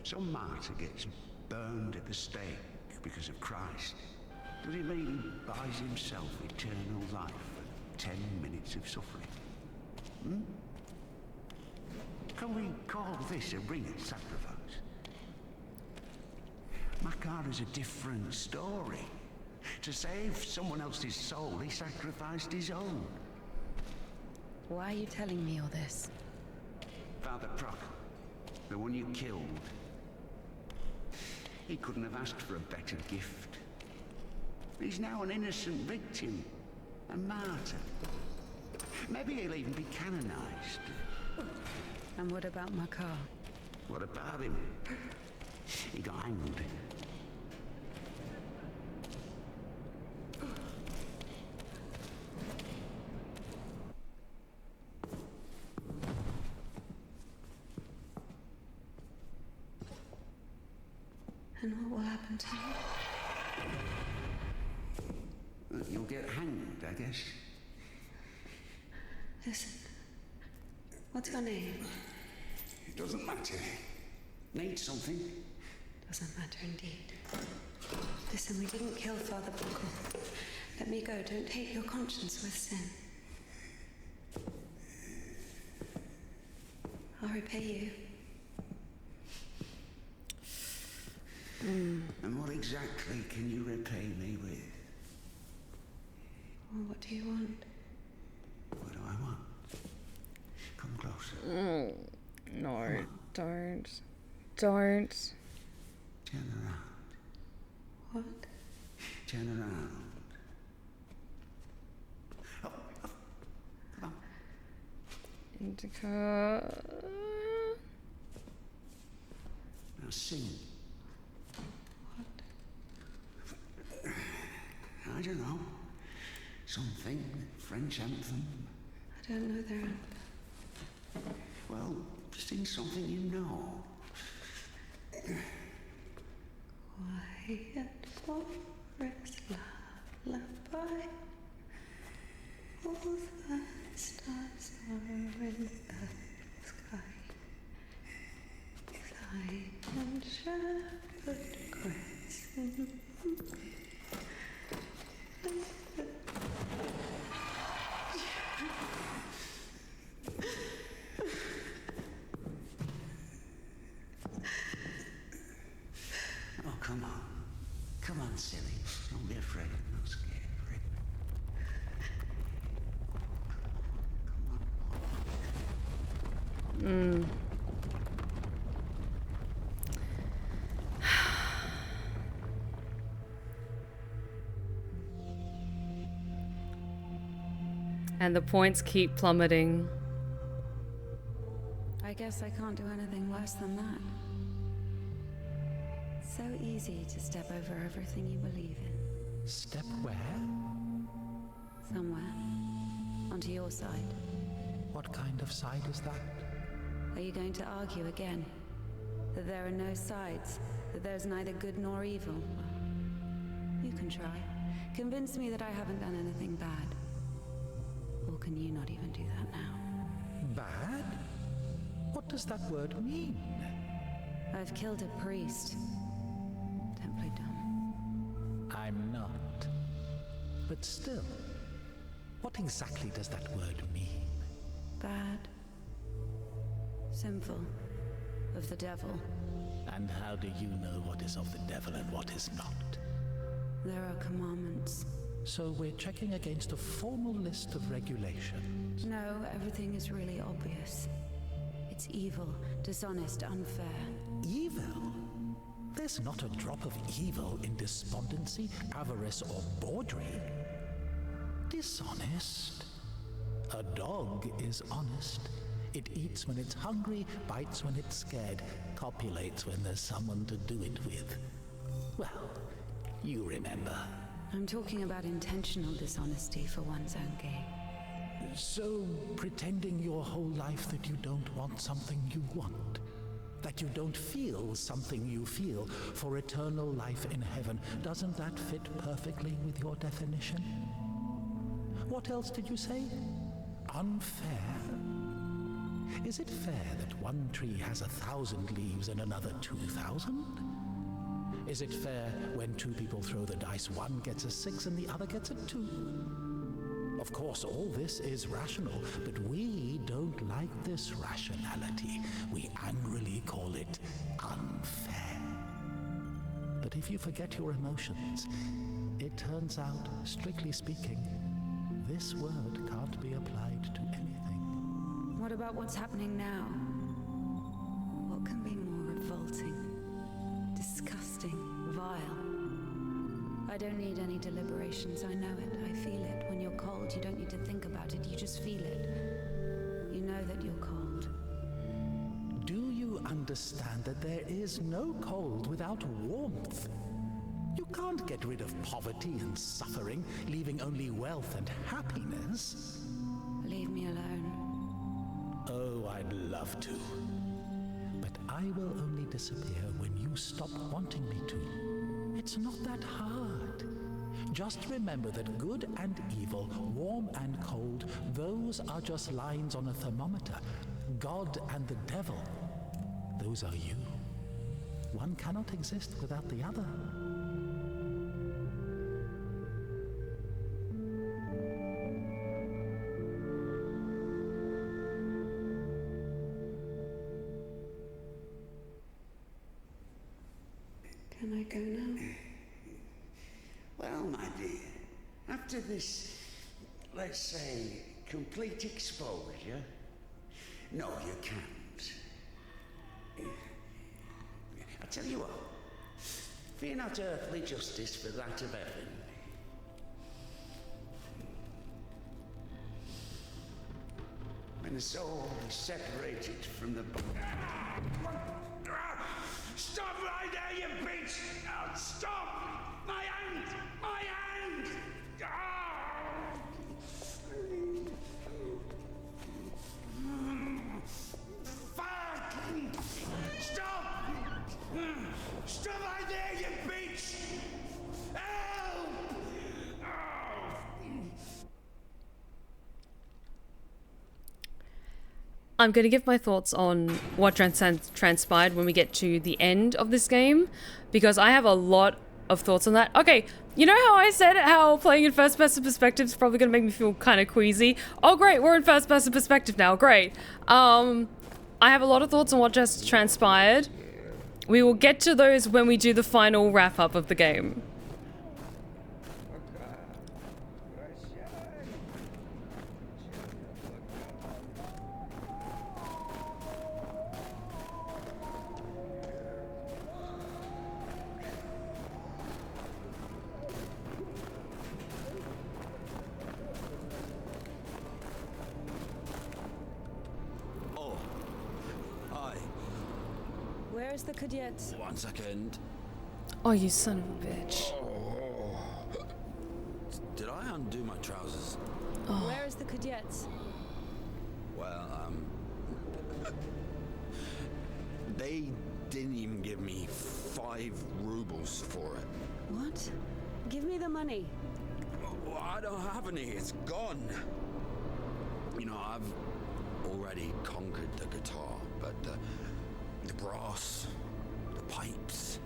Some martyr gets burned at the stake because of Christ, does it mean he buys himself eternal life for 10 minutes of suffering? Hmm? Can we call this a real sacrifice? Makara's a different story. To save someone else's soul, he sacrificed his own. Why are you telling me all this? Father Parke, the one you killed, he couldn't have asked for a better gift. He's now an innocent victim, a martyr. Maybe he'll even be canonized. And what about Makar? What about him? He got hanged. And what will happen to you? You'll get hanged, I guess. Listen. What's your name? It doesn't matter. Need something? Doesn't matter indeed. Listen, we didn't kill Father Parke. Let me go. Don't taint your conscience with sin. I'll repay you. And what exactly can you repay me with? Well, what do you want? What do I want? Come closer. No, don't. Turn around. What? Turn around. Up. Come on. Indika. Now sing. What? I don't know. Something. French anthem. I don't know their anthem. Well, sing something you know. Quiet forest lullaby. All the stars are in the sky. Scion shepherd grace. Oh, come on. Come on, silly. Don't be afraid. I'm not scared. And the points keep plummeting. I guess I can't do anything worse than that. So easy to step over everything you believe in. Step where? Somewhere. Onto your side. What kind of side is that? Are you going to argue again? That there are no sides? That there's neither good nor evil? You can try. Convince me that I haven't done anything bad. Or can you not even do that now? Bad? What does that word mean? I've killed a priest. Don't play dumb. I'm not. But still, what exactly does that word mean? Bad. Sinful. Of the devil. And how do you know what is of the devil and what is not? There are commandments. So we're checking against a formal list of regulations. No, everything is really obvious. It's evil, dishonest, unfair. Evil? There's not a drop of evil in despondency, avarice, or bawdry. Dishonest? A dog is honest. It eats when it's hungry, bites when it's scared, copulates when there's someone to do it with. Well, you remember. I'm talking about intentional dishonesty for one's own gain. So, pretending your whole life that you don't want something you want, that you don't feel something you feel for eternal life in heaven, doesn't that fit perfectly with your definition? What else did you say? Unfair? Is it fair that one tree has 1,000 leaves and another 2,000? Is it fair when two people throw the dice, one gets a 6 and the other gets a 2? Of course, all this is rational, but we don't like this rationality. We angrily call it unfair. But if you forget your emotions, it turns out, strictly speaking, this word can't be applied to anything. What about what's happening now? What can be more revolting, disgusting, vile? I don't need any deliberations, I know it, I feel it. When you're cold, you don't need to think about it, you just feel it. You know that you're cold. Do you understand that there is no cold without warmth? You can't get rid of poverty and suffering, leaving only wealth and happiness. Leave me alone. Oh, I'd love to. But I will only disappear when you stop wanting me to. It's not that hard. Just remember that good and evil, warm and cold, those are just lines on a thermometer. God and the devil, those are you. One cannot exist without the other. Can I go now? Well, my dear, after this, let's say, complete exposure, no, you can't. I tell you what, fear not earthly justice for that of heaven. When the soul is separated from the body. Stop right there, you bitch! Oh, stop! My hand! My hand! Fuck! Stop! Stop right there, you bitch! Help! I'm going to give my thoughts on what transpired when we get to the end of this game, because I have a lot of thoughts on that. Okay, you know how I said how playing in first-person perspective is probably going to make me feel kind of queasy? Oh great, we're in first-person perspective now, great. I have a lot of thoughts on what just transpired. We will get to those when we do the final wrap-up of the game. Where's the cadets? 1 second. Oh, you son of a bitch. Did I undo my trousers? Oh. Where is the cadets? Well, they didn't even give me 5 rubles for it. What? Give me the money. Oh, I don't have any, it's gone. You know, I've already conquered the guitar, but the brass, the pipes.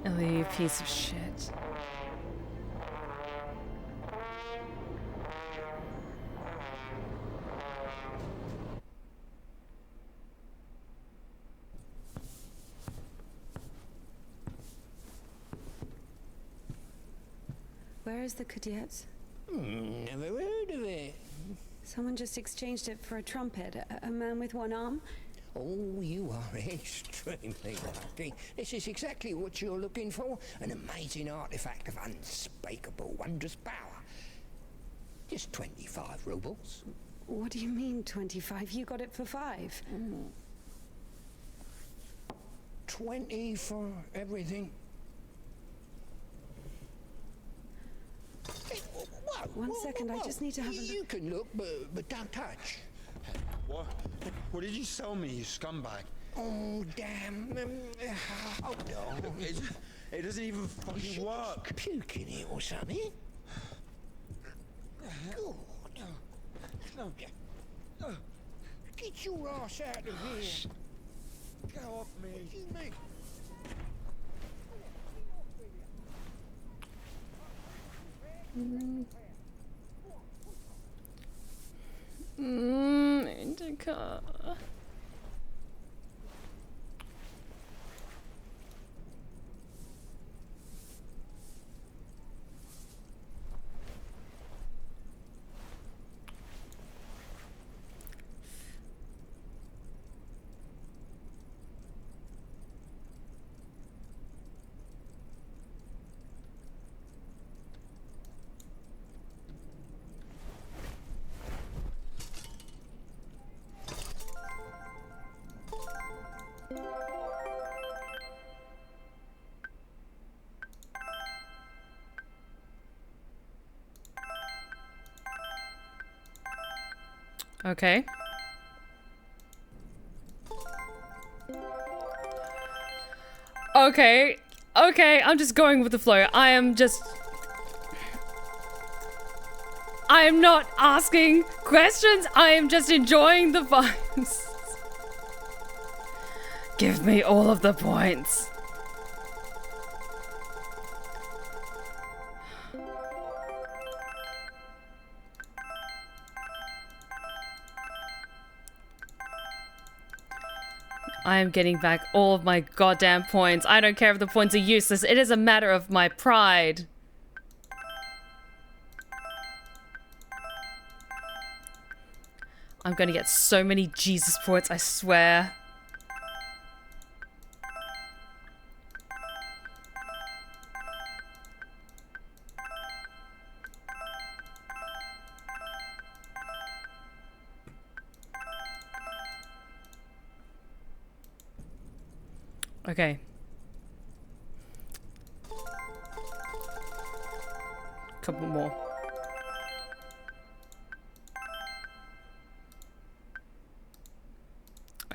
Oh, you piece of shit. Where is the cadets? Never heard of it. Someone just exchanged it for a trumpet. A man with one arm? Oh, you are extremely lucky. This is exactly what you're looking for. An amazing artifact of unspeakable, wondrous power. Just 25 rubles. What do you mean, 25? You got it for 5. 20 for everything. Hey, whoa, One second, I just need to have a look. You can look, but don't touch. What did you sell me, you scumbag? Oh, damn. Hold on. It doesn't even fucking work. Puke in it or something? Get your ass out of here. Go off me. Indika. Okay. Okay. Okay, I'm just going with the flow. I am not asking questions. I am just enjoying the vibes. Give me all of the points. I am getting back all of my goddamn points. I don't care if the points are useless. It is a matter of my pride. I'm gonna get so many Jesus points, I swear. Okay. Couple more.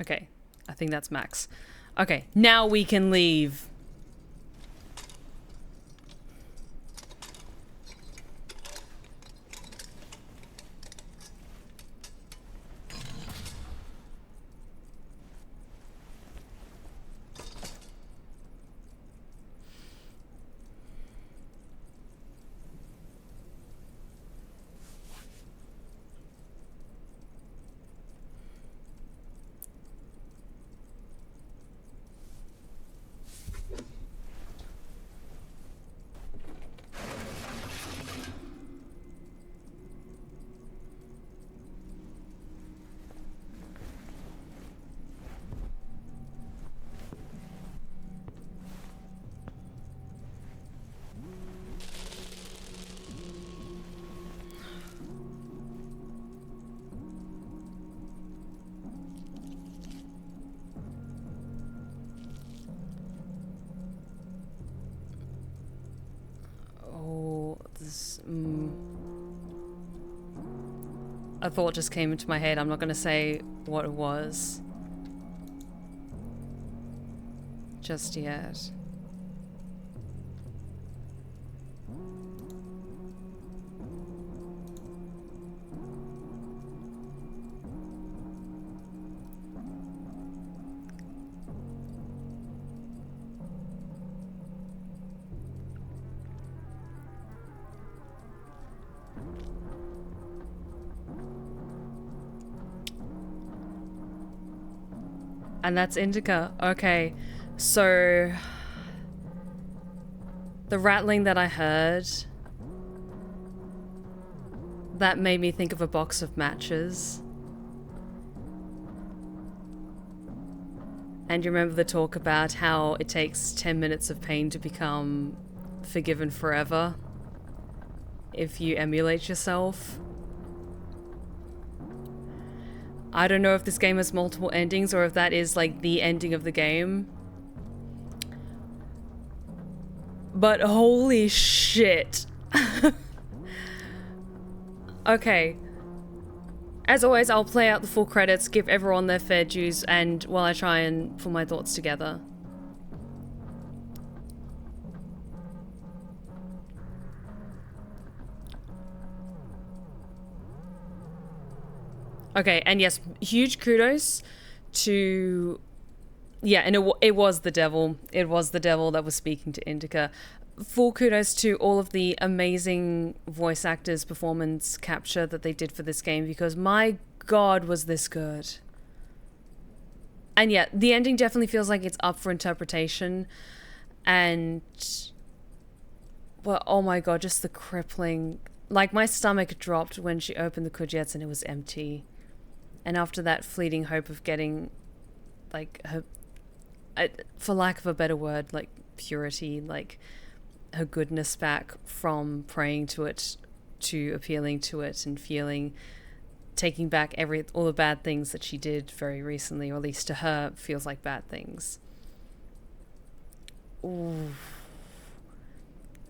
Okay, I think that's max. Okay, now we can leave. A thought just came into my head. I'm not going to say what it was just yet. And that's Indika. Okay, so the rattling that I heard, that made me think of a box of matches. And you remember the talk about how it takes 10 minutes of pain to become forgiven forever if you emulate yourself? I don't know if this game has multiple endings or if that is like the ending of the game. But holy shit. Okay. As always, I'll play out the full credits, give everyone their fair dues, and while I try and pull my thoughts together. Okay, and yes, huge kudos to... Yeah, and it was the devil. It was the devil that was speaking to Indika. Full kudos to all of the amazing voice actors' performance capture that they did for this game, because my god, was this good. And yeah, the ending definitely feels like it's up for interpretation. And... well, oh my god, just the crippling... Like, my stomach dropped when she opened the Kujets and it was empty. And after that fleeting hope of getting, like, her... for lack of a better word, like, purity, like, her goodness back from praying to it, to appealing to it, and feeling... taking back all the bad things that she did very recently, or at least to her, feels like bad things. Ooh.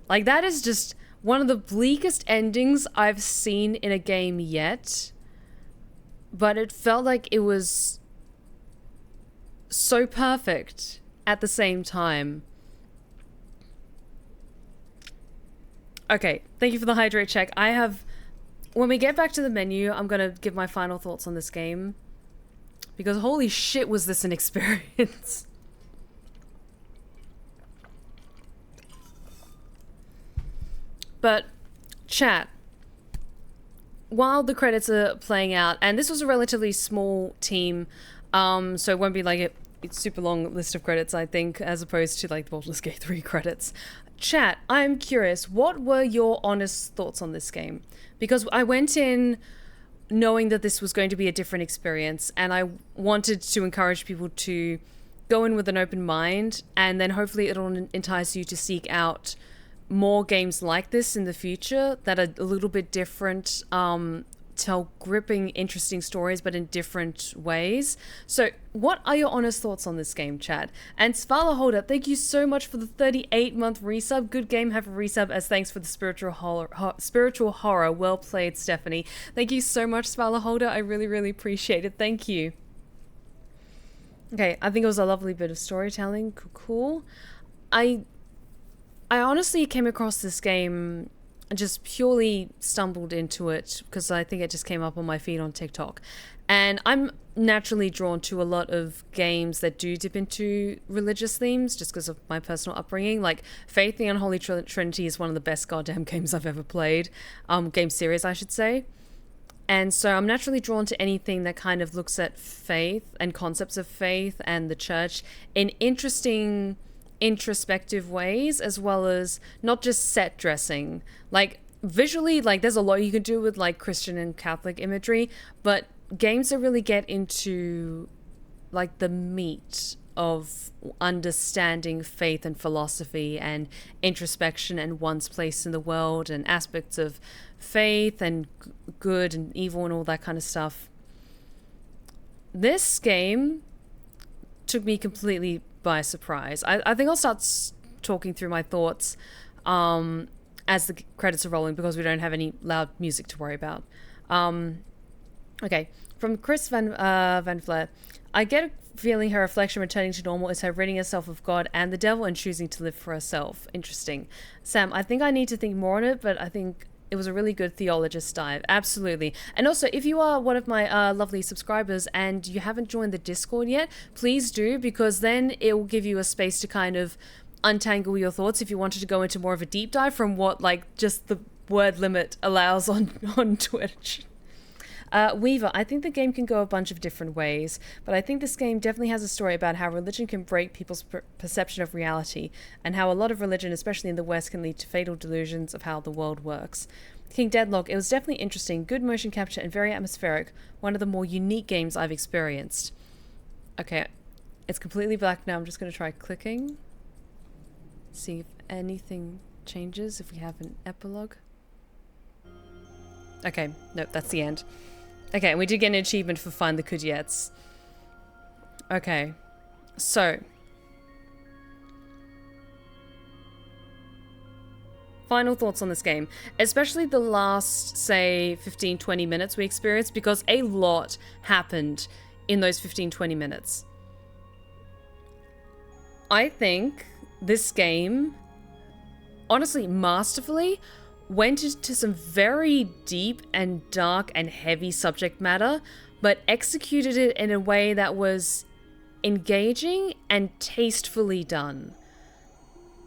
Like, that is just one of the bleakest endings I've seen in a game yet. But it felt like it was so perfect at the same time. Okay, thank you for the hydrate check. When we get back to the menu, I'm going to give my final thoughts on this game. Because holy shit, was this an experience. But, chat, while the credits are playing out, and this was a relatively small team, so it won't be like a super long list of credits, I think, as opposed to like the Baldur's Gate 3 credits. Chat, I'm curious, what were your honest thoughts on this game? Because I went in knowing that this was going to be a different experience, and I wanted to encourage people to go in with an open mind, and then hopefully it'll entice you to seek out more games like this in the future that are a little bit different, tell gripping, interesting stories, but in different ways. So what are your honest thoughts on this game, Chad? And Svala Holder, thank you so much for the 38-month resub. Good game, have a resub as thanks for the spiritual horror. Well played, Stephanie. Thank you so much, Svala Holder. I really, really appreciate it. Thank you. Okay, I think it was a lovely bit of storytelling. Cool. I honestly came across this game, just purely stumbled into it because I think it just came up on my feed on TikTok. And I'm naturally drawn to a lot of games that do dip into religious themes just because of my personal upbringing. Like, Faith the Unholy Trinity is one of the best goddamn games I've ever played. Game series, I should say. And so I'm naturally drawn to anything that kind of looks at faith and concepts of faith and the church in interesting... introspective ways, as well as not just set dressing. Like, visually, like, there's a lot you can do with like Christian and Catholic imagery, but games that really get into like the meat of understanding faith and philosophy and introspection and one's place in the world and aspects of faith and good and evil and all that kind of stuff. This game took me completely by surprise. I think I'll start talking through my thoughts as the credits are rolling because we don't have any loud music to worry about. Okay, from Chris Van Flair. I get a feeling her reflection returning to normal is her ridding herself of God and the devil and choosing to live for herself. Interesting. Sam, I think I need to think more on it, but I think it was a really good theologist dive. Absolutely. And also, if you are one of my lovely subscribers and you haven't joined the Discord yet, please do, because then it will give you a space to kind of untangle your thoughts if you wanted to go into more of a deep dive from what, like, just the word limit allows on Twitch. Weaver, I think the game can go a bunch of different ways, but I think this game definitely has a story about how religion can break people's perception of reality, and how a lot of religion, especially in the West, can lead to fatal delusions of how the world works. King Deadlock, it was definitely interesting, good motion capture and very atmospheric, one of the more unique games I've experienced. Okay, it's completely black now, I'm just going to try clicking, see if anything changes, if we have an epilogue. Okay, nope, that's the end. Okay, and we did get an achievement for Find the Kujets. Okay, so. Final thoughts on this game. Especially the last, say, 15-20 minutes we experienced, because a lot happened in those 15-20 minutes. I think this game, honestly, masterfully, went into some very deep and dark and heavy subject matter, but executed it in a way that was engaging and tastefully done.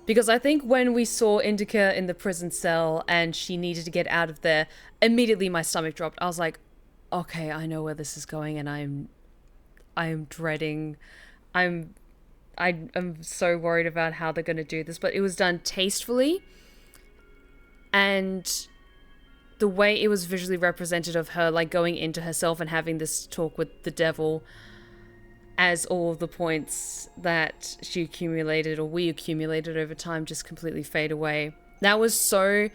Because I think when we saw Indika in the prison cell and she needed to get out of there, immediately my stomach dropped. I was like, okay, I know where this is going, and I'm dreading. I'm so worried about how they're going to do this, but it was done tastefully, and the way it was visually represented of her like going into herself and having this talk with the devil, as all of the points that she accumulated or we accumulated over time just completely fade away. That was so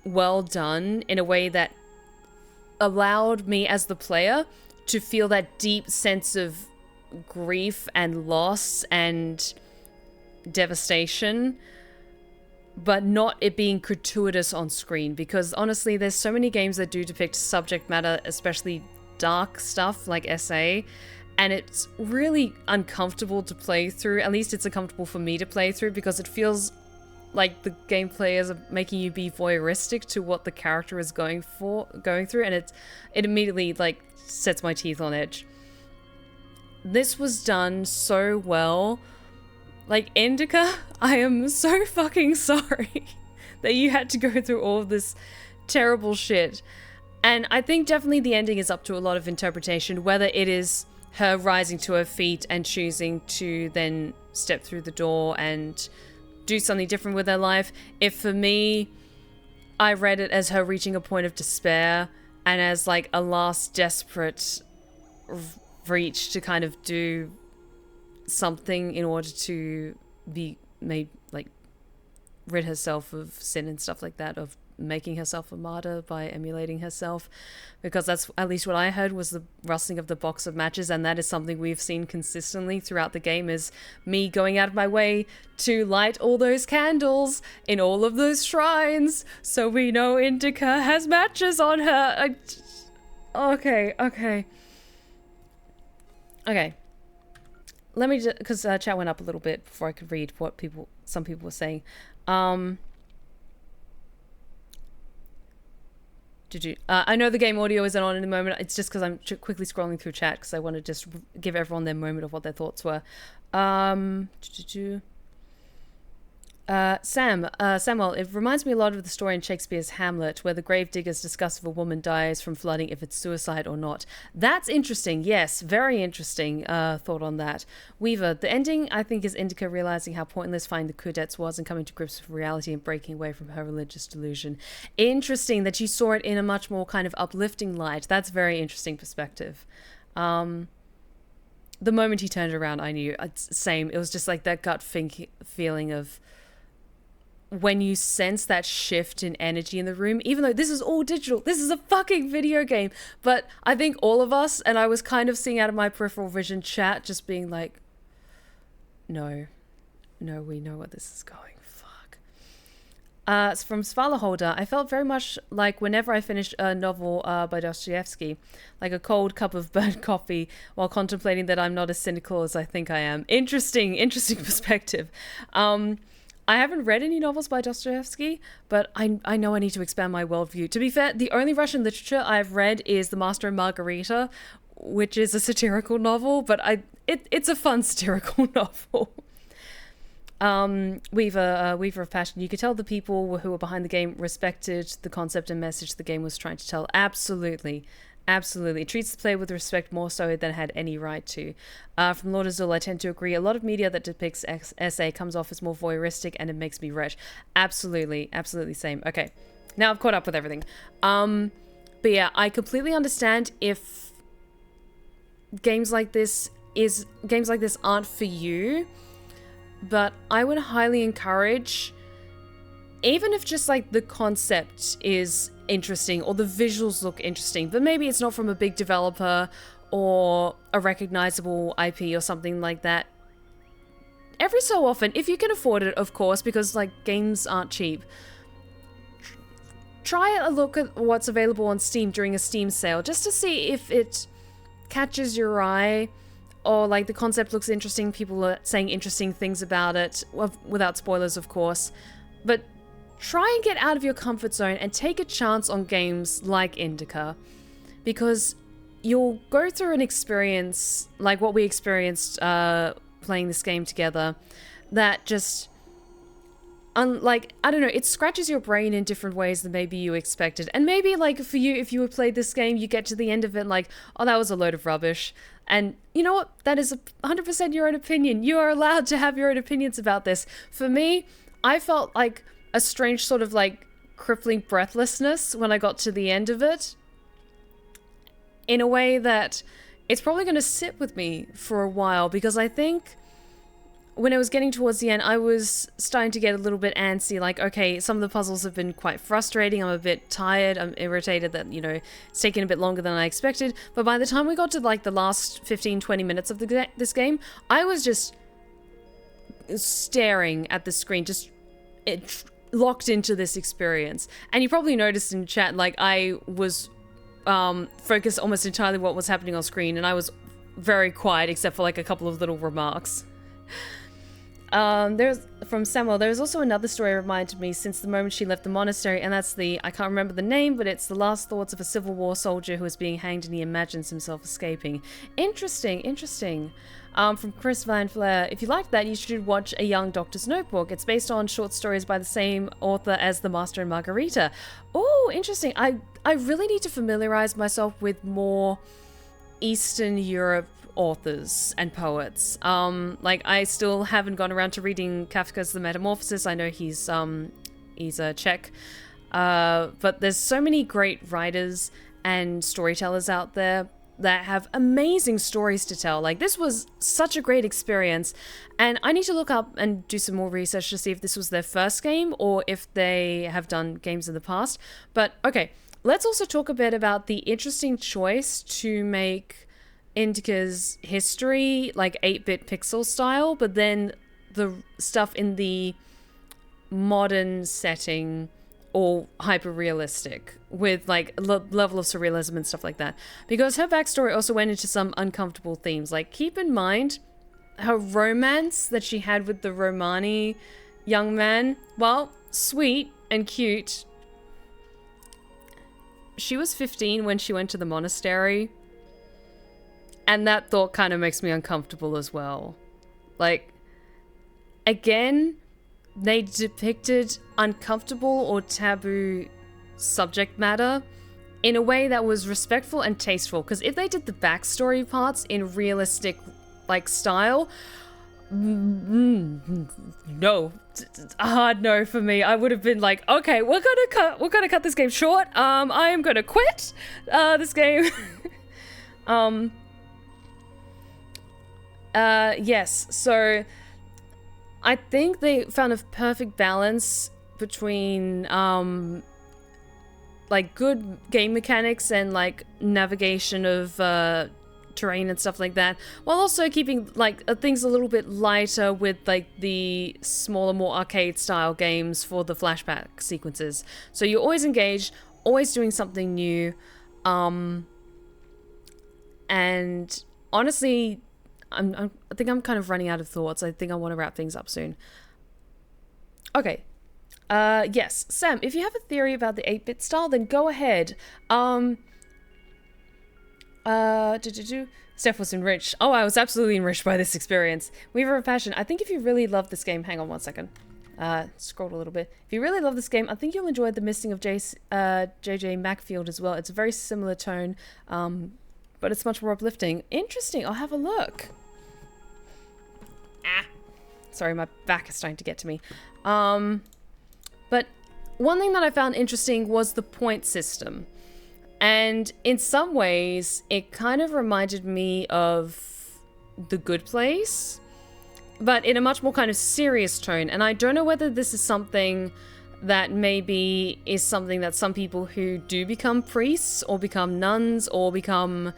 well done in a way that allowed me as the player to feel that deep sense of grief and loss and devastation, but not it being gratuitous on screen, because honestly there's so many games that do depict subject matter, especially dark stuff like SA, and it's really uncomfortable to play through. At least it's uncomfortable for me to play through, because it feels like the gameplay is making you be voyeuristic to what the character is going through, and it immediately like sets my teeth on edge. This was done so well. Like, Indika, I am so fucking sorry that you had to go through all of this terrible shit. And I think definitely the ending is up to a lot of interpretation, whether it is her rising to her feet and choosing to then step through the door and do something different with her life. If for me, I read it as her reaching a point of despair and as like a last desperate reach to kind of do something in order to be made, like, rid herself of sin and stuff like that, of making herself a martyr by emulating herself, because that's at least what I heard was the rustling of the box of matches, and that is something we've seen consistently throughout the game, is me going out of my way to light all those candles in all of those shrines so we know Indika has matches on her. Okay. Let me just, because chat went up a little bit before I could read what some people were saying. I know the game audio isn't on in the moment. It's just because I'm quickly scrolling through chat because I want to just give everyone their moment of what their thoughts were. Samuel, it reminds me a lot of the story in Shakespeare's Hamlet, where the gravediggers discuss if a woman dies from flooding, if it's suicide or not. That's interesting. Yes, very interesting thought on that. Weaver, the ending, I think, is Indika realizing how pointless finding the Ceates was and coming to grips with reality and breaking away from her religious delusion. Interesting that you saw it in a much more kind of uplifting light. That's very interesting perspective. The moment he turned around, I knew. Same. It was just like that gut feeling of when you sense that shift in energy in the room, even though this is all digital, this is a fucking video game. But I think all of us, and I was kind of seeing out of my peripheral vision chat, just being like, no, we know where this is going. Fuck. It's from Svala Holder. I felt very much like whenever I finished a novel by Dostoevsky, like a cold cup of burnt coffee while contemplating that I'm not as cynical as I think I am. Interesting perspective. I haven't read any novels by Dostoevsky, but I know I need to expand my worldview. To be fair, the only Russian literature I've read is The Master and Margarita, which is a satirical novel, but it's a fun satirical novel. Weaver of Passion, you could tell the people who were behind the game respected the concept and message the game was trying to tell. Absolutely. It treats the player with respect more so than it had any right to. From Lord Azul, I tend to agree. A lot of media that depicts SA comes off as more voyeuristic and it makes me wretch. Absolutely same. Okay, now I've caught up with everything. But yeah, I completely understand if games like this aren't for you, but I would highly encourage, even if just like the concept is interesting or the visuals look interesting, but maybe it's not from a big developer or a recognizable IP or something like that. Every so often, if you can afford it, of course, because like games aren't cheap, try a look at what's available on Steam during a Steam sale just to see if it catches your eye or like the concept looks interesting. People are saying interesting things about it, without spoilers, of course, but try and get out of your comfort zone and take a chance on games like Indika, because you'll go through an experience like what we experienced playing this game together that just like, I don't know, it scratches your brain in different ways than maybe you expected. And maybe, like, for you, if you had played this game, you get to the end of it and like, oh, that was a load of rubbish. And you know what? That is 100% your own opinion. You are allowed to have your own opinions about this. For me, I felt like a strange sort of, like, crippling breathlessness when I got to the end of it. In a way that it's probably going to sit with me for a while, because I think when it was getting towards the end, I was starting to get a little bit antsy, like, okay, some of the puzzles have been quite frustrating, I'm a bit tired, I'm irritated that, you know, it's taken a bit longer than I expected, but by the time we got to, like, the last 15-20 minutes of this game, I was just staring at the screen, just locked into this experience. And you probably noticed in chat, like, I was focused almost entirely on what was happening on screen, and I was very quiet except for, like, a couple of little remarks. There's from Samuel, there's also another story reminded me since the moment she left the monastery, and that's the, I can't remember the name, but it's the last thoughts of a Civil War soldier who is being hanged and he imagines himself escaping. Interesting. From Chris Van Flair, if you like that, you should watch A Young Doctor's Notebook. It's based on short stories by the same author as The Master and Margarita. Oh, interesting. I really need to familiarize myself with more Eastern Europe authors and poets. Like, I still haven't gone around to reading Kafka's The Metamorphosis. I know he's a Czech, but there's so many great writers and storytellers out there that have amazing stories to tell. Like, this was such a great experience, and I need to look up and do some more research to see if this was their first game or if they have done games in the past. But okay, let's also talk a bit about the interesting choice to make Indika's history like 8-bit pixel style, but then the stuff in the modern setting or hyper-realistic with like level of surrealism and stuff like that, because her backstory also went into some uncomfortable themes. Like, keep in mind her romance that she had with the Romani young man, while sweet and cute, she was 15 when she went to the monastery. And that thought kind of makes me uncomfortable as well. Like, again, they depicted uncomfortable or taboo subject matter in a way that was respectful and tasteful. Because if they did the backstory parts in realistic, like, style, no, a hard no for me. I would have been like, okay, we're gonna cut this game short. I am gonna quit this game. Yes, so I think they found a perfect balance between like good game mechanics and like navigation of terrain and stuff like that, while also keeping like things a little bit lighter with like the smaller, more arcade style games for the flashback sequences. So you're always engaged, always doing something new, and honestly, I think I'm kind of running out of thoughts. I think I want to wrap things up soon. Okay. Yes, Sam, if you have a theory about the 8-bit style, then go ahead. Steph was enriched. Oh, I was absolutely enriched by this experience. Weaver of Passion, I think if you really love this game, hang on one second. Scrolled a little bit. If you really love this game, I think you'll enjoy The Missing of JJ Macfield as well. It's a very similar tone, but it's much more uplifting. Interesting, I'll have a look. Sorry, my back is starting to get to me. But one thing that I found interesting was the point system. And in some ways, it kind of reminded me of The Good Place, but in a much more kind of serious tone. And I don't know whether this is something that maybe is something that some people who do become priests or become nuns or become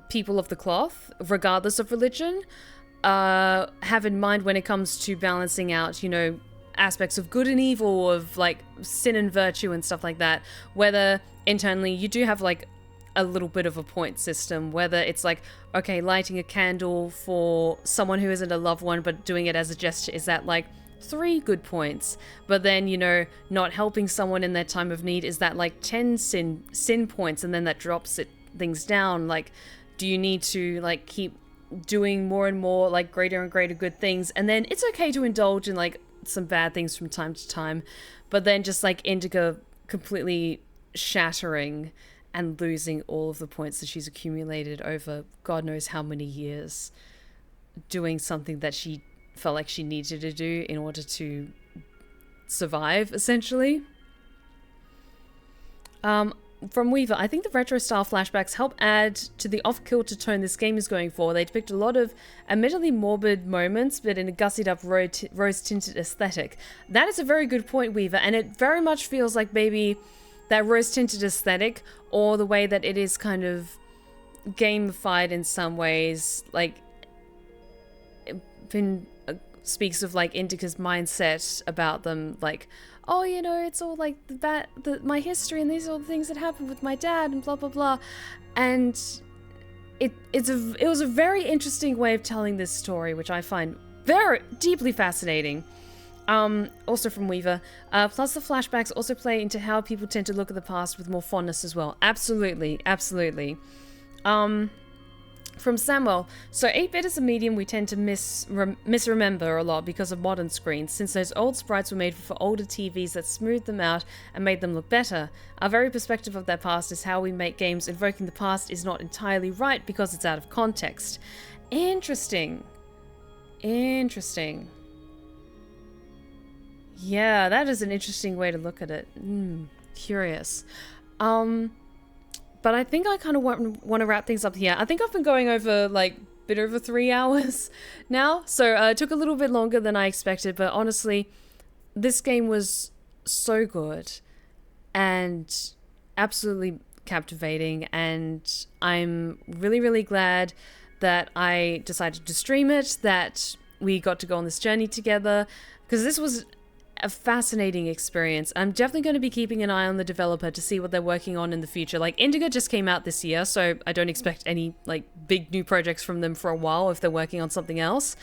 people of the cloth, regardless of religion, have in mind when it comes to balancing out, you know, aspects of good and evil, of like sin and virtue and stuff like that. Whether internally you do have like a little bit of a point system, whether it's like, okay, lighting a candle for someone who isn't a loved one but doing it as a gesture, is that like 3 good points, but then, you know, not helping someone in their time of need, is that like 10 sin points, and then that drops things down? Like, do you need to like keep doing more and more like greater and greater good things, and then it's okay to indulge in like some bad things from time to time, but then just like Indika completely shattering and losing all of the points that she's accumulated over God knows how many years, doing something that she felt like she needed to do in order to survive, essentially. From Weaver, I think the retro-style flashbacks help add to the off-kilter tone this game is going for. They depict a lot of admittedly morbid moments, but in a gussied-up rose-tinted aesthetic. That is a very good point, Weaver, and it very much feels like maybe that rose-tinted aesthetic, or the way that it is kind of gamified in some ways, like, speaks of like Indika's mindset about them, like, oh, you know, it's all like my history, and these are all the things that happened with my dad, and blah blah blah. And it was a very interesting way of telling this story, which I find very deeply fascinating. Also from Weaver, plus the flashbacks also play into how people tend to look at the past with more fondness as well. Absolutely. From Samuel, so 8-bit is a medium we tend to misremember a lot because of modern screens, since those old sprites were made for older TVs that smoothed them out and made them look better. Our very perspective of that past is how we make games. Invoking the past is not entirely right because it's out of context. Interesting. Yeah, that is an interesting way to look at it. Curious. But I think I kind of want to wrap things up here. I think I've been going over like a bit over 3 hours now, so it took a little bit longer than I expected, but honestly, this game was so good and absolutely captivating, and I'm really, really glad that I decided to stream it, that we got to go on this journey together, because this was a fascinating experience. I'm definitely going to be keeping an eye on the developer to see what they're working on in the future. Like, Indika just came out this year, so I don't expect any like big new projects from them for a while if they're working on something else.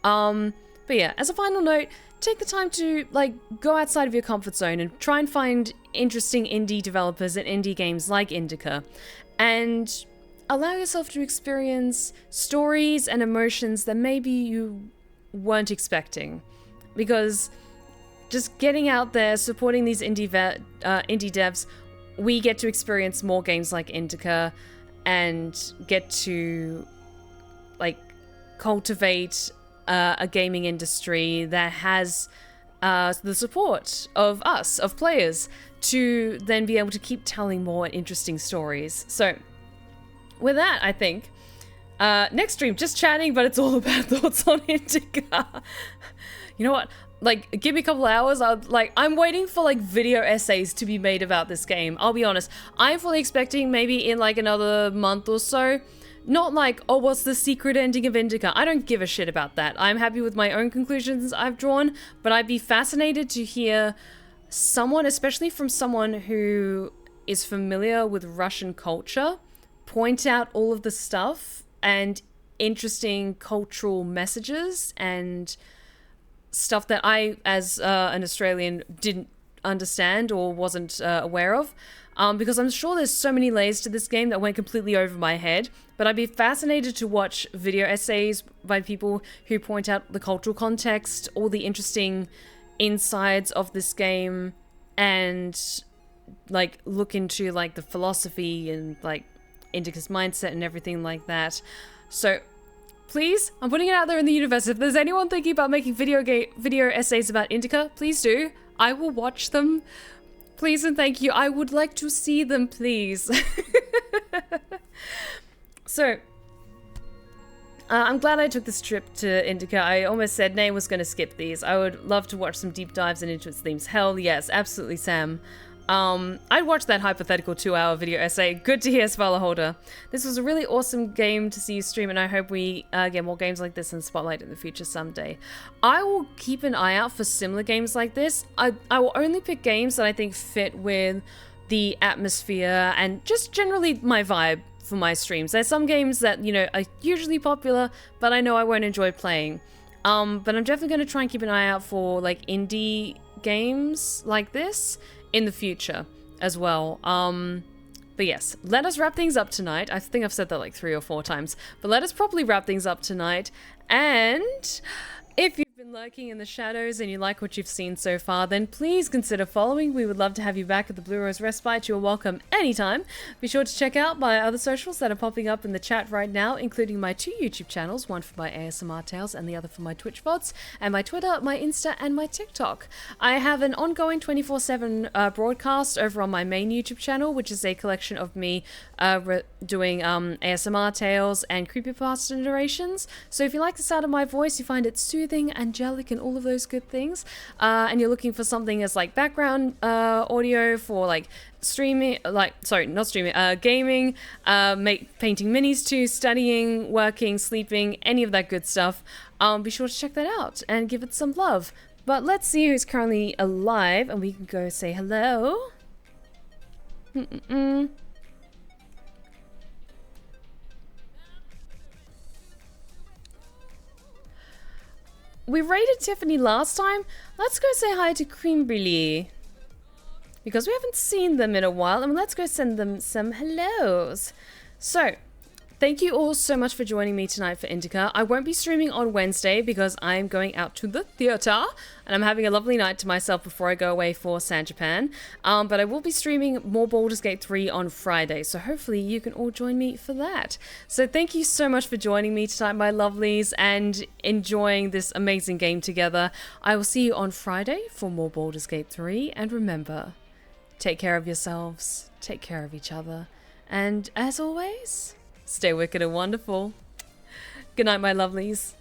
But yeah, as a final note, take the time to like go outside of your comfort zone and try and find interesting indie developers and indie games like Indika, and allow yourself to experience stories and emotions that maybe you weren't expecting, because just getting out there, supporting these indie devs, we get to experience more games like Indika and get to like cultivate a gaming industry that has the support of us, of players, to then be able to keep telling more interesting stories. So with that, I think next stream, just chatting, but it's all about thoughts on Indika. You know what? Like, give me a couple hours. I'm waiting for like video essays to be made about this game. I'll be honest. I'm fully expecting maybe in like another month or so. Not like, oh, what's the secret ending of Indika? I don't give a shit about that. I'm happy with my own conclusions I've drawn, but I'd be fascinated to hear someone, especially from someone who is familiar with Russian culture, point out all of the stuff and interesting cultural messages and stuff that I, as an Australian, didn't understand or wasn't aware of, because I'm sure there's so many layers to this game that went completely over my head, but I'd be fascinated to watch video essays by people who point out the cultural context, all the interesting insides of this game, and like look into like the philosophy and like Indika's mindset and everything like that. So please, I'm putting it out there in the universe. If there's anyone thinking about making video essays about Indika, please do. I will watch them. Please and thank you. I would like to see them, please. So, I'm glad I took this trip to Indika. I almost said Nay was going to skip these. I would love to watch some deep dives into its themes. Hell yes, absolutely, Sam. I'd watch that hypothetical 2-hour video essay. Good to hear, Svalahholder. This was a really awesome game to see you stream, and I hope we get more games like this in Spotlight in the future someday. I will keep an eye out for similar games like this. I will only pick games that I think fit with the atmosphere and just generally my vibe for my streams. There's some games that, you know, are usually popular, but I know I won't enjoy playing. But I'm definitely going to try and keep an eye out for like indie games like this in the future as well. But yes, let us wrap things up tonight. I think I've said that like 3 or 4 times, but let us properly wrap things up tonight. And if you've been lurking in the shadows and you like what you've seen so far, then please consider following. We would love to have you back at the Blue Rose Respite. You're welcome anytime. Be sure to check out my other socials that are popping up in the chat right now, including my 2 YouTube channels, one for my ASMR tales and the other for my Twitch VODs, and my Twitter, my Insta, and my TikTok. I have an ongoing 24/7 broadcast over on my main YouTube channel, which is a collection of me doing ASMR tales and creepypasta narrations. So if you like the sound of my voice, you find it soothing, angelic, and all of those good things, and you're looking for something as like background audio for like streaming, like, sorry, not streaming, gaming, painting minis too, studying, working, sleeping, any of that good stuff, be sure to check that out and give it some love. But let's see who's currently alive, and we can go say hello. We raided Tiffany last time. Let's go say hi to Cream Brulee, because we haven't seen them in a while, and let's go send them some hellos. So, thank you all so much for joining me tonight for Indika. I won't be streaming on Wednesday because I'm going out to the theater and I'm having a lovely night to myself before I go away for San Japan. But I will be streaming more Baldur's Gate 3 on Friday, so hopefully you can all join me for that. So thank you so much for joining me tonight, my lovelies, and enjoying this amazing game together. I will see you on Friday for more Baldur's Gate 3, and remember, take care of yourselves, take care of each other, and as always, stay wicked and wonderful. Good night, my lovelies.